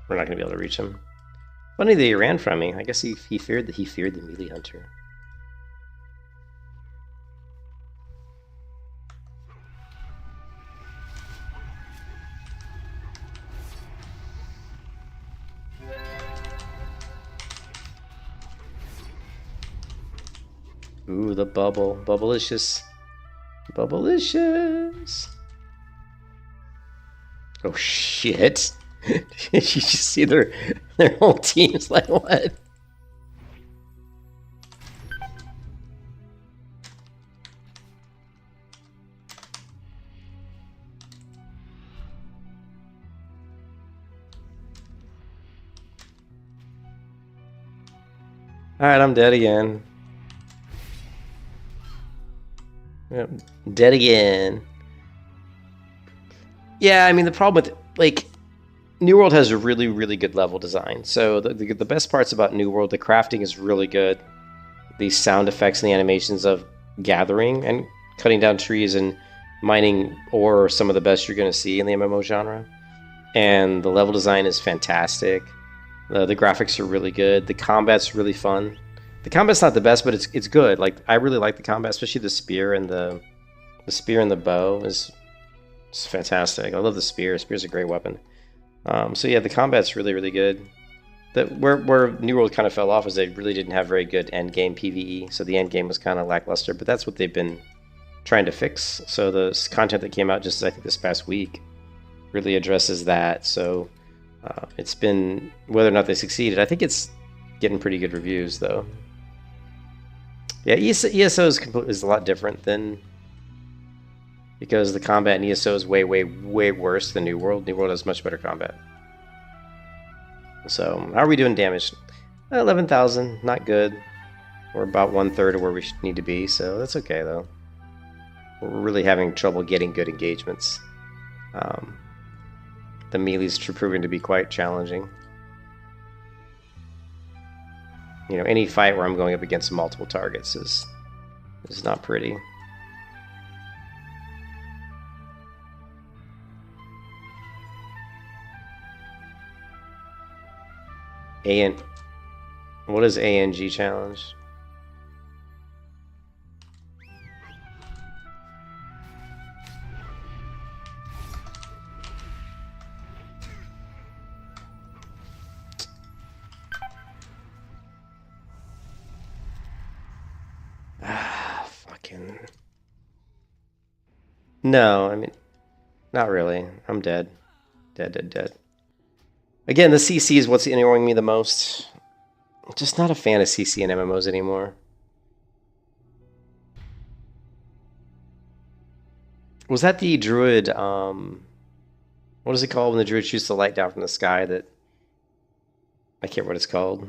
We're not going to be able to reach him. Funny that he ran from me. I guess he feared the melee hunter. Ooh, the bubble. Bubble is just Bubblicious. Oh shit. You just see their whole team's like, what? Alright, I'm dead again. Yep, dead again. Yeah, I mean, the problem with, like, New World has a really, really good level design. So the best parts about New World, the crafting is really good. The sound effects and the animations of gathering and cutting down trees and mining ore are some of the best you're going to see in the MMO genre. And the level design is fantastic. The graphics are really good. The combat's really fun. The combat's not the best, but it's good. Like, I really like the combat, especially the spear and the bow is fantastic. I love the spear. Spear's a great weapon. So yeah, the combat's really, really good. Where New World kind of fell off is they really didn't have very good end game PvE, so the end game was kind of lackluster. But that's what they've been trying to fix. So the content that came out just, I think, this past week really addresses that. So it's been, whether or not they succeeded, I think it's getting pretty good reviews though. Yeah, ESO is a lot different than, because the combat in ESO is way, way, way worse than New World. New World has much better combat. So, how are we doing damage? 11,000, not good. We're about 1/3 of where we need to be, so that's okay though. We're really having trouble getting good engagements. The melee's proving to be quite challenging. You know, any fight where I'm going up against multiple targets is not pretty. What is ANG challenge? Fucking. No, I mean, not really. I'm dead. Dead. Again, the CC is what's annoying me the most. I'm just not a fan of CC and MMOs anymore. Was that the druid, what is it called when the druid shoots the light down from the sky that... I can't remember what it's called.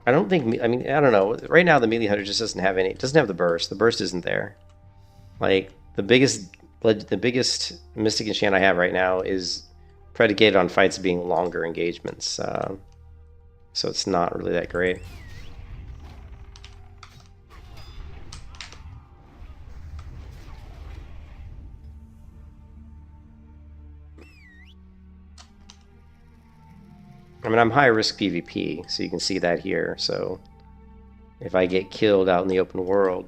I don't think, I mean, I don't know. Right now the melee hunter just doesn't have any, it doesn't have the burst. The burst isn't there. Like, the biggest mystic enchant I have right now is predicated on fights being longer engagements. So it's not really that great. I mean, I'm high risk PvP, so you can see that here. So if I get killed out in the open world,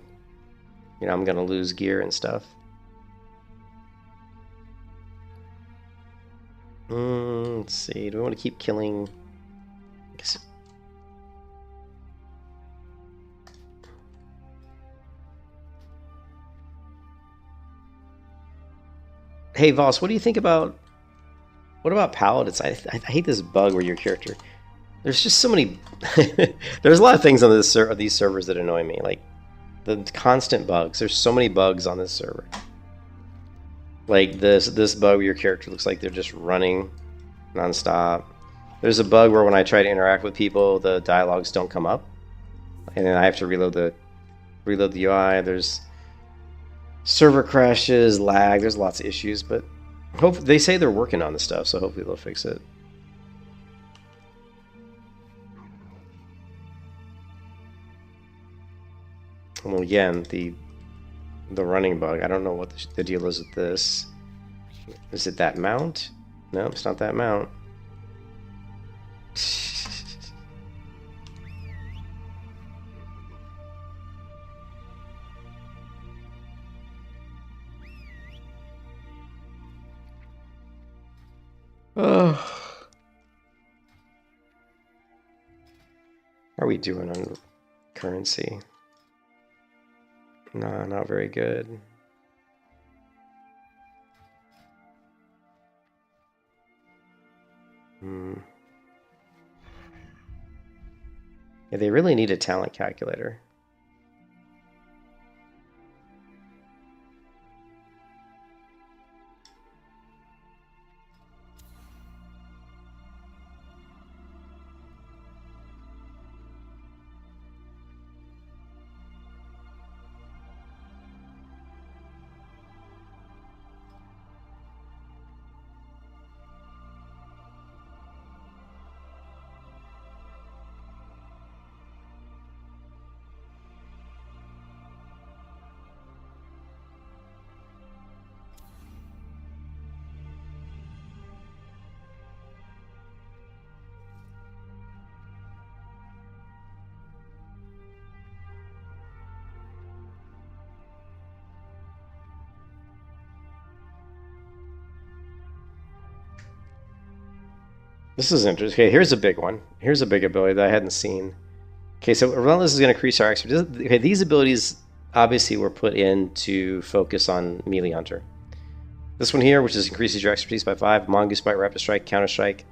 you know, I'm gonna lose gear and stuff. Let's see. Do we want to keep killing? I guess. Hey Voss, what do you think about? What about paladins? I hate this bug where your character. There's just so many. There's a lot of things on these servers that annoy me, like the constant bugs. There's so many bugs on this server. Like this bug where your character looks like they're just running nonstop. There's a bug where when I try to interact with people, the dialogues don't come up, and then I have to reload the UI. There's server crashes, lag. There's lots of issues, but they say they're working on this stuff, so hopefully they'll fix it. Well, again, the running bug. I don't know what the deal is with this. Is it that mount? No, it's not that mount. Oh. How are we doing on currency? No, not very good. Yeah, they really need a talent calculator. This is interesting. Okay, here's a big one. Here's a big ability that I hadn't seen. Okay, so Relentless is going to increase our expertise. Okay, these abilities obviously were put in to focus on Melee Hunter. This one here, which is increases your expertise by 5, Mongoose Bite, Rapid Strike, Counter Strike,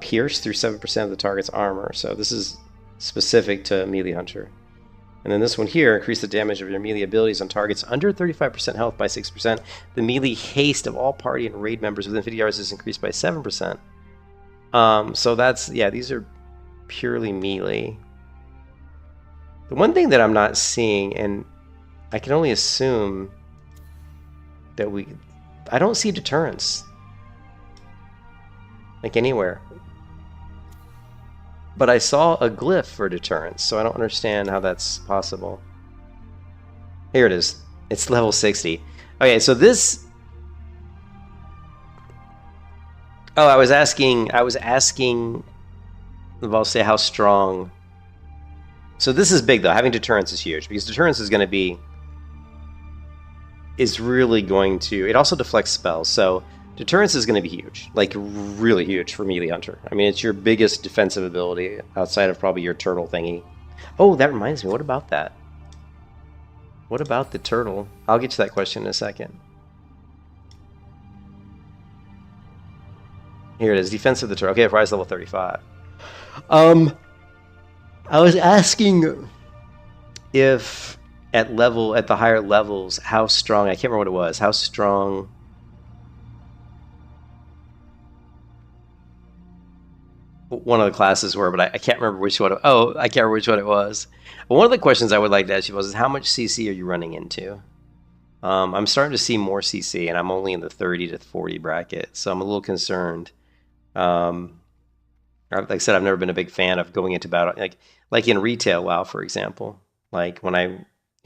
Pierce through 7% of the target's armor. So this is specific to Melee Hunter. And then this one here, increase the damage of your melee abilities on targets under 35% health by 6%. The melee haste of all party and raid members within 50 yards is increased by 7%. So that's, yeah, these are purely melee. The one thing that I'm not seeing, and I can only assume that I don't see deterrence. Like anywhere. But I saw a glyph for deterrence, so I don't understand how that's possible. Here it is. It's level 60. Okay, so this... Oh, I was asking, I'll say how strong. So this is big though. Having deterrence is huge because deterrence is really going to, it also deflects spells. So deterrence is going to be huge, like really huge for Melee Hunter. I mean, it's your biggest defensive ability outside of probably your turtle thingy. Oh, that reminds me. What about that? What about the turtle? I'll get to that question in a second. Here it is, defense of the turtle. Okay, rise level 35. I was asking if at the higher levels, how strong, I can't remember what it was, how strong one of the classes were, but I can't remember which one. Oh, I can't remember which one it was. But one of the questions I would like to ask you was, how much CC are you running into? I'm starting to see more CC, and I'm only in the 30 to 40 bracket, so I'm a little concerned. Like I said, I've never been a big fan of going into battle, like in retail WoW, for example. Like when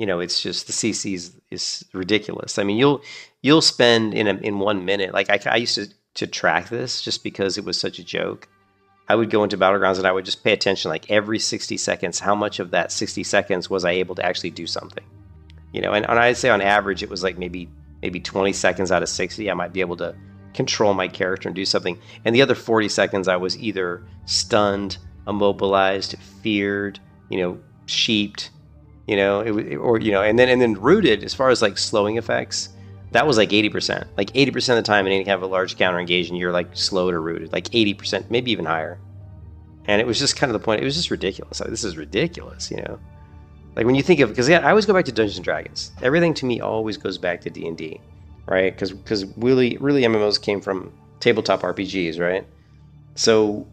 it's just the CC is ridiculous. I mean, you'll spend in 1 minute. Like I used to track this just because it was such a joke. I would go into battlegrounds and I would just pay attention, like every 60 seconds, how much of that 60 seconds was I able to actually do something? And I'd say on average it was like maybe 20 seconds out of 60 I might be able to control my character and do something, and the other 40 seconds I was either stunned, immobilized, feared, sheeped, and then rooted. As far as like slowing effects, that was like 80%. Like 80% of the time, in any kind of a large counter engagement, you're like slowed or rooted, like 80%, maybe even higher. And it was just kind of the point. It was just ridiculous. Like, this is ridiculous, Like when you think of, because I always go back to Dungeons and Dragons. Everything to me always goes back to D&D. Right, because really MMOs came from tabletop RPGs, right? So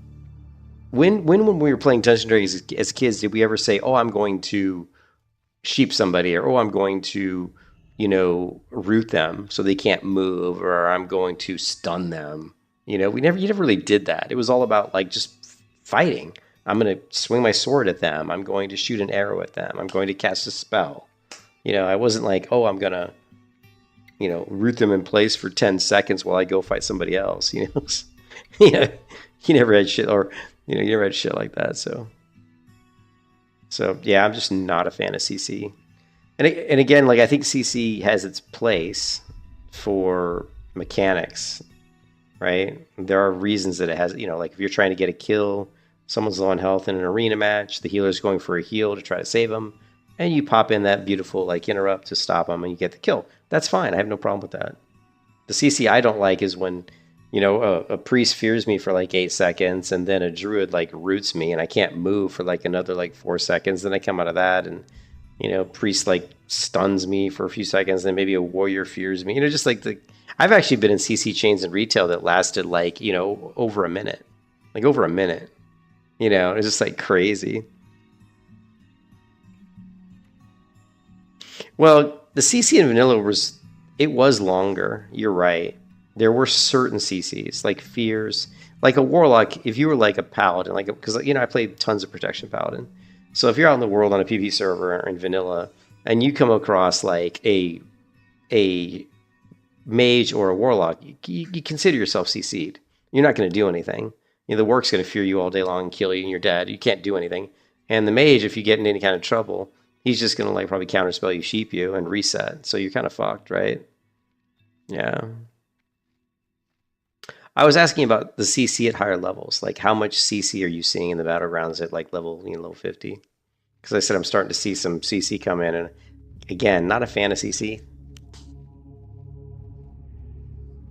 when we were playing Dungeons & Dragons as kids, did we ever say, "Oh, I'm going to sheep somebody," or "Oh, I'm going to, root them so they can't move," or "I'm going to stun them"? You never really did that. It was all about like just fighting. I'm going to swing my sword at them. I'm going to shoot an arrow at them. I'm going to cast a spell. I wasn't like, "Oh, I'm gonna." Root them in place for 10 seconds while I go fight somebody else, you never had shit, or, you never had shit like that. So yeah, I'm just not a fan of CC. And again, like, I think CC has its place for mechanics, right? There are reasons that it has, like if you're trying to get a kill Someone's low on health in an arena match. The healer's going for a heal to try to save them. And you pop in that beautiful like interrupt to stop them and you get the kill. That's fine. I have no problem with that. The CC I don't like is when, you know, a priest fears me for like 8 seconds and then a druid like roots me and I can't move for like another like 4 seconds. Then I come out of that and, you know, priest like stuns me for a few seconds. Then maybe a warrior fears me. You know, just like I've actually been in CC chains in retail that lasted like, you know, over a minute. Like over a minute. You know, it's just like crazy. Well, the CC in vanilla was longer. You're right. There were certain CCs like fears, like a warlock. If you were like a paladin, like because you know I played tons of protection paladin. So if you're out in the world on a PvP server in vanilla and you come across like a mage or a warlock, you consider yourself CC'd. You're not going to do anything. You know, the work's going to fear you all day long and kill you, and you're dead. You can't do anything. And the mage, if you get in any kind of trouble, he's just going to like probably counterspell you, sheep you, and reset. So you're kind of fucked, right? Yeah. I was asking about the CC at higher levels. Like, how much CC are you seeing in the battlegrounds at like level 50? Because I said I'm starting to see some CC come in, and again, not a fan of CC.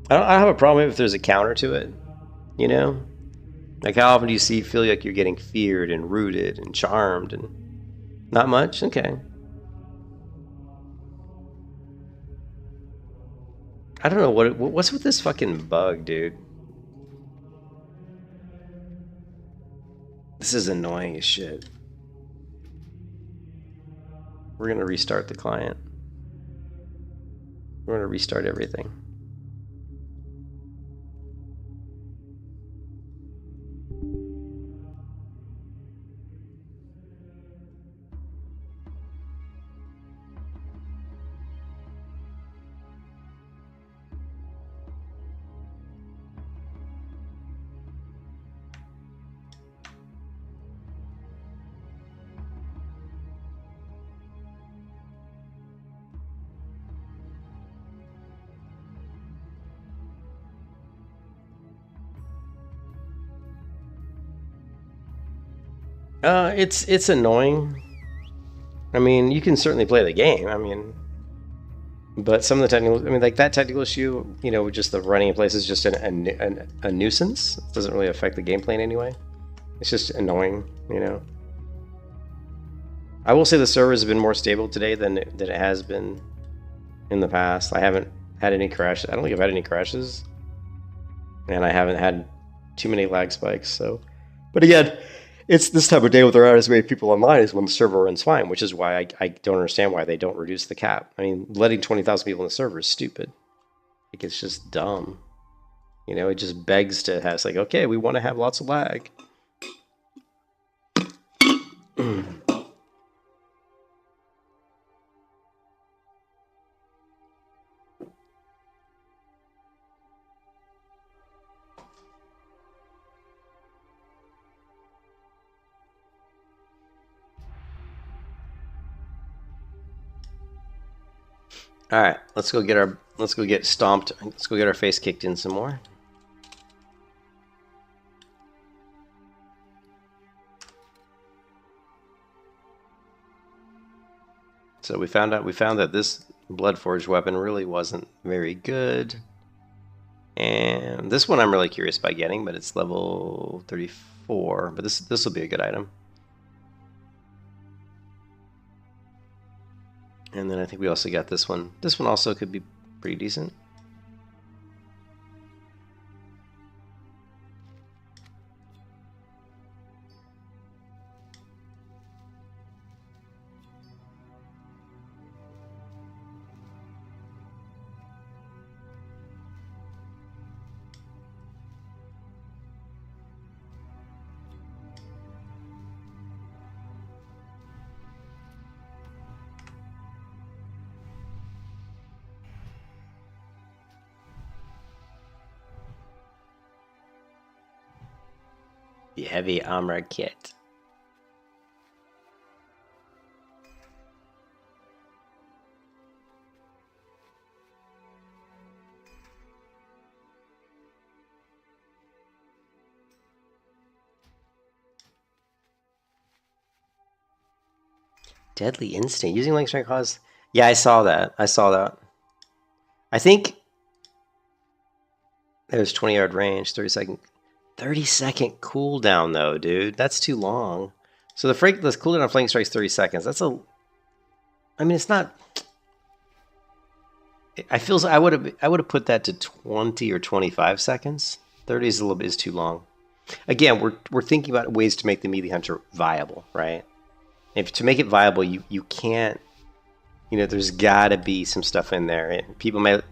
I don't have a problem if there's a counter to it, you know. Like, how often do you feel like you're getting feared and rooted and charmed and not much? Okay. I don't know what's with this fucking bug, dude. This is annoying as shit. We're gonna restart the client. We're gonna restart everything. It's annoying. I mean, you can certainly play the game. I mean, but some of the technical, I mean, like that technical issue, you know, just the running in place is just a nuisance. It doesn't really affect the gameplay in any way. It's just annoying, you know. I will say the servers have been more stable today than it has been in the past. I haven't had any crashes. I don't think I've had any crashes, and I haven't had too many lag spikes. So, but again, it's this type of day where there aren't as many people online is when the server runs fine, which is why I don't understand why they don't reduce the cap. I mean, letting 20,000 people in the server is stupid. Like, it's just dumb. You know, it just begs to have, it's like, okay, we want to have lots of lag. All right, let's go get stomped. Let's go get our face kicked in some more. So we found that this Bloodforged weapon really wasn't very good. And this one I'm really curious about getting, but it's level 34. But this will be a good item. And then I think we also got this one. This one also could be pretty decent. The heavy armor kit. Deadly Instinct. Using Lightning Strike cause... Yeah, I saw that. I saw that. I think... There's 20-yard range, 30-second... 30-second cooldown, though, dude. That's too long. So the cooldown on Flanking Strike is 30 seconds. That's a... I mean, it's not... I would have put that to 20 or 25 seconds. 30 is is too long. Again, we're thinking about ways to make the Melee Hunter viable, right? To make it viable, you can't, there's got to be some stuff in there. And people might,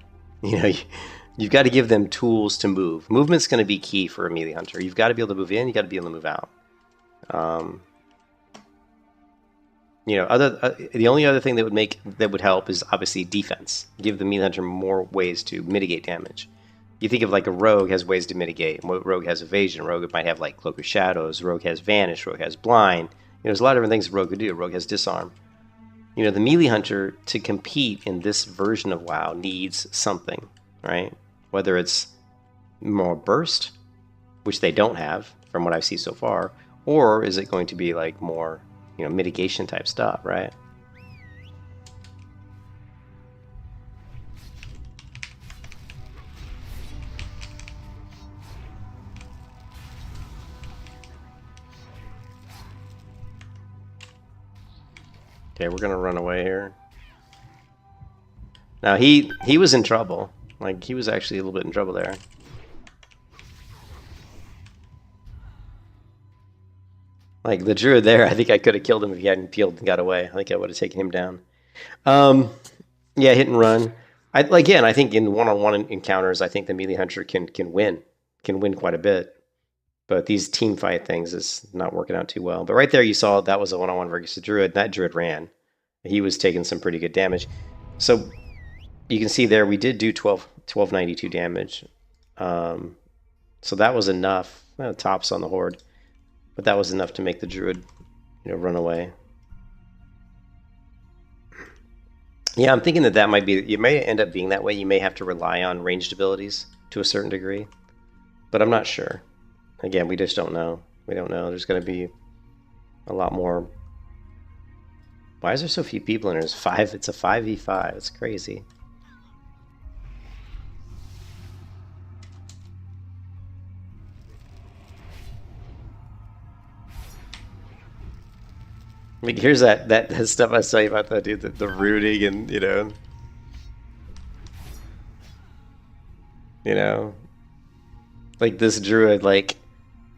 you've got to give them tools to move. Movement's going to be key for a Melee Hunter. You've got to be able to move in. You got to be able to move out. The only other thing that would help is obviously defense. Give the Melee Hunter more ways to mitigate damage. You think of like a rogue has ways to mitigate. Rogue has evasion. Rogue might have like Cloak of Shadows. Rogue has vanish. Rogue has blind. There's a lot of different things a rogue could do. Rogue has disarm. The Melee Hunter to compete in this version of WoW needs something, right? Whether it's more burst, which they don't have from what I've seen so far, or is it going to be like more, mitigation type stuff, right? Okay, we're gonna run away here. Now he was in trouble. Like, he was actually a little bit in trouble there. Like, the druid there, I think I could have killed him if he hadn't peeled and got away. I think I would have taken him down. Yeah, hit and run. Again, I think in one-on-one encounters, I think the Melee Hunter can win quite a bit. But these team fight things is not working out too well. But right there, you saw that was a one-on-one versus a druid. That druid ran. He was taking some pretty good damage. So you can see there, we did do 1292 damage. So that was enough. Tops on the horde, but that was enough to make the druid, run away. Yeah, I'm thinking that might be. It may end up being that way. You may have to rely on ranged abilities to a certain degree, but I'm not sure. Again, we just don't know. We don't know. There's going to be a lot more. Why is there so few people in here? It's a 5v5. It's crazy. Like, here's that stuff I was telling you about that dude, the rooting and like this druid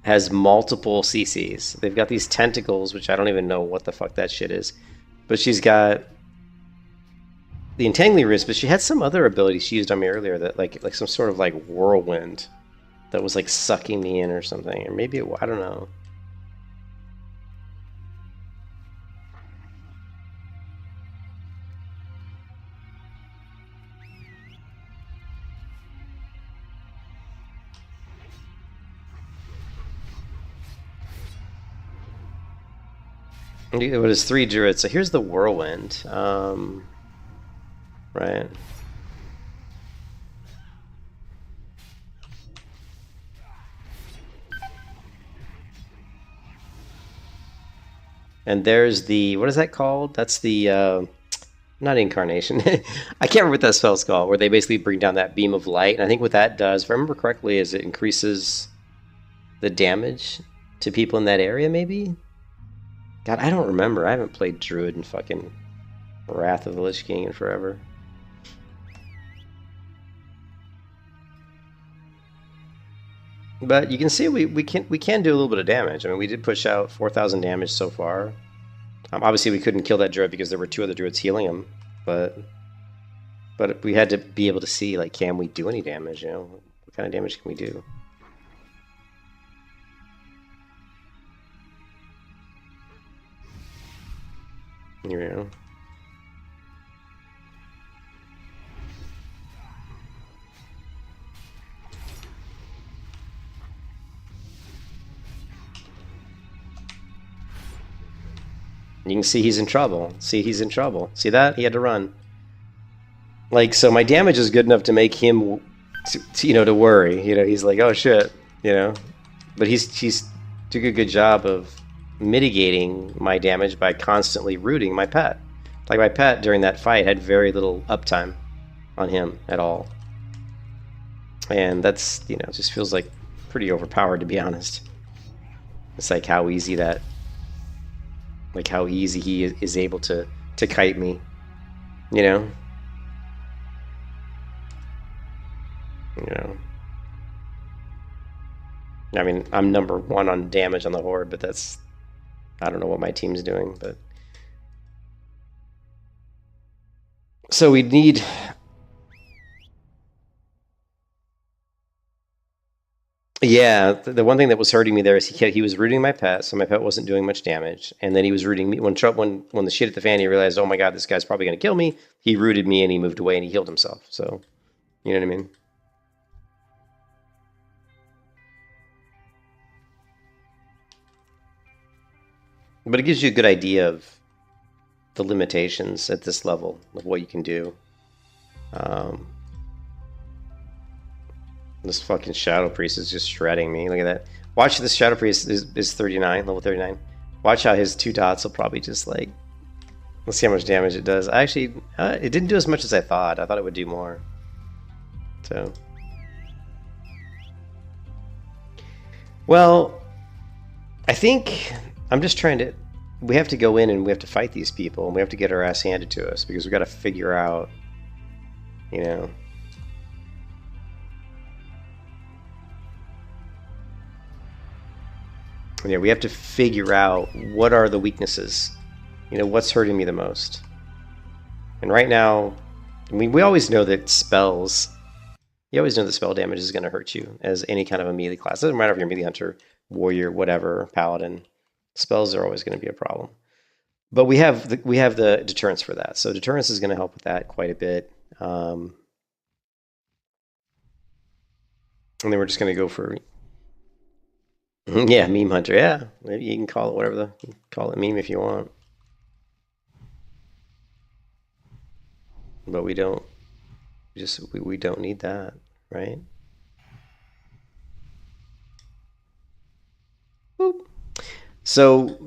has multiple CCs. They've got these tentacles, which I don't even know what the fuck that shit is. But she's got the Entangling Wrist, but she had some other ability she used on me earlier that like some sort of like whirlwind that was like sucking me in or something. Or maybe I don't know. What is 3 druids? So here's the whirlwind, right? And there's the, what is that called? That's the, not incarnation. I can't remember what that spell's called, where they basically bring down that beam of light. And I think what that does, if I remember correctly, is it increases the damage to people in that area, maybe? God, I don't remember. I haven't played Druid in fucking Wrath of the Lich King in forever. But you can see we can do a little bit of damage. I mean, we did push out 4,000 damage so far. Obviously, we couldn't kill that druid because there were 2 other druids healing him. But we had to be able to see, like, can we do any damage? What kind of damage can we do? Here we go. You can see he's in trouble. See, he's in trouble. See that? He had to run. Like, so my damage is good enough to make him, to worry. He's like, oh shit, But he's took a good job of, mitigating my damage by constantly rooting my pet. Like my pet during that fight had very little uptime on him at all. And that's, you know, it just feels like pretty overpowered, to be honest. It's like how easy that, like how easy he is able to kite me, you know? You know. I mean, I'm number 1 on damage on the Horde, but that's, I don't know what my team's doing, but. So we need. Yeah, the one thing that was hurting me there is he was rooting my pet, so my pet wasn't doing much damage, and then he was rooting me when the shit hit the fan. He realized, oh my god, this guy's probably gonna kill me. He rooted me and he moved away and he healed himself. So, you know what I mean? But it gives you a good idea of the limitations at this level of what you can do. This fucking Shadow Priest is just shredding me. Look at that. Watch, this Shadow Priest is 39, level 39. Watch how his 2 dots will probably just like... Let's see how much damage it does. Actually, it didn't do as much as I thought. I thought it would do more. So... Well, I think I'm just trying to... We have to go in and we have to fight these people, and we have to get our ass handed to us, because we've got to figure out, you know... Yeah, we have to figure out what are the weaknesses. You know, what's hurting me the most. And right now, I mean, we always know that spells... You always know that spell damage is going to hurt you as any kind of a melee class. It doesn't matter if you're a melee hunter, warrior, whatever, paladin. Spells are always going to be a problem. But we have the deterrence for that. So deterrence is going to help with that quite a bit. And then we're just going to go for... Yeah, meme hunter. Yeah, maybe you can call it whatever call it meme if you want. But we don't. We don't need that, right? Boop. So.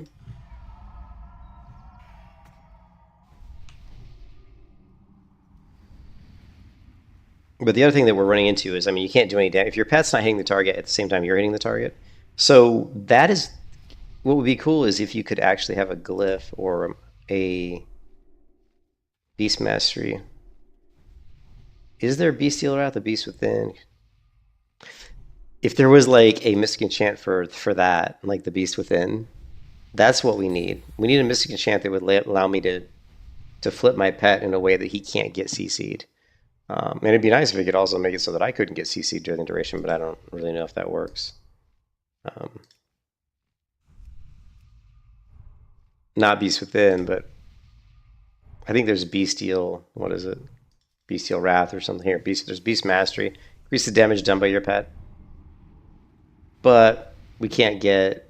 But the other thing that we're running into is, I mean, you can't do any damage if your pet's not hitting the target at the same time you're hitting the target. So that is what would be cool, is if you could actually have a glyph or a beast mastery. Is there Bestial Wrath, the Beast Within? If there was like a Mystic Enchant for that, like the Beast Within, that's what we need. We need a Mystic Enchant that would allow me to flip my pet in a way that he can't get CC'd. And it'd be nice if we could also make it so that I couldn't get CC'd during the duration, but I don't really know if that works. Not Beast Within, but I think there's Bestial. What is it? Bestial Wrath or something here. There's Beast Mastery. Increase the damage done by your pet. But we can't get...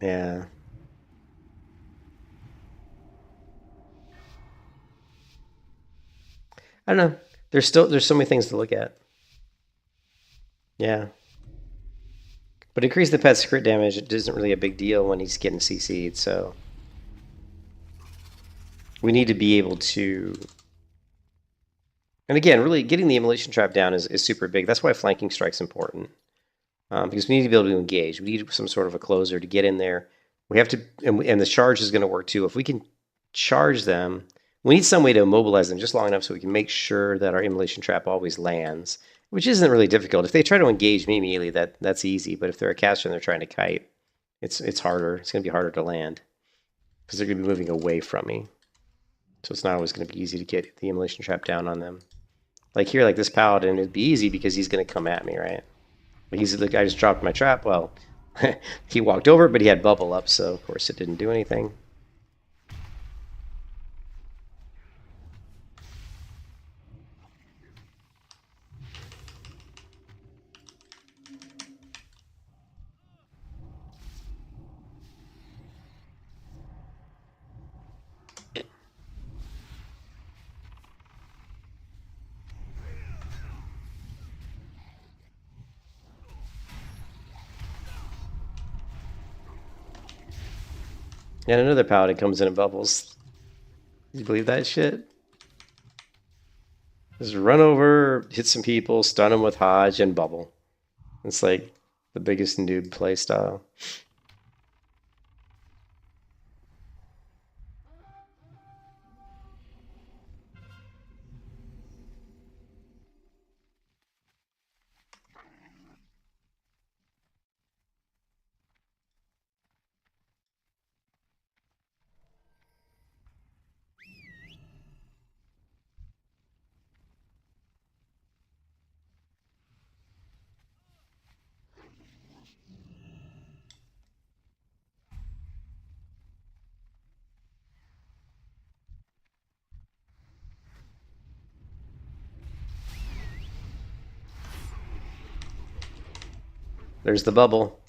Yeah. I don't know. There's so many things to look at. Yeah. But increase the pet's crit damage, it isn't really a big deal when he's getting CC'd, so... We need to be able to... And again, really, getting the Immolation Trap down is super big. That's why flanking strike's important. Because we need to be able to engage. We need some sort of a closer to get in there. We have to... And the charge is going to work too. If we can charge them... We need some way to immobilize them just long enough so we can make sure that our Immolation Trap always lands. Which isn't really difficult. If they try to engage me immediately, that's easy. But if they're a caster and they're trying to kite, it's harder. It's going to be harder to land. Because they're going to be moving away from me. So it's not always going to be easy to get the Immolation Trap down on them. Like here, like this Paladin, it'd be easy because he's going to come at me, right? But he's the guy just dropped my trap. Well, he walked over, but he had bubble up, so of course it didn't do anything. And another paladin comes in and bubbles. You believe that shit? Just run over, hit some people, stun them with Hodge, and bubble. It's like the biggest noob play style. There's the bubble.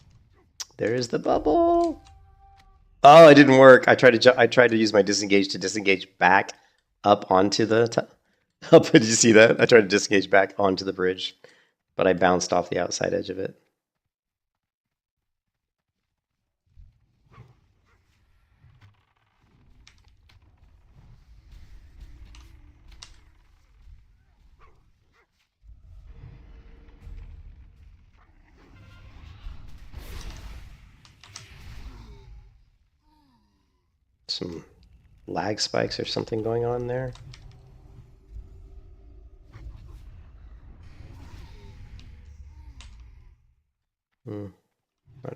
There's the bubble. Oh, it didn't work. I tried to use my disengage to disengage back up onto the up. Did you see that? I tried to disengage back onto the bridge, but I bounced off the outside edge of it. Some lag spikes or something going on there. Not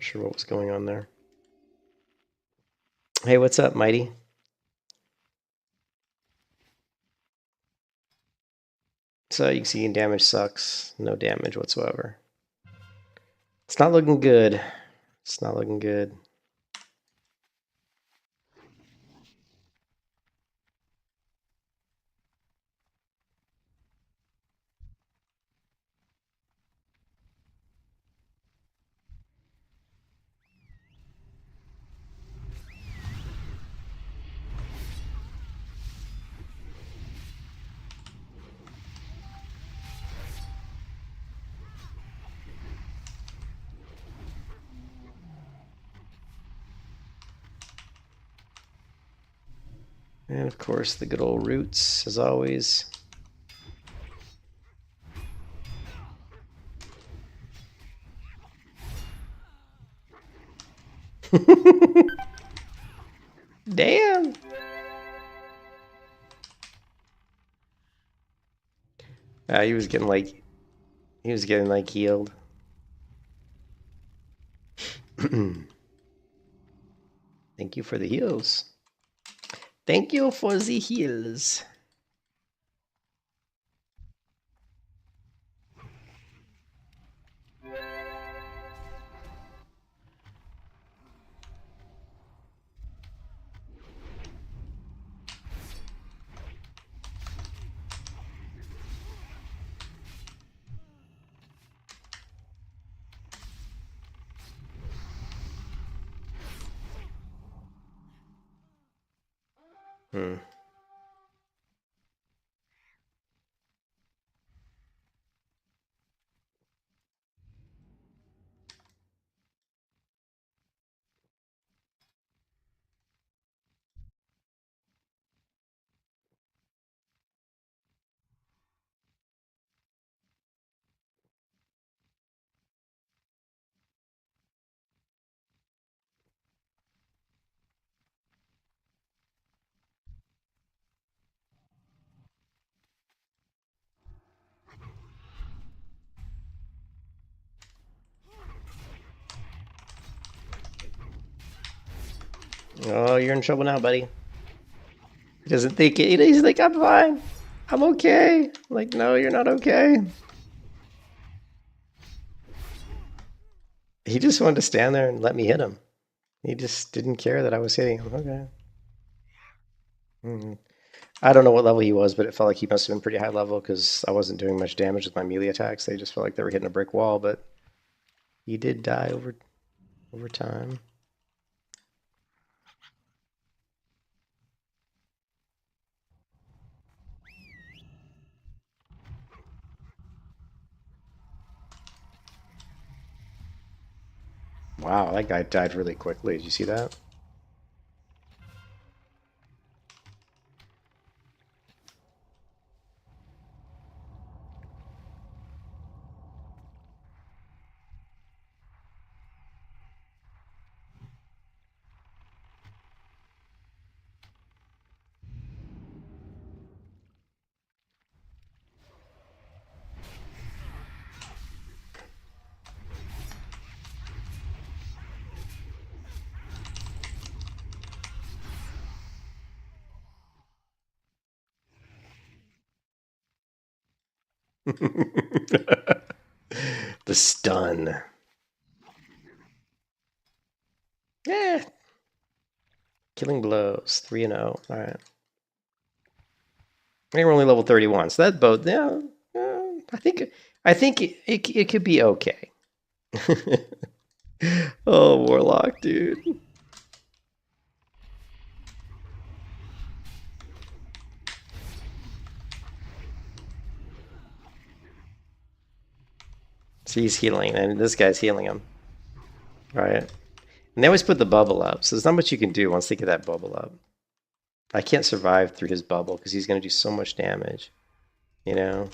sure what was going on there. Hey, what's up, Mighty? So you can see damage sucks. No damage whatsoever. It's not looking good. It's not looking good. And of course, the good old roots, as always. Damn. He was getting like healed. Thank you for the heals. Thank you for the heals. Oh, you're in trouble now, buddy. He doesn't think it. He's like, I'm fine. I'm okay. I'm like, no, you're not okay. He just wanted to stand there and let me hit him. He just didn't care that I was hitting him. Okay. I don't know what level he was, but it felt like he must have been pretty high level because I wasn't doing much damage with my melee attacks. They just felt like they were hitting a brick wall, but he did die over time. Wow, that guy died really quickly. Did you see that? The stun. Yeah. Killing blows. 3-0. All right. I think we're only level 31, so that boat. Yeah. I think it could be okay. Oh, Warlock, dude. See, he's healing, and this guy's healing him. Right? And they always put the bubble up, so there's not much you can do once they get that bubble up. I can't survive through his bubble because he's going to do so much damage. You know?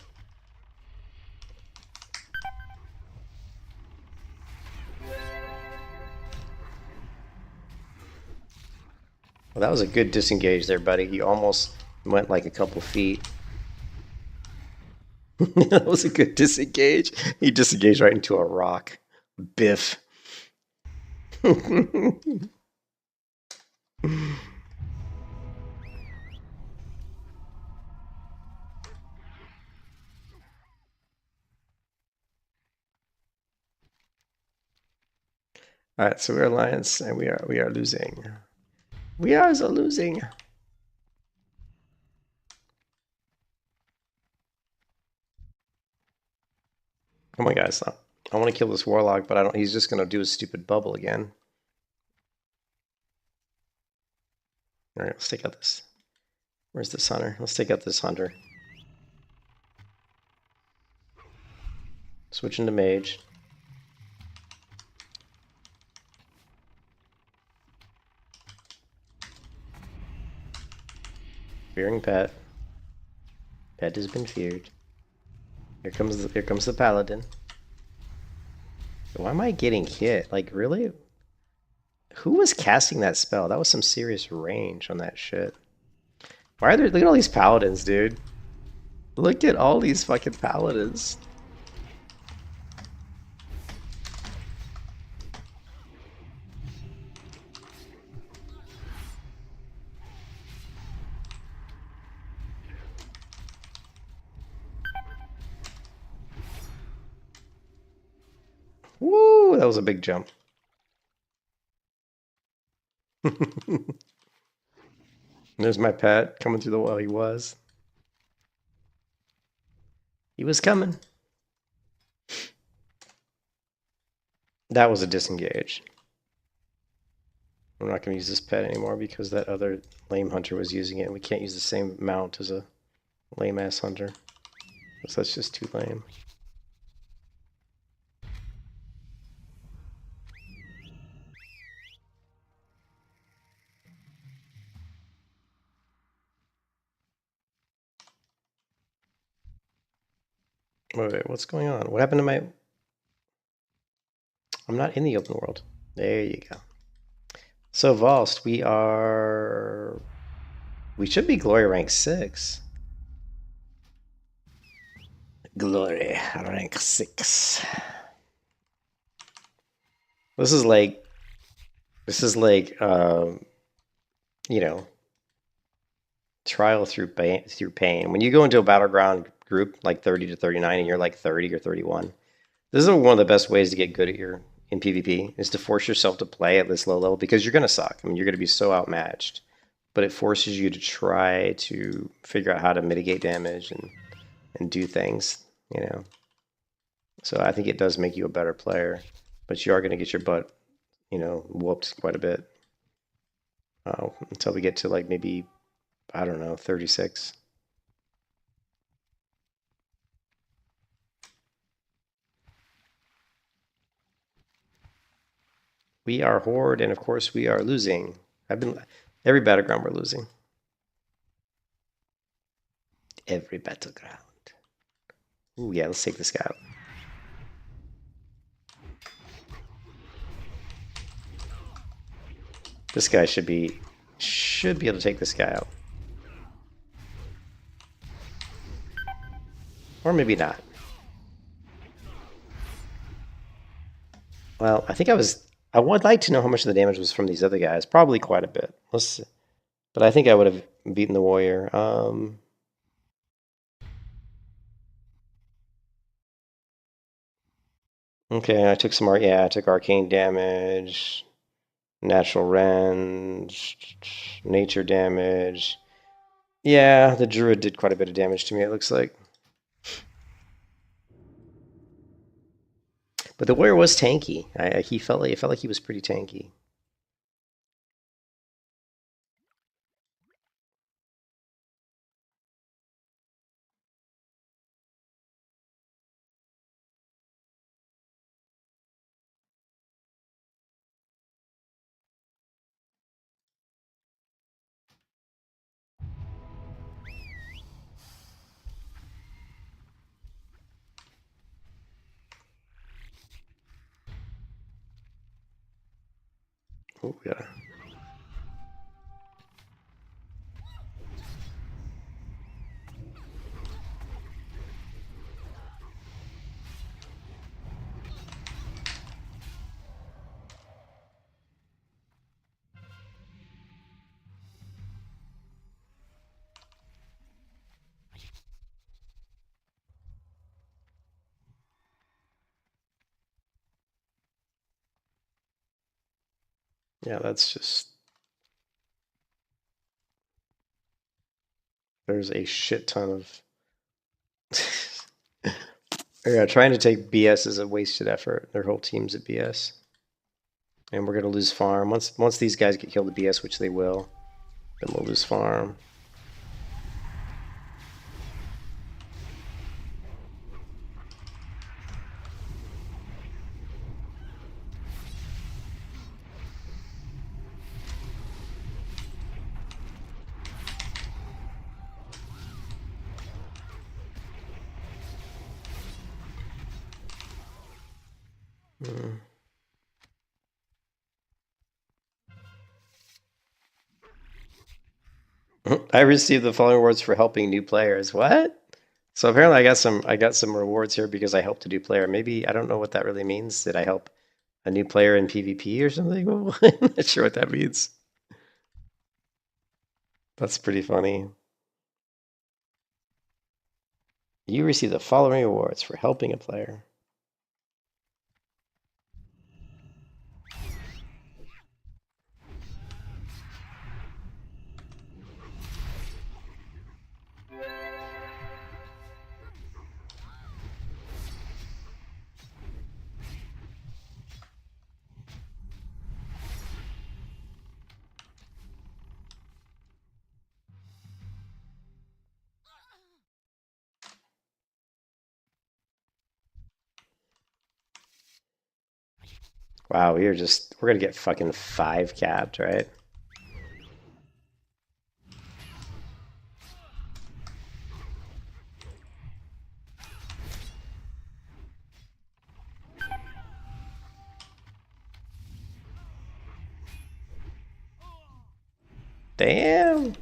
Well, that was a good disengage there, buddy. You almost went like a couple feet. That was a good disengage. He disengaged right into a rock. Biff. All right, so we're alliance, and we are losing. We are losing. Come on, guys! I want to kill this warlock, but I don't. He's just gonna do his stupid bubble again. All right, let's take out this. Where's this hunter? Let's take out this hunter. Switch into mage. Fearing pet. Pet has been feared. Here comes the paladin. Why am I getting hit? Like, really? Who was casting that spell? That was some serious range on that shit. Why are there... Look at all these paladins, dude. Look at all these fucking paladins. Woo! That was a big jump. There's my pet coming through the wall. He was. He was coming. That was a disengage. I'm not going to use this pet anymore because that other lame hunter was using it, and we can't use the same mount as a lame-ass hunter. So that's just too lame. Wait, what's going on? What happened to my... I'm not in the open world. There you go. So, Valst, we are... We should be glory rank 6. Glory rank 6. This is like, you know, trial through pain. When you go into a battleground group like 30 to 39 and you're like 30 or 31, this is one of the best ways to get good at in PvP, is to force yourself to play at this low level, because you're going to suck. I mean, you're going to be so outmatched, but it forces you to try to figure out how to mitigate damage and do things, you know. So I think it does make you a better player, but you are going to get your butt, you know, whooped quite a bit until we get to like maybe, I don't know, 36. We are Horde, and of course we are losing. Every battleground we're losing. Every battleground. Ooh, yeah, let's take this guy out. This guy should be able to take this guy out. Or maybe not. Well, I would like to know how much of the damage was from these other guys. Probably quite a bit. Let's see. But I think I would have beaten the warrior. Okay, I took some art. Yeah, I took arcane damage, natural rend, nature damage. Yeah, the druid did quite a bit of damage to me, it looks like. But the warrior was tanky. He felt like it felt like he was pretty tanky. Oh yeah. Yeah, that's just. There's a shit ton of. Yeah, trying to take BS is a wasted effort. Their whole team's at BS. And we're gonna lose farm. Once these guys get killed at BS, which they will, then we'll lose farm. Mm. I received the following rewards for helping new players. What? So apparently I got some rewards here because I helped a new player. Maybe I don't know what that really means. Did I help a new player in PvP or something? Well, I'm not sure what that means. That's pretty funny. You receive the following awards for helping a player. Wow, we're gonna get fucking 5 capped, right? Damn.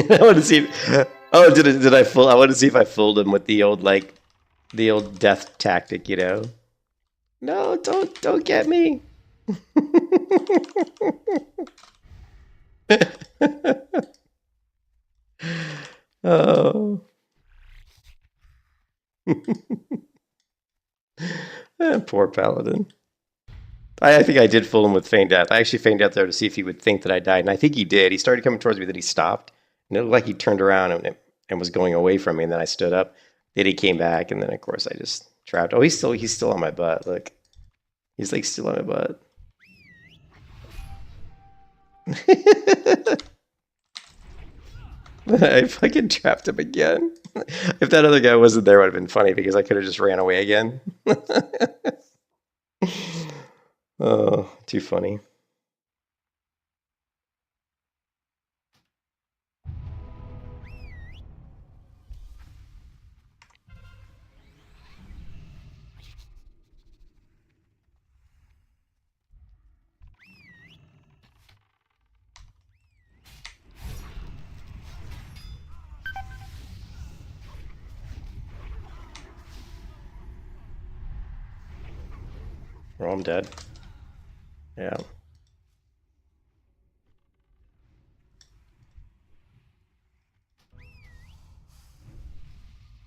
I want to see. Oh, did I fool? I want to see if I fooled him with the old the old death tactic, you know? No, don't get me. Oh. Poor paladin. I think I did fool him with feign death. I actually feigned death there to see if he would think that I died, and I think he did. He started coming towards me, then he stopped, and it looked like he turned around and was going away from me. And then I stood up. Then he came back, and then of course I just trapped. Oh, he's still on my butt. Look, he's like still on my butt. I fucking trapped him again. If that other guy wasn't there, it would have been funny because I could have just ran away again. Oh, too funny. Oh, I'm dead. Yeah.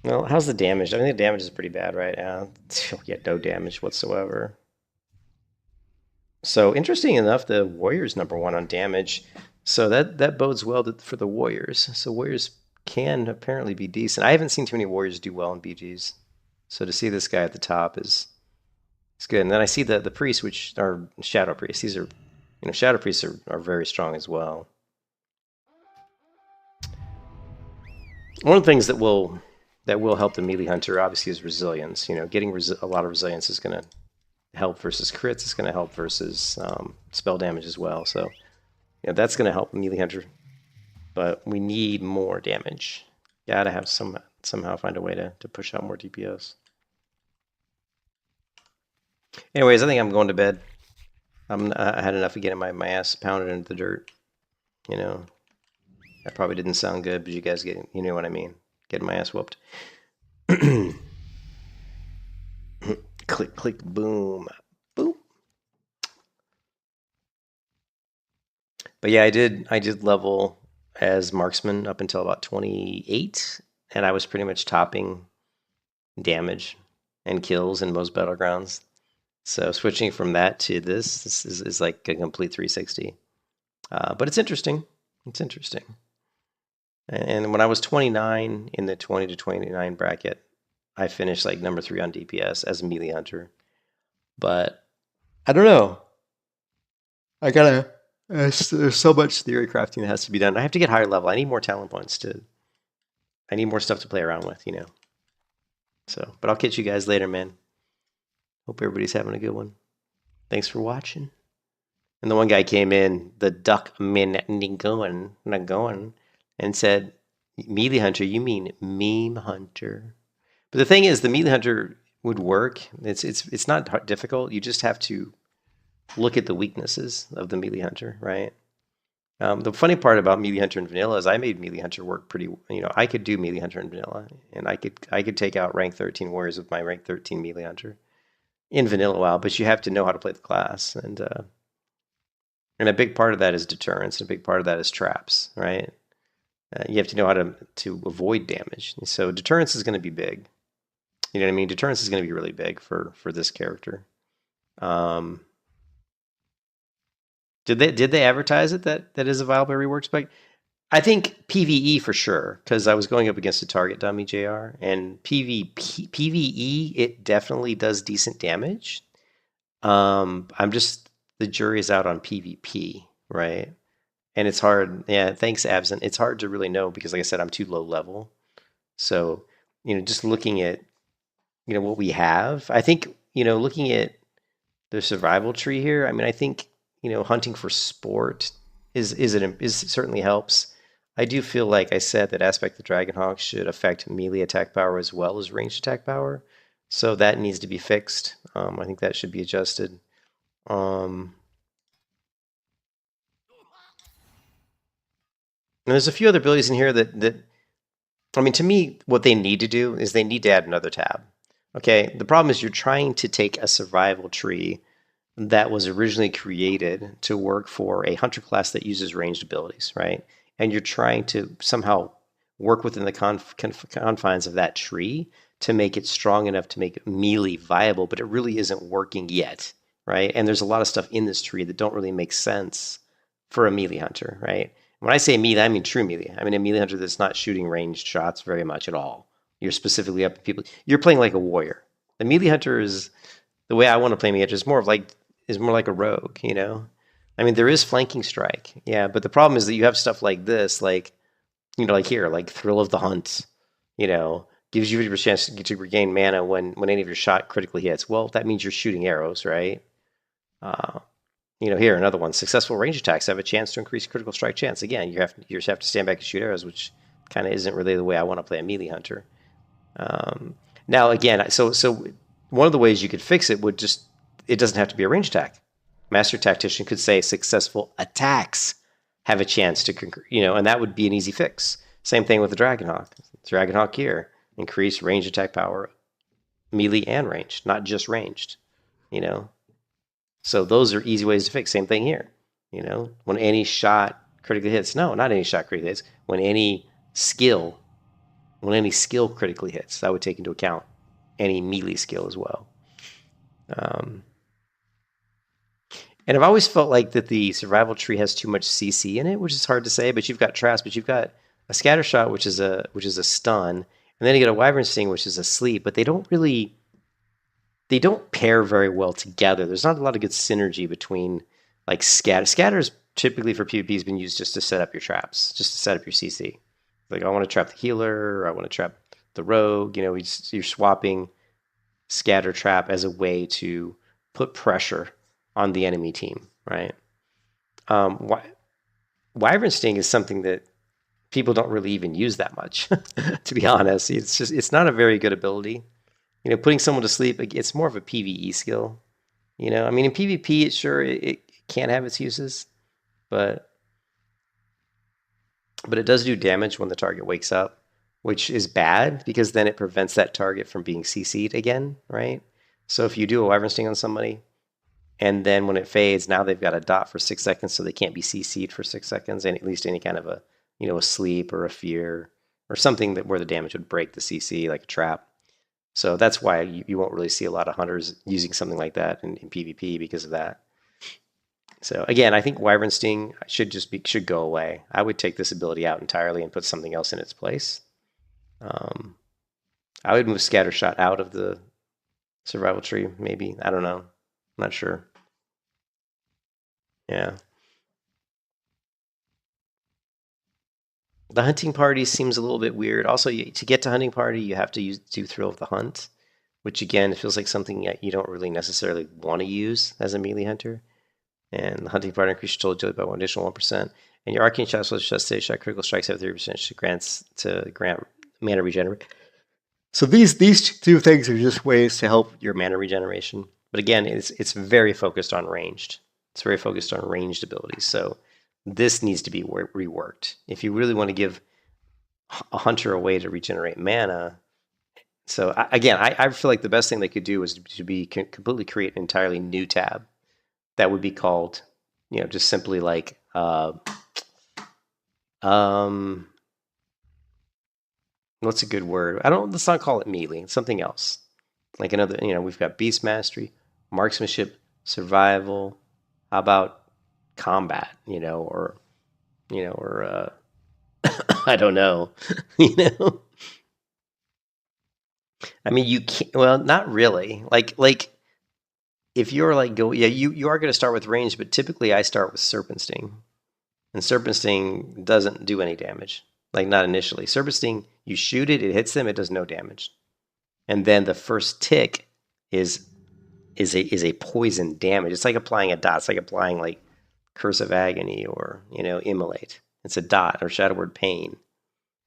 Well, how's the damage? I think the damage is pretty bad right now. Yeah, no damage whatsoever. So interesting enough, the Warriors #1 on damage. So that bodes well for the Warriors. So Warriors can apparently be decent. I haven't seen too many Warriors do well in BGs. So to see this guy at the top is good. And then I see the priests, which are Shadow Priests. These are, Shadow Priests are very strong as well. One of the things that will help the melee hunter obviously is resilience. Getting a lot of resilience is going to help versus crits. It's going to help versus spell damage as well. So that's going to help melee hunter. But we need more damage. Gotta have somehow find a way to push out more DPS. Anyways, I think I'm going to bed. I had enough of getting my ass pounded into the dirt. That probably didn't sound good, but you guys you know what I mean. Getting my ass whooped. Click, click, boom, boom. But yeah, I did level as marksman up until about 28, and I was pretty much topping damage and kills in most battlegrounds. So switching from that to this is like a complete 360. But it's interesting. It's interesting. And when I was 29 in the 20 to 29 bracket, I finished like #3 on DPS as a melee hunter. But I don't know. There's so much theory crafting that has to be done. I have to get higher level. I need more talent points I need more stuff to play around with, So, but I'll catch you guys later, man. Hope everybody's having a good one. Thanks for watching. And the one guy came in, the duck min going, and said, melee hunter, you mean meme hunter. But the thing is, the melee hunter would work. It's not difficult. You just have to look at the weaknesses of the melee hunter, right? The funny part about melee hunter in vanilla is I made melee hunter work pretty. I could do melee hunter in vanilla, and I could take out rank 13 warriors with my rank 13 melee hunter in vanilla WoW. But you have to know how to play the class, and a big part of that is deterrence, and a big part of that is traps, right? You have to know how to avoid damage. And so deterrence is going to be big. You know what I mean? Deterrence is going to be really big for this character. Did they advertise it that is a viable rework spec? I think PvE for sure, because I was going up against a target dummy JR, and PvE it definitely does decent damage. The jury's out on PvP, right? And it's hard. Yeah, thanks, Absent. It's hard to really know because, like I said, I'm too low level. So, just looking at, what we have, I think, looking at the survival tree here, I mean, I think, hunting for sport is certainly helps. I do feel like I said that Aspect the Dragonhawk should affect melee attack power as well as ranged attack power. So that needs to be fixed. I think that should be adjusted. And there's a few other abilities in here that I mean, to me, what they need to do is they need to add another tab. Okay, the problem is you're trying to take a survival tree that was originally created to work for a hunter class that uses ranged abilities, right? And you're trying to somehow work within the confines of that tree to make it strong enough to make melee viable, but it really isn't working yet, right? And there's a lot of stuff in this tree that don't really make sense for a melee hunter, right? When I say melee, I mean true melee. I mean a melee hunter that's not shooting ranged shots very much at all. You're specifically up to people. You're playing like a warrior. The melee hunter is the way I want to play melee hunter is more like a rogue, I mean, there is flanking strike, yeah, but the problem is that you have stuff like this, like here, like Thrill of the Hunt, gives you a chance to regain mana when any of your shot critically hits. Well, that means you're shooting arrows, right? Here, another one. Successful range attacks have a chance to increase critical strike chance. Again, you just have to stand back and shoot arrows, which kind of isn't really the way I want to play a melee hunter. Now, again, so one of the ways you could fix it it doesn't have to be a range attack. Master Tactician could say successful attacks have a chance to concur, and that would be an easy fix. Same thing with the Dragonhawk. Dragonhawk here, increase range attack power, melee and ranged, not just ranged, So those are easy ways to fix. Same thing here. You know, when any shot critically hits. No, not any shot critically hits. Skill, when any skill critically hits, that would take into account any melee skill as well. And I've always felt like that the survival tree has too much CC in it, which is hard to say. But you've got traps, but you've got a scatter shot, which is a stun, and then you get a wyvern sting, which is a sleep. But they don't pair very well together. There's not a lot of good synergy between like scatter. Scatter's typically for PvP has been used just to set up your traps, just to set up your CC. Like I want to trap the healer, or I want to trap the rogue. You know, you're swapping scatter trap as a way to put pressure on the enemy team, right? Wyvern Sting is something that people don't really even use that much, to be honest. It's not a very good ability. You know, putting someone to sleep, it's more of a PvE skill. You know, I mean, in PvP, it can have its uses, but it does do damage when the target wakes up, which is bad because then it prevents that target from being CC'd again, right? So if you do a Wyvern Sting on somebody, and then when it fades, now they've got a dot for 6 seconds, so they can't be CC'd for 6 seconds, and at least any kind of a sleep or a fear or something where the damage would break the CC, like a trap. So that's why you won't really see a lot of hunters using something like that in PvP because of that. So again, I think Wyvern Sting should go away. I would take this ability out entirely and put something else in its place. I would move Scatter Shot out of the survival tree, maybe. I don't know. I'm not sure. Yeah. The hunting party seems a little bit weird. Also, to get to hunting party, you have to do Thrill of the Hunt, which again, it feels like something that you don't really necessarily want to use as a melee hunter. And the hunting party increases your total agility by 1 additional 1%. And your arcane shots, which just say shot critical strikes have 30% to grant mana regeneration. So these two things are just ways to help your mana regeneration. But again, it's very focused on ranged. It's very focused on ranged abilities. So this needs to be reworked. If you really want to give a hunter a way to regenerate mana. So again, I feel like the best thing they could do is to be completely create an entirely new tab that would be called, just simply like what's a good word? Let's not call it melee. It's something else. Like another, we've got beast mastery, marksmanship, survival. How about combat? Or I don't know. I mean, you can't. Well, not really. Like if you're like you are going to start with range, but typically I start with Serpent Sting, and Serpent Sting doesn't do any damage. Like not initially. Serpent Sting, you shoot it, it hits them, it does no damage, and then the first tick is a poison damage. It's like applying a dot. It's like applying like Curse of Agony or Immolate. It's a dot or Shadow Word Pain,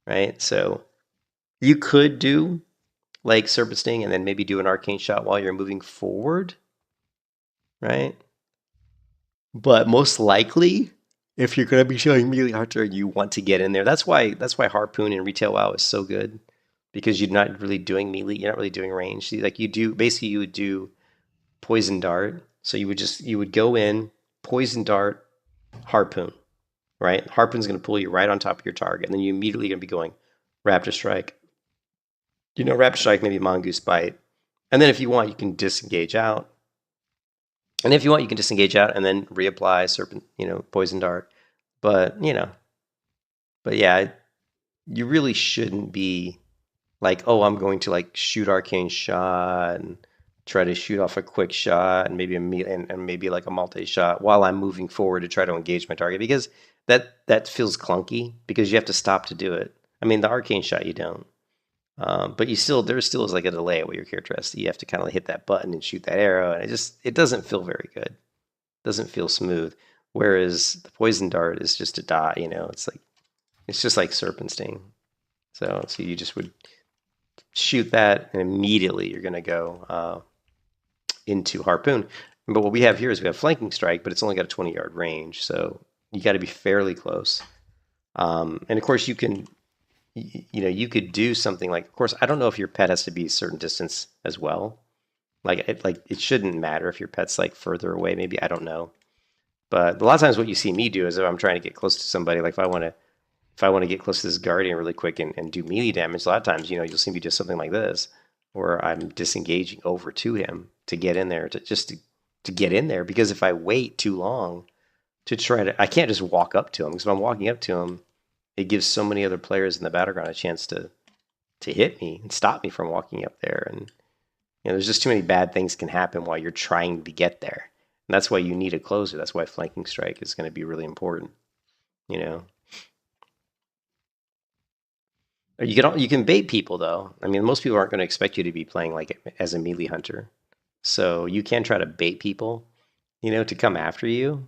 right? So you could do like Serpent Sting and then maybe do an Arcane Shot while you're moving forward, right? But most likely, if you're going to be showing melee hunter, you want to get in there. That's why Harpoon in Retail WoW is so good, because you're not really doing melee. You're not really doing range. Like you would do Poison Dart. So you would go in, Poison Dart, Harpoon, right? Harpoon's going to pull you right on top of your target, and then you immediately going to be going Raptor Strike. Raptor Strike, maybe Mongoose Bite, and then if you want, you can disengage out. And if you want, you can disengage out and then reapply Serpent, Poison Dart. But yeah, you really shouldn't be like, oh, I'm going to like shoot Arcane Shot and try to shoot off a quick shot and maybe maybe like a multi-shot while I'm moving forward to try to engage my target, because that feels clunky because you have to stop to do it. I mean, the Arcane Shot you don't. But there still is like a delay where your character you have to kind of hit that button and shoot that arrow, and it doesn't feel very good. It doesn't feel smooth. Whereas the Poison Dart is just a dot, it's just like Serpent Sting. So you just would shoot that, and immediately you're gonna go into Harpoon. But what we have here is we have Flanking Strike, but it's only got a 20-yard range, so you got to be fairly close. And of course you can. You could do something like, of course, I don't know if your pet has to be a certain distance as well. Like it shouldn't matter if your pet's like further away, maybe, I don't know. But a lot of times what you see me do is if I'm trying to get close to somebody, like if I want to get close to this guardian really quick and do melee damage, a lot of times, you'll see me do something like this, where I'm disengaging over to him to get in there, to get in there, because if I wait too long to try to, I can't just walk up to him, because if I'm walking up to him, it gives so many other players in the battleground a chance to hit me and stop me from walking up there. And there's just too many bad things can happen while you're trying to get there. And that's why you need a closer. That's why flanking strike is going to be really important. You can bait people though. I mean, most people aren't going to expect you to be playing like as a melee hunter. So you can try to bait people, to come after you,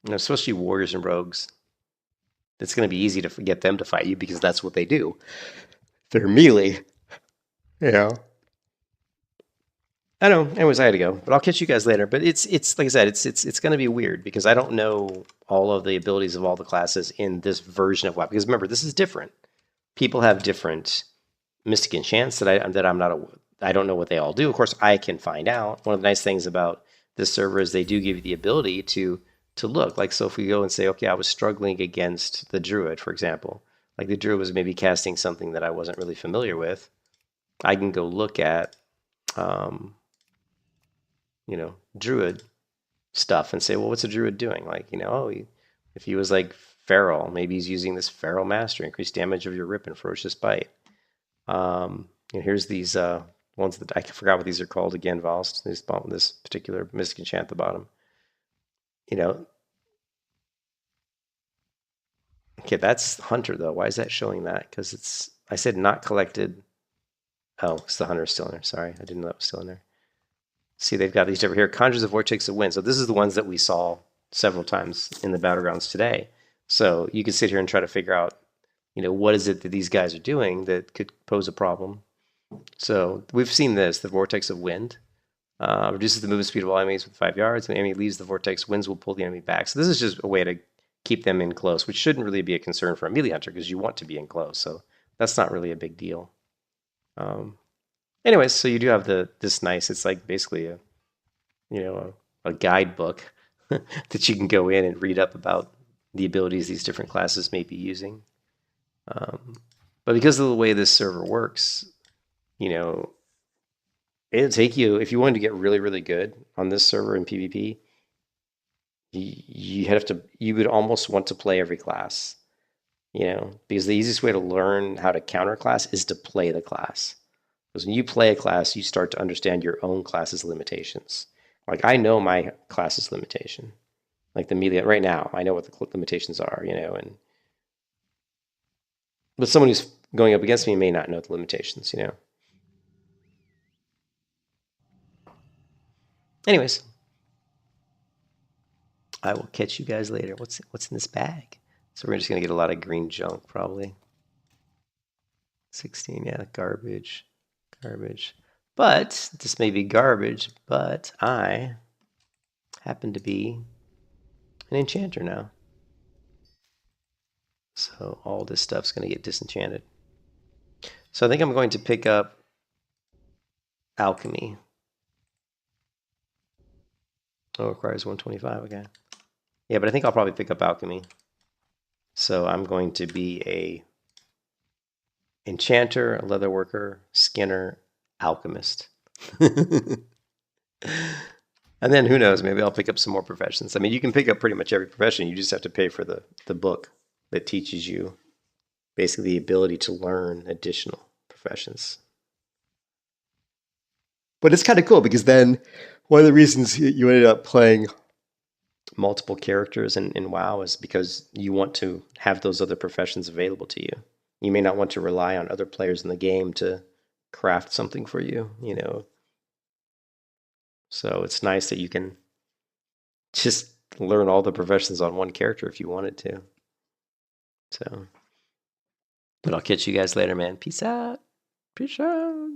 especially warriors and rogues. It's going to be easy to get them to fight you because that's what they do. They're melee. I know. Anyways, I had to go, but I'll catch you guys later. But it's like I said, it's going to be weird because I don't know all of the abilities of all the classes in this version of WoW. Because remember, this is different. People have different mystic enchants that I don't know what they all do. Of course, I can find out. One of the nice things about this server is they do give you the ability to look. Like, so if we go and say, okay, I was struggling against the druid, for example, like the druid was maybe casting something that I wasn't really familiar with, I can go look at druid stuff and say, well, what's a druid doing? Like, if he was like feral, maybe he's using this feral master, increased damage of your rip and ferocious bite. Here's these ones that I forgot what these are called again, Valst, this particular mystic enchant at the bottom. Okay, that's hunter though. Why is that showing that? Because I said not collected. Oh, it's the hunter still in there. Sorry, I didn't know that was still in there. See, they've got these over here. Conjures a vortex of wind. So this is the ones that we saw several times in the battlegrounds today. So you can sit here and try to figure out, what is it that these guys are doing that could pose a problem. So we've seen this, the vortex of wind. Reduces the movement speed of all enemies with 5 yards. When the enemy leaves the vortex, winds will pull the enemy back. So this is just a way to keep them in close, which shouldn't really be a concern for a melee hunter because you want to be in close. So that's not really a big deal. Anyways, so you do have this nice, it's like basically a guidebook that you can go in and read up about the abilities these different classes may be using. But because of the way this server works, it'll take you, if you wanted to get really, really good on this server in PvP, you would almost want to play every class, because the easiest way to learn how to counter class is to play the class. Because when you play a class, you start to understand your own class's limitations. Like, I know my class's limitation. Like the melee, right now, I know what the limitations are, but someone who's going up against me may not know the limitations, Anyways, I will catch you guys later. What's in this bag? So we're just going to get a lot of green junk, probably. 16, yeah, garbage. But this may be garbage, but I happen to be an enchanter now. So all this stuff's going to get disenchanted. So I think I'm going to pick up alchemy. Oh, it requires 125, okay. Yeah, but I think I'll probably pick up alchemy. So I'm going to be a enchanter, a leatherworker, skinner, alchemist. And then who knows, maybe I'll pick up some more professions. I mean, you can pick up pretty much every profession. You just have to pay for the book that teaches you basically the ability to learn additional professions. But it's kind of cool because then one of the reasons you ended up playing multiple characters in WoW is because you want to have those other professions available to you. You may not want to rely on other players in the game to craft something for you, So it's nice that you can just learn all the professions on one character if you wanted to. So, but I'll catch you guys later, man. Peace out. Peace out.